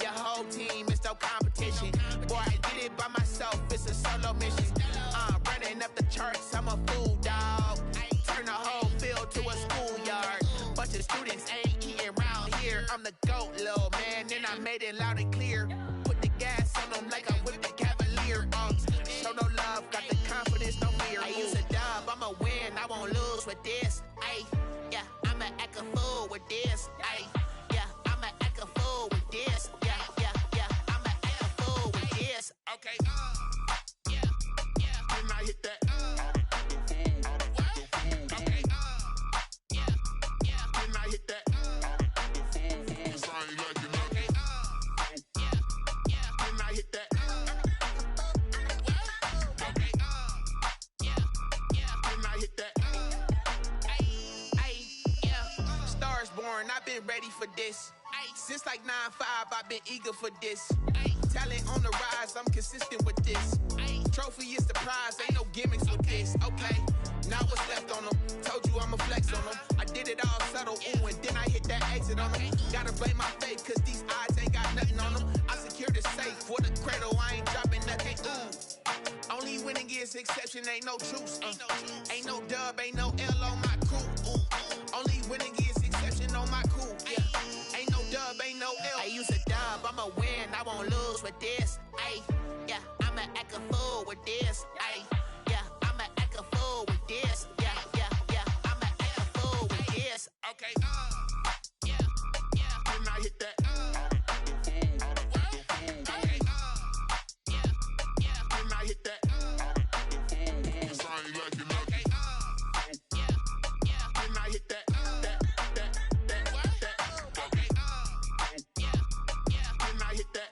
Speaker 20: Your whole team is no competition. Boy, I did it by myself, it's a solo mission. Running up the charts, I'm a fool, dog. Turn the whole field to a schoolyard. Bunch of students ain't eating round here. I'm the GOAT, little man, and I made it loud and clear. Put the gas on them like I whipped the Cavalier. Show no love, got the confidence, no fear. I use a dub, I'ma win, I won't lose with this. Yeah, I'ma act a fool with this. Yeah, I'ma act a fool with this. Yeah, I'ma act a fool with this. Okay. Can I hit that? Okay. Can I hit that? Cause I ain't like it. Okay. Can I hit that? Okay. Can I hit that? Yeah. Stars born, I've been ready for this. Since like 9-5, I've been eager for this. Talent on the rise, I'm consistent with this. Trophy is the prize, ain't no gimmicks with this. Okay, now what's left on them? Told you I'ma flex on them. I did it all subtle, ooh, and then I hit that exit on them. Gotta blame my faith, cause these odds ain't got nothing on them. I secured the safe for the cradle, I ain't dropping nothing, ooh. Only winning is exception, ain't no truce. Ain't no dub, ain't no L on my crew, ooh. Only winning is exception on my crew, yeah. Ain't no dub, ain't no L. I use a dub, I'ma win, I won't lose with this. Yeah, I'ma act a fool with this. Yeah, I'ma act a fool with this. Yeah, I'ma act a fool with this. Okay. Can I hit that? Okay. Can I hit that? Cause I ain't like it. Okay. Can I hit that? Okay. Can I hit that?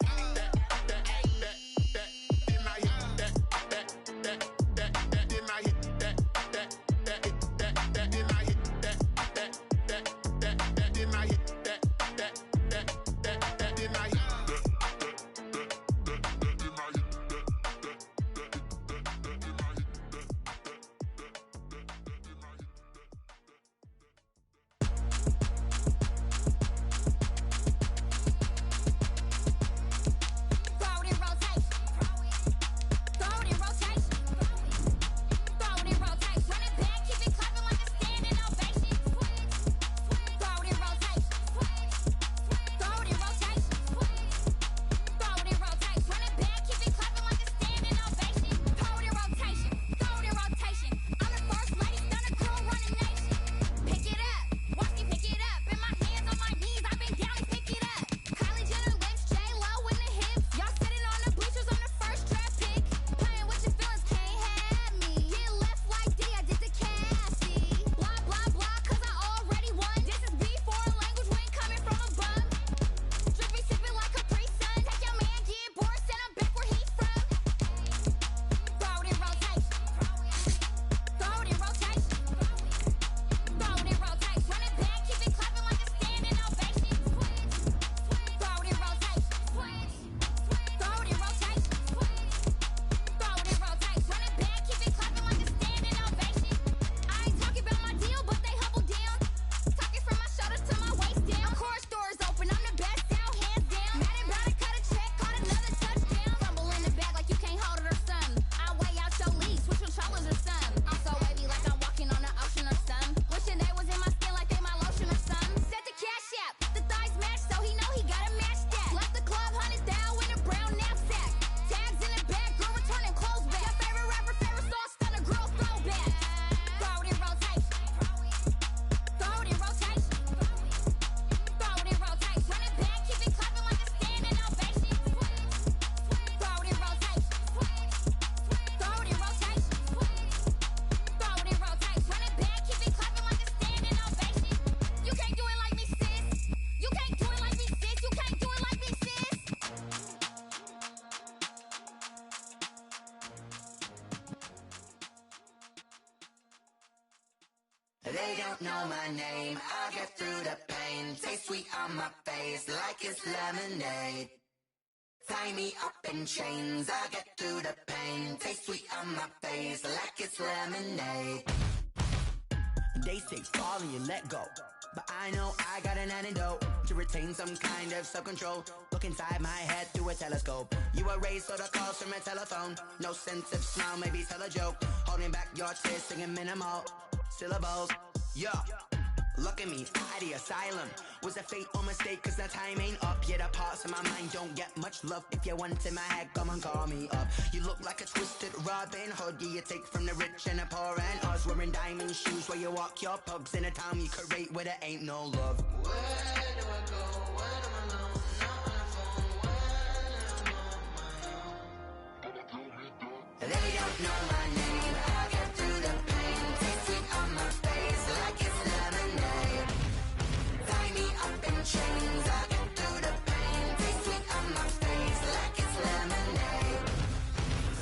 Speaker 18: They don't know my name, I'll get through the pain. Taste sweet on my face like it's lemonade. Tie me up in chains, I'll get through the pain. Taste sweet on my face like it's lemonade. They say fall and you let go, but I know I got an antidote to retain some kind of self-control. Look inside my head through a telescope. You erase all the calls from a telephone. No sense of smile, maybe tell a joke. Holding back your tears, singing minimal syllables. Yeah, look at me, out the asylum. Was a fate or mistake, cause the time ain't up. Yet the parts of my mind don't get much love. If you want in my head, come and call me up. You look like a twisted Robin Hood. You take from the rich and the poor and us. Wearing diamond shoes where you walk your pugs in a town you create where there ain't no love. Where do I go? When I'm alone, not on the phone. When I'm on my own. They don't know my name. I get through the pain. Taste sweet on my face like it's lemonade. Tie me up in chains. I get through the pain. Taste sweet on my face like it's lemonade.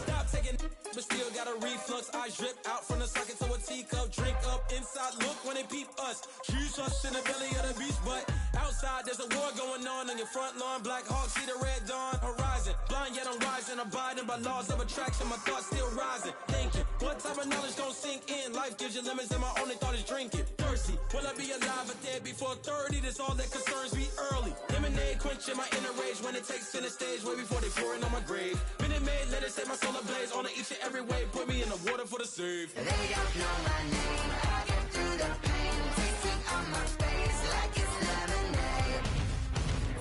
Speaker 19: Stop taking, but still got a reflux. I drip out from the socket to a teacup. Drink up inside, look when they peep us. Shoes us in the belly of the beach, but outside there's a war going on your front lawn. Black Hawk, see the red dawn horizon. Blind yet I'm rising, abiding by laws of attraction. My thoughts still rising. Thinking, what type of knowledge gon' sink in? Life gives you lemons and my only thought is drinking. Thirsty, will I be alive or dead before 30? That's all that concerns me early. Lemonade quenching my inner rage when it takes center stage way before they pour it on my grave. Minute Maid, let it set my soul ablaze. On each and every way, put me in the water for the save.
Speaker 18: They don't know my name. I get through the pain. Taste sweet on my face like it's lemonade.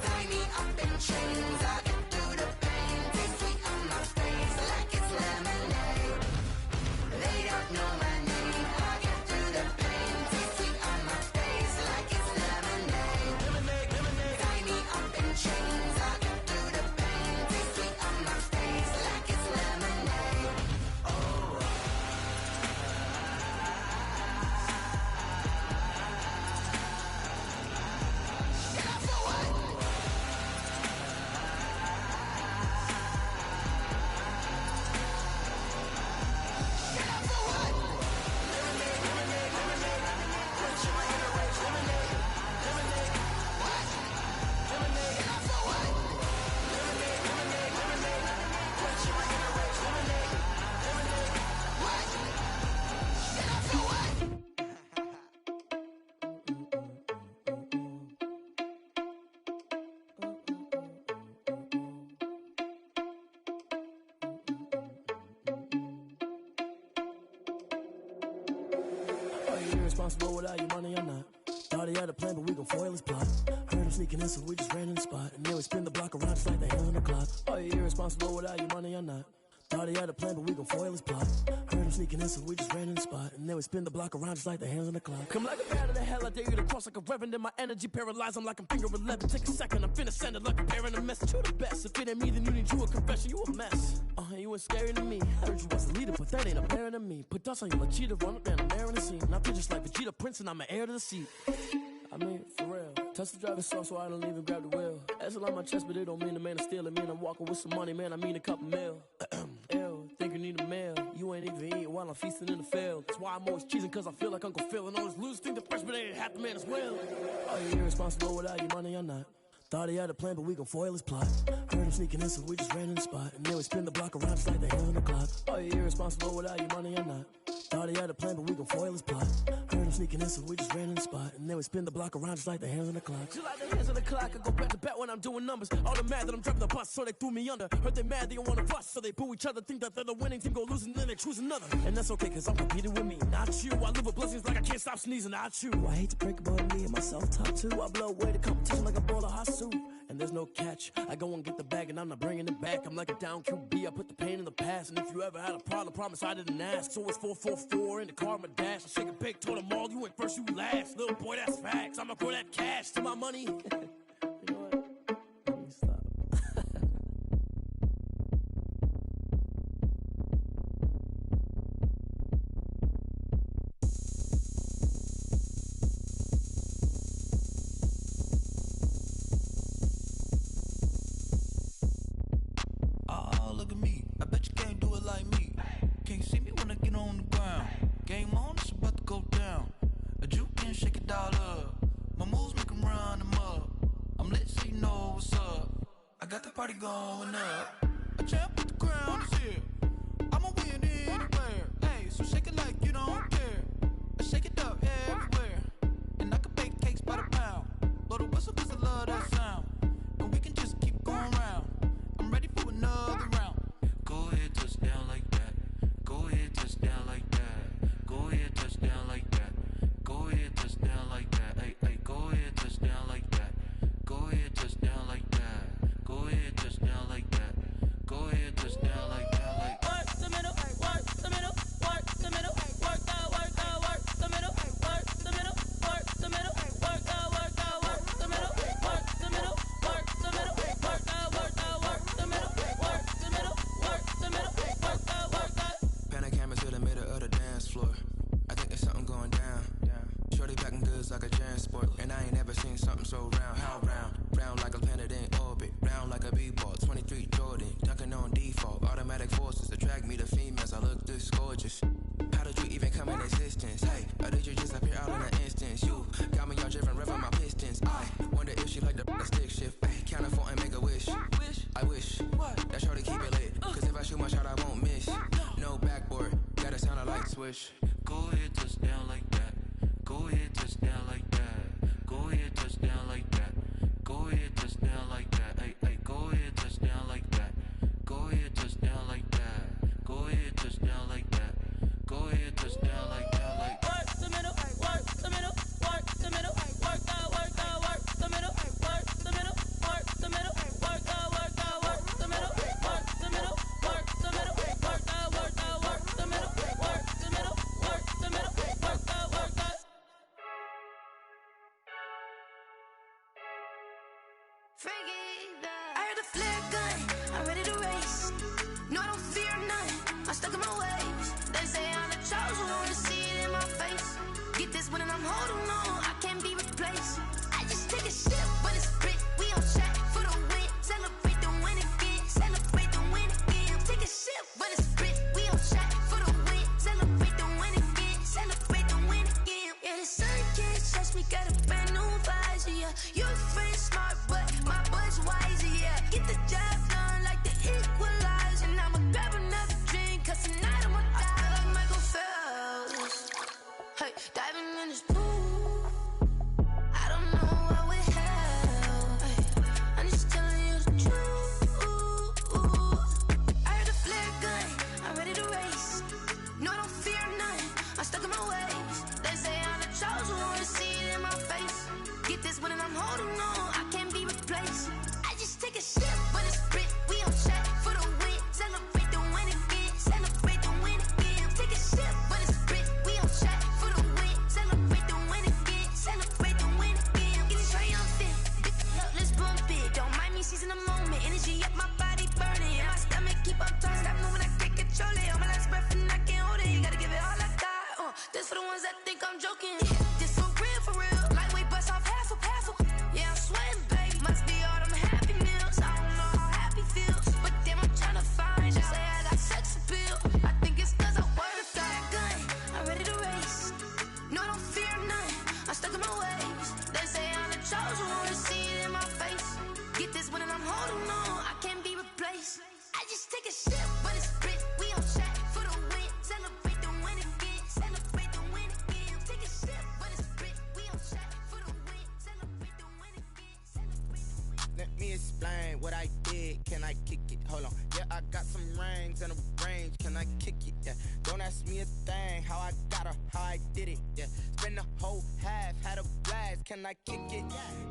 Speaker 18: Tie me up in chains. I get through the pain. Taste sweet on my face like it's lemonade. They don't know my name. I get through the pain. Taste sweet on my face like it's lemonade. Tie me up in chains. I get through the pain. Taste sweet on my face like it's lemonade. Oh.
Speaker 22: Are you irresponsible without your money or not? Thought he had a plan, but we gon' foil his plot. Heard him sneaking in, so we just ran in the spot. And then we spin the block around just like the hell in the clock. Are you irresponsible without your money or not? Thought he had a plan, but we gon' foil his plot. Heard him sneaking in, so we just ran in the spot. And then we spin the block around just like the hands on the clock. Come like a bat of the hell, I dare you to cross like a reverend. And my energy paralyzed, I'm like I'm finger 11. Take a second, I'm finna send it like a parent a message. You the best, if it ain't me, then you need you a confession. You a mess, you ain't scary to me. I heard you was the leader, but that ain't apparent to me. Put dust on you like cheetah, run up down the air in the scene. And I feel just like Vegeta Prince, and I'm an heir to the seat. I mean, for real. Touch the driver's soft so I don't even grab the wheel. That's on my chest, but it don't mean the man is stealing. Mean I'm walking with some money, man, I mean a couple mil. Ew, think you need a meal. You ain't even eating while I'm feasting in the field. That's why I'm always cheesing, cause I feel like Uncle Phil. And all this lose think the freshman ain't half the man as well. Are you irresponsible without your money or not? Thought he had a plan, but we gon' foil his plot. Heard him sneaking in, so we just ran in the spot. And then we spin the block around just like the hell in the clock. Are you irresponsible without your money or not? Thought he had a plan, but we gon' foil his plot. Heard him sneaking in, so we just ran in the spot. And then we spin the block around just like the hands on the clock. Just like the hands on the clock, I go back to back when I'm doing numbers. All the mad that I'm driving the bus, so they threw me under. Heard they mad, they don't wanna bust, so they boo each other. Think that they're the winning team, go losing, then they choose another. And that's okay, cause I'm competing with me, not you. I live with blessings like I can't stop sneezing, not you. I hate to break about me and myself top two. I blow away the competition like a bowl of hot soup. And there's no catch. I go and get the bag and I'm not bringing it back. I'm like a down QB, I put the pain in the past. And if you ever had a problem, promise I didn't ask. So it's 444 in the car, my dash. I shake a big, told them all, you went first, you last. Little boy, that's facts. I'ma throw that cash to my money. You know what? Let me stop.
Speaker 13: Oh, look at me. I bet you can't do it like me. Can't see me when I get on the ground. Game on, it's about to go down.
Speaker 23: party going up. A champ with the crown is here. I'ma win anywhere. Hey, so shake it like you don't care. I shake it up everywhere. And I can bake cakes by the pound. Blow the whistle 'cause I love that sound. And we can just keep going round. I'm ready for another round.
Speaker 13: Go ahead, touch down like that. Go ahead, touch down like that. Go ahead, touch down like that. Go ahead, touch down like that. Hey, hey, go ahead, touch down like that. Go ahead, touch down like that. Go ahead, touch down like that. Go ahead, touch down like that. Like
Speaker 23: work the middle, work the middle, work the middle, work the middle, work the middle, work the middle, work the middle, work the middle, work the middle, work the middle, work the middle, work the middle, work the.
Speaker 14: Pan a camera to the middle of the dance floor. I think there's something going down. Shorty packing goods like a transport, and I ain't never seen something so round. How round? Round like a planet in orbit, round like a b-ball. 23 Jordan, dunking on default. Automatic forces attract me to females. I look this gorgeous. How did you even come in existence? Hey, or did you just appear out in an instance? You got me all driven, revving my pistons. I wonder if she like the stick shift. Hey, count it 4 and make a wish. I wish that shorty keep it lit, 'cause if I shoot my shot, I won't miss. No backboard, gotta sound a light switch.
Speaker 13: go ahead, touch down like that. Go ahead, touch down like that. Go ahead, touch down like that. Go ahead, touch down like that. Hey, hey, go ahead, touch down like that. Go ahead, touch down like that. Go ahead, touch down like that. Go ahead, touch down like that. Like
Speaker 23: work the middle, work the middle, work the middle, work the middle, work the middle, work the middle, work the middle, work the middle, work the middle, work the middle, work the middle, work the middle, work the middle, work the.
Speaker 15: I heard the flare gun, I'm ready to race. No, I don't fear none, I'm stuck in my ways. They say I'm the chosen one, to see it in my face. Get this one and I'm holding on, I can't be replaced. I just take a sip, but it's split, we on track for the win. Celebrate the win again, celebrate the win again. Take a sip, but it's split, we on track for the win. Celebrate the win again, celebrate the win again. Yeah, the sun can't touch me, got a brand new visor, yeah. Your friend smart, but my bud's wiser, yeah. Get the job done like the equalizer. And I'ma grab another drink, 'cause tonight I'ma die like Michael Phelps. Hey, diving in this pool, I don't know what would help. Hey, I'm just telling you the truth. I heard the flare gun, I'm ready to race. No, I don't fear none, I'm stuck in my ways. They say I'm the chosen one, to see it in my face. Get this one and I'm holding on, I can't be replaced. I just take a sip, but it's split, we on track for the win. Celebrate the win again, celebrate the win again. Take a sip, but it's split, we on track for the win. Celebrate the win again, celebrate the win again. Get it triumphant, let's bump it. Don't mind me seizing the moment, energy up my body burning. And my stomach keep on turning, stop moving, I can't control it. On my last breath and I can't hold it, you gotta give it all I got. This for the ones that think I'm joking. This for real, lightweight bust off half a. Yeah, I'm sweating, baby, must be all them happy meals. I don't know how happy feels, but damn, I'm tryna find out. Say I got sex appeal, I think it's 'cause I work that gun. I'm ready to race, no, I don't fear none, I'm stuck in my ways. They say I'm the chosen one, to see it in my face. Get this one and I'm holding on, I can't be replaced. I just take a sip, but it's split, we on track for the win. Celebrate the win again, celebrate the win again. Take a sip, but it's split, we on track for the win. Celebrate the win again, celebrate the win.
Speaker 2: Let me explain what I did. Can I kick it? Hold on. Yeah, I got some rings and a range. Can I kick it? Yeah. Don't ask me a thing. How I got her, how I did it. Yeah. Spend the whole half, had a blast. Can I kick it?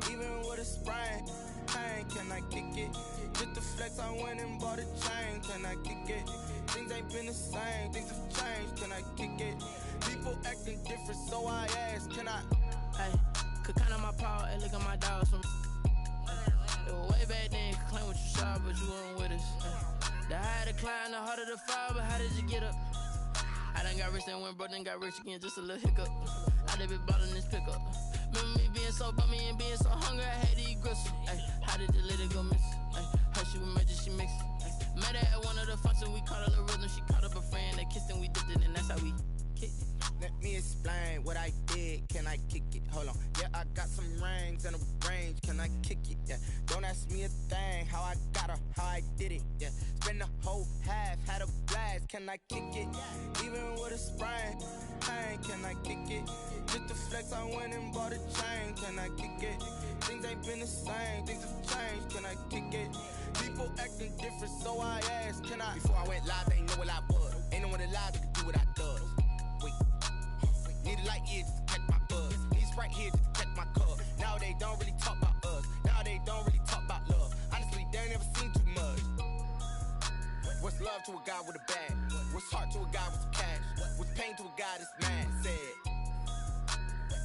Speaker 2: Even with a sprain. Hey, can I kick it? Just the flex, I went and bought a chain. Can I kick it? Things ain't been the same. Things have changed. Can I kick it? People acting different, so I asked. Can I?
Speaker 6: Hey, could count on my power and look at my dogs from. It was way back then, could claim what you saw, but you weren't with us. The higher the climb, the harder the fall, but how did you get up? I done got rich, then went broke, then got rich again, just a little hiccup. I done been ballin' this pickup. Remember me being so bummy and being so hungry, I had to eat gristle. Ay, how did the lady go miss? Ay, her she was magic, she mixed. Met her at one of the functions, we caught her the rhythm, she caught up a friend, they kissed and we dipped it, and that's how we
Speaker 2: Let me explain what I did. Can I kick it? Hold on. Yeah, I got some rings and a range. Can I kick it? Yeah. Don't ask me a thing. How I got her, how I did it. Yeah. Spend the whole half, had a blast. Can I kick it? Even with a sprain. Pain, can I kick it? Just to flex, I went and bought a chain. Can I kick it? Things ain't been the same. Things have changed. Can I kick it? People acting different, so I asked, can I? Before I went live, they ain't know what I was. Ain't no one alive that could do what I does. Wait. Need a light here just to catch my buzz. Need Sprite here just to catch my cup. Now they don't really talk about us. Now they don't really talk about love. Honestly, they ain't never seen too much. What's love to a guy with a bag? What's heart to a guy with some cash? What's pain to a guy that's mad? Said.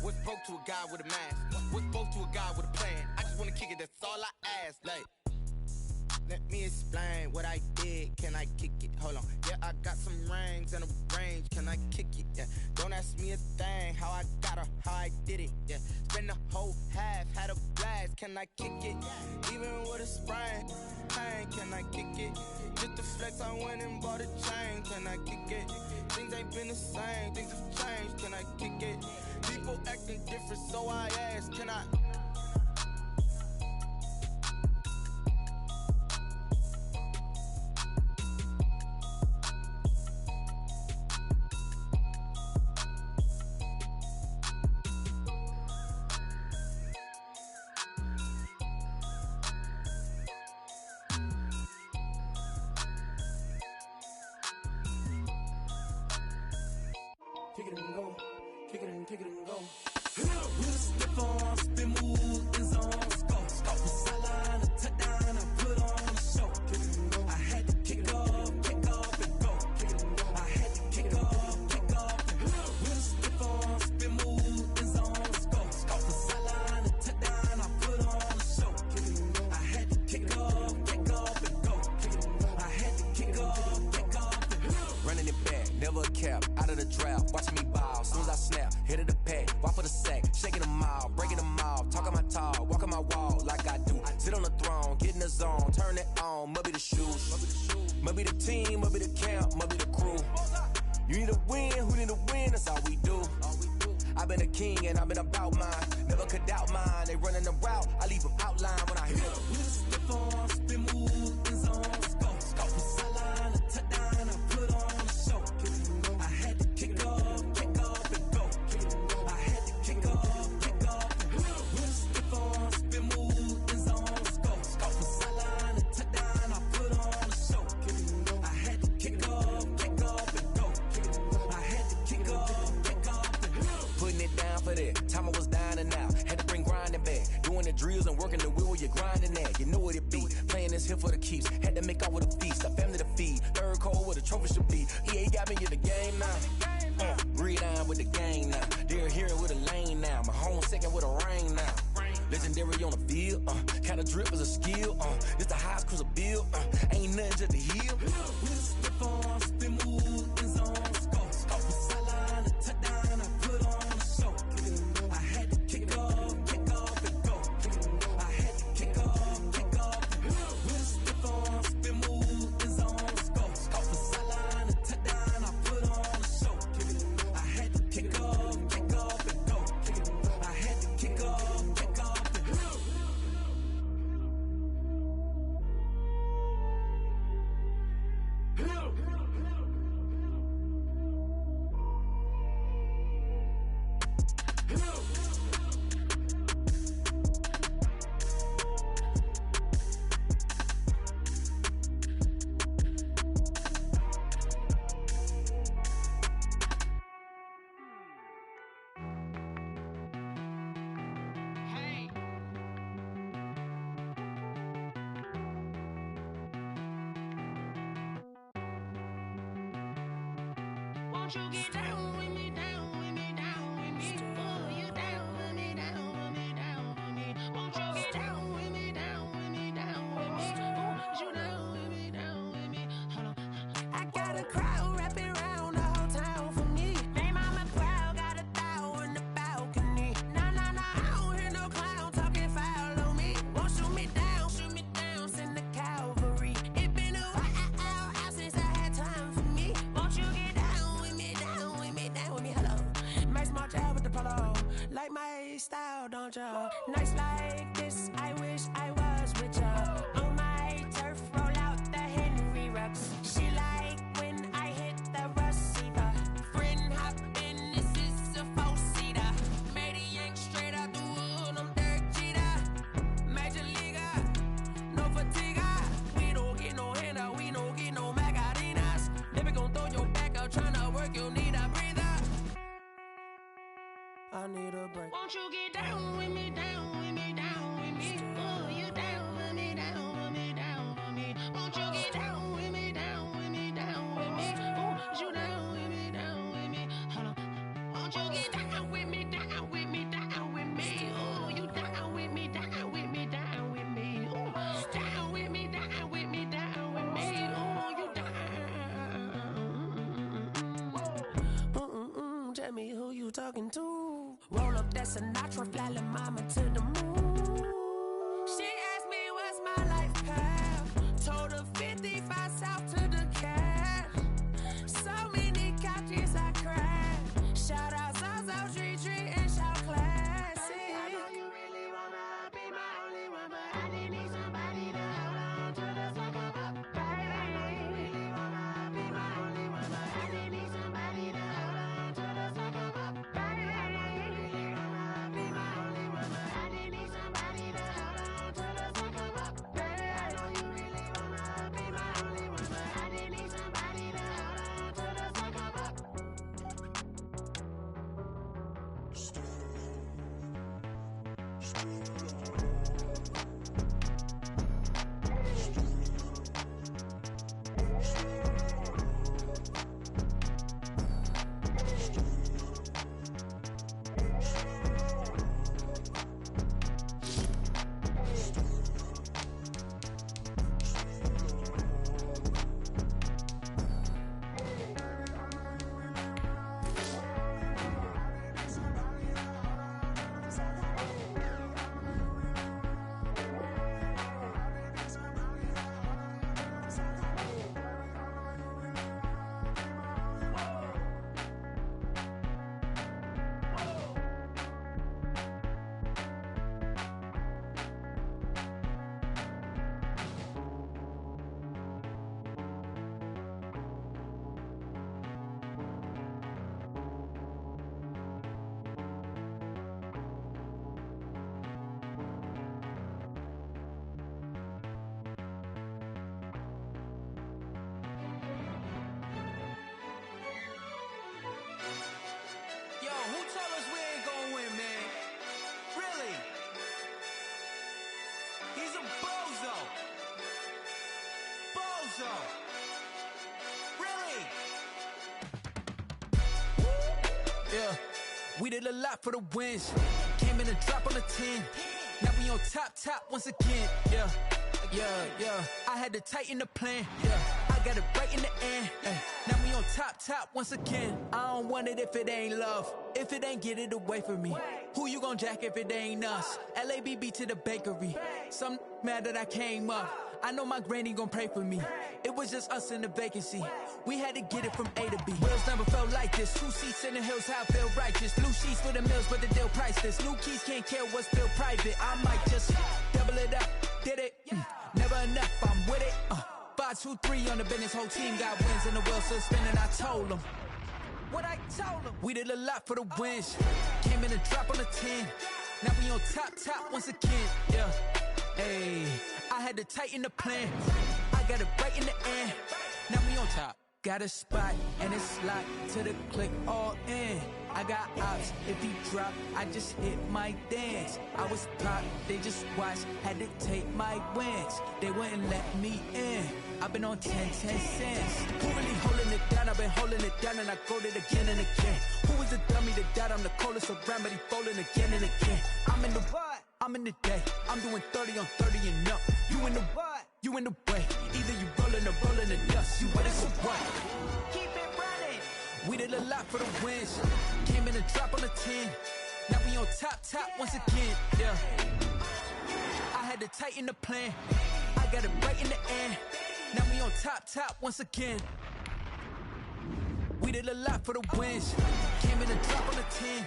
Speaker 2: What's broke to a guy with a mask? What's broke to a guy with a plan? I just wanna kick it, that's all I ask. Like, let me explain what I did. Can I kick it? Hold on. Yeah, I got some rings and a range. Can I kick it? Yeah. Don't ask me a thing. How I got her, how I did it. Yeah. Spend the whole half, had a blast. Can I kick it? Even with a sprain. Pain, can I kick it? Just to flex, I went and bought a chain. Can I kick it? Things ain't been the same. Things have changed. Can I kick it? People acting different, so I ask, can I?
Speaker 23: Kick it and go, kick it and go. With a stiff on, spin move, in zone, go. Off the sideline, a touchdown, I put on a show. I had to kick off and go. I had to kick off and go. With a stiff on, spin move, in zone, go. Off the sideline, a touchdown, I put on a show. I had to kick off and go. I had to kick off and go.
Speaker 1: Running it back, never a cap, out of the draft, watching me ball. Soon as I snap, hit of the pack, walk for the sack, shaking them all, breaking them off, talking my talk, walking my wall like I do. Sit on the throne, get in the zone, turn it on, must be the shoes, must be the team, must be the camp, must be the crew. You need a win, who need a win, that's all we do. I've been a king and I've been about mine, never could doubt mine. They running the route, I leave them outline when I hit them.
Speaker 23: With a stiff on, spin move, in zone, go. Off the sideline, a touchdown, I put on a show. I had to kick off and go. I had to kick off and go. With a stiff on, spin move, in zone, go. Off the sideline, a touchdown, I put on a show. I had to kick off and go. I had to kick off and go.
Speaker 1: Putting it down for that, time I was down and out, had to bring grinding back, doing the drills and working the wheel where you're grinding at, you know what it be, playing this here for the keeps, had to make out with a feast, a family to feed, third cold where the trophy should be, EA got me in the game now, breathe on with the game now, they're hearing with a lane now, my home second with a rain now, legendary on the field, kind of drip is a skill, this the highest cruiser bill, ain't nothing just to heal.
Speaker 23: With a stiff on, spin move, in zone, go. Off the sideline, a touchdown, I put on a show. I had to kick off and go. I had to kick off and go. With a stiff on, spin move, in zone, go. Off the sideline, a touchdown, I put on a show. I had to kick off and go. I had to kick off and go.
Speaker 15: Won't you get down with me, down with me, down with me? Oh, you down with me, down with me, down with me. Won't you get down with me, down with me, down with me? Oh, you down with me, down with me? Hold on. I got a crowd wrapping around the whole town for me. They mama proud, got a thou in the balcony. Nah, I don't hear no clown talking foul on me. Won't shoot me down, send the cavalry. It been a while since I had time for me. Won't you get down with me, down with me, down
Speaker 7: like my style, don't ya? Nights like this, I wish I was with ya. On my turf, roll out the Henry Rux. She like when I hit the receiver. Friend hop in, this is a four-seater. Maniac straight out the wood, I'm Derek Jeter. Major leaguer, no fatigue. We don't get no handout, we don't get no Macarinas. Never gon' throw your back out, tryna work, you need a breather. I need a break. Won't you get down with me, down with me, down with me? Oh, you down with me, down with me, down with me. Won't you get down with me, down with me, down with me? Oh, you down with me, down with me? Hold on. Won't you get down with me, down with me, down with me? Oh, you down with me, down with me, down with me? Oh, down with me, down with me, down with me? Oh, you down. Tell me who you talking to. Roll up that Sinatra, fly la mama to the moon. She asked me what's my life path. Told her 55 south to the cash. So many couches I crashed. Shout out Zazo, Tree Tree, and shout classic. I know you really wanna be my only one, but I didn't need somebody to hold on to the sucker up. Baby, I know you really wanna be my only one, but I didn't need somebody to hold on to the sucker up. Baby, I know you really wanna be my only one, but I didn't need somebody to hold on to the sucker up. Baby, I know you really wanna be my only one, but I didn't need somebody to hold on to the sucker up.
Speaker 23: Yo, who told us we ain't gonna win, man? Really? He's a bozo. Bozo. Really?
Speaker 9: Yeah, we did a lot for the wins. Came in a drop on the 10. Now we on top once again. Yeah. I had to tighten the plan. Yeah, I got it right in the end. Now we on top once again. I don't want it if it ain't love. If it ain't, get it away from me. Who you gon' jack if it ain't us? LABB to the bakery. Some mad that I came up. I know my granny gon' pray for me. It was just us in the vacancy. We had to get it from A to B. Wheels never felt like this. 2 seats in the hills, how I feel righteous. Blue sheets for the mills, but the deal priceless. New keys can't care what's still private. I might just double it up. Did it? Never enough, I'm with it. 5, 2, 3 on the business. Whole team got wins and the wheels still spinning. I told them what I told them. We did a lot for the wins. Came in a drop on the 10. Now we on top once again. Yeah. Hey, I had to tighten the plan. I got it right in the end. Now we on top. Got a spot and it's locked to the click all in. I got ops, if he drop, I just hit my dance. I was pop, they just watched, had to take my wins. They wouldn't let me in. I've been on 10 cents. Who really holding it down? I've been holding it down and I go it again and again. Who was the dummy that died? I'm the coldest around, but he folding again and again. I'm in the what? I'm in the day. I'm doing 30 on 30 and up. You in the what? You in the way. Either you rolling or rolling the dust. You with it, so what? Keep it running. We did a lot for the wins. Came in a drop on the 10. Now we on top once again. Yeah. I had to tighten the plan. I got it right in the end. Now we on top once again. We did a lot for the wins. Came in a drop on the 10.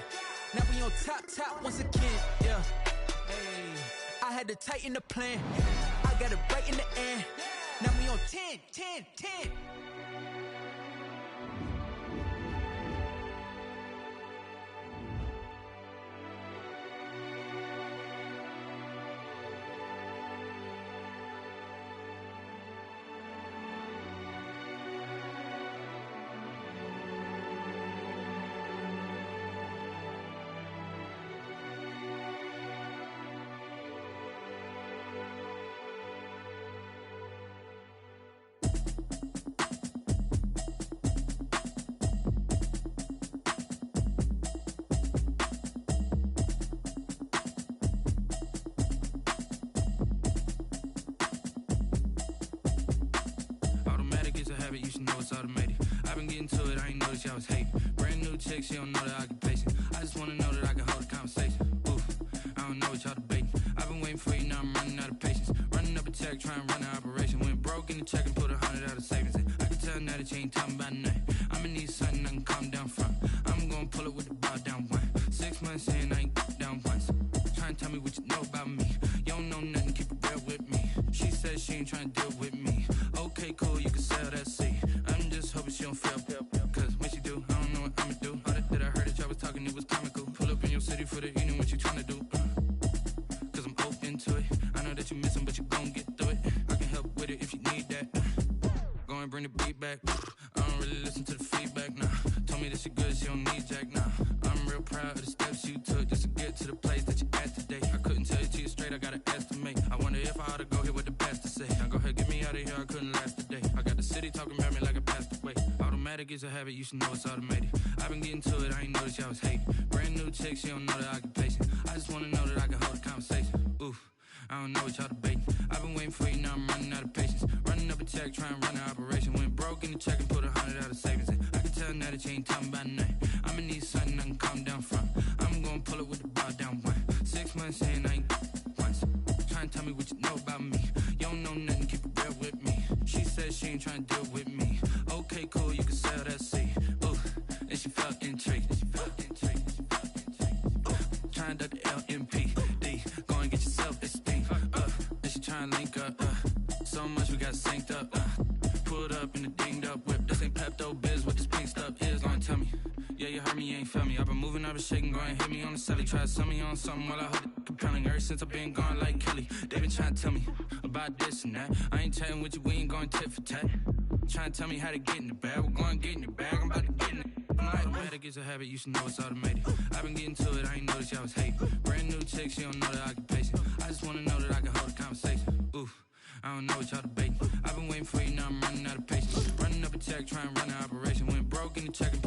Speaker 9: Now we on top once again, yeah. Hey, I had to tighten the plan. I got it right in the end. Now we on 10.
Speaker 23: You should know it's automated. I've been getting to it, I ain't noticed y'all was hating. Brand new chick, she don't know the occupation. I just wanna know that I can hold a conversation. Oof, I don't know what y'all debating. I've been waiting for you, now I'm running out of patience. Running up a check, trying to run an operation. Went broke in the check and put 100 out of savings in. I can tell now that you ain't talking about nothing. I'ma need something I can calm down from. I'm gonna pull it with the bar down one. 6 months in, I ain't down once. Trying to tell me what you know about me. You don't know nothing, keep it real with me. She said she ain't trying to deal with me. Okay, cool, you can sell that seat. I'm just hoping she don't fail. Cause when she do, I don't know what I'ma do. All that I heard that y'all was talking, it was comical. Pull up in your city for the evening, what you tryna do? Cause I'm open to it. I know that you miss him, but you gon' get through it. I can help with it if you need that. Go and bring the beat back. I don't really listen to the feedback, nah. Told me that she good, she don't need jack, nah. I'm real proud of the steps you took just to get to the place that you're at today. I couldn't tell you to you straight, I gotta estimate. I wonder if I ought to go here with the best to say. Now go ahead, get me out of here, I couldn't last today. I got the city talking about me like I passed away. Automatic is a habit, you should know it's automated. I've been getting to it, I ain't noticed y'all was hating. Brand new chick, she don't know the occupation. I just wanna know that I can hold a conversation. Oof, I don't know what y'all debating. I've been waiting for you, now I'm running out of patience. Running up a check, trying to run an operation. Went broke in the check and put 100 out of savings in. I can tell now that you ain't talking about nothing. I'ma need something I can calm down from. I'm gonna pull it with the bar down one. 6 months in, I ain't once. Trying to tell me what you know about me. You don't know nothing, keep it real with me. She said she ain't trying to deal with me. Okay, cool, you can sell that seat. Ooh, and she felt intrigued. Trying to duck the LMPD. Go and get your self-esteem. And she trying to link up. So much we got synced up. Pulled up in the dinged up whip. This ain't Pepto-Biz, what this pink stuff is. Go and tell me. Yeah, you heard me, you ain't felt me. I've been moving, I've been shaking, go and hit me on the celly. Try to sell me on something while I hold it compelling. Ever since I've been gone like Kelly, they been trying to tell me about this and that. I ain't chatting with you, we ain't going tit for tat. Trying to tell me how to get in the bag. We're going to get in the bag, I'm about to get in it. Automatic is a habit, you should know it's automated. I've been getting to it, I ain't noticed y'all was hating. Brand new chick, she don't know the occupation. I just wanna know that I can hold a conversation. Oof, I don't know what y'all debating. I've been waiting for you, now I'm running out of patience. Running up a check, trying to run an operation. Went broke in the check and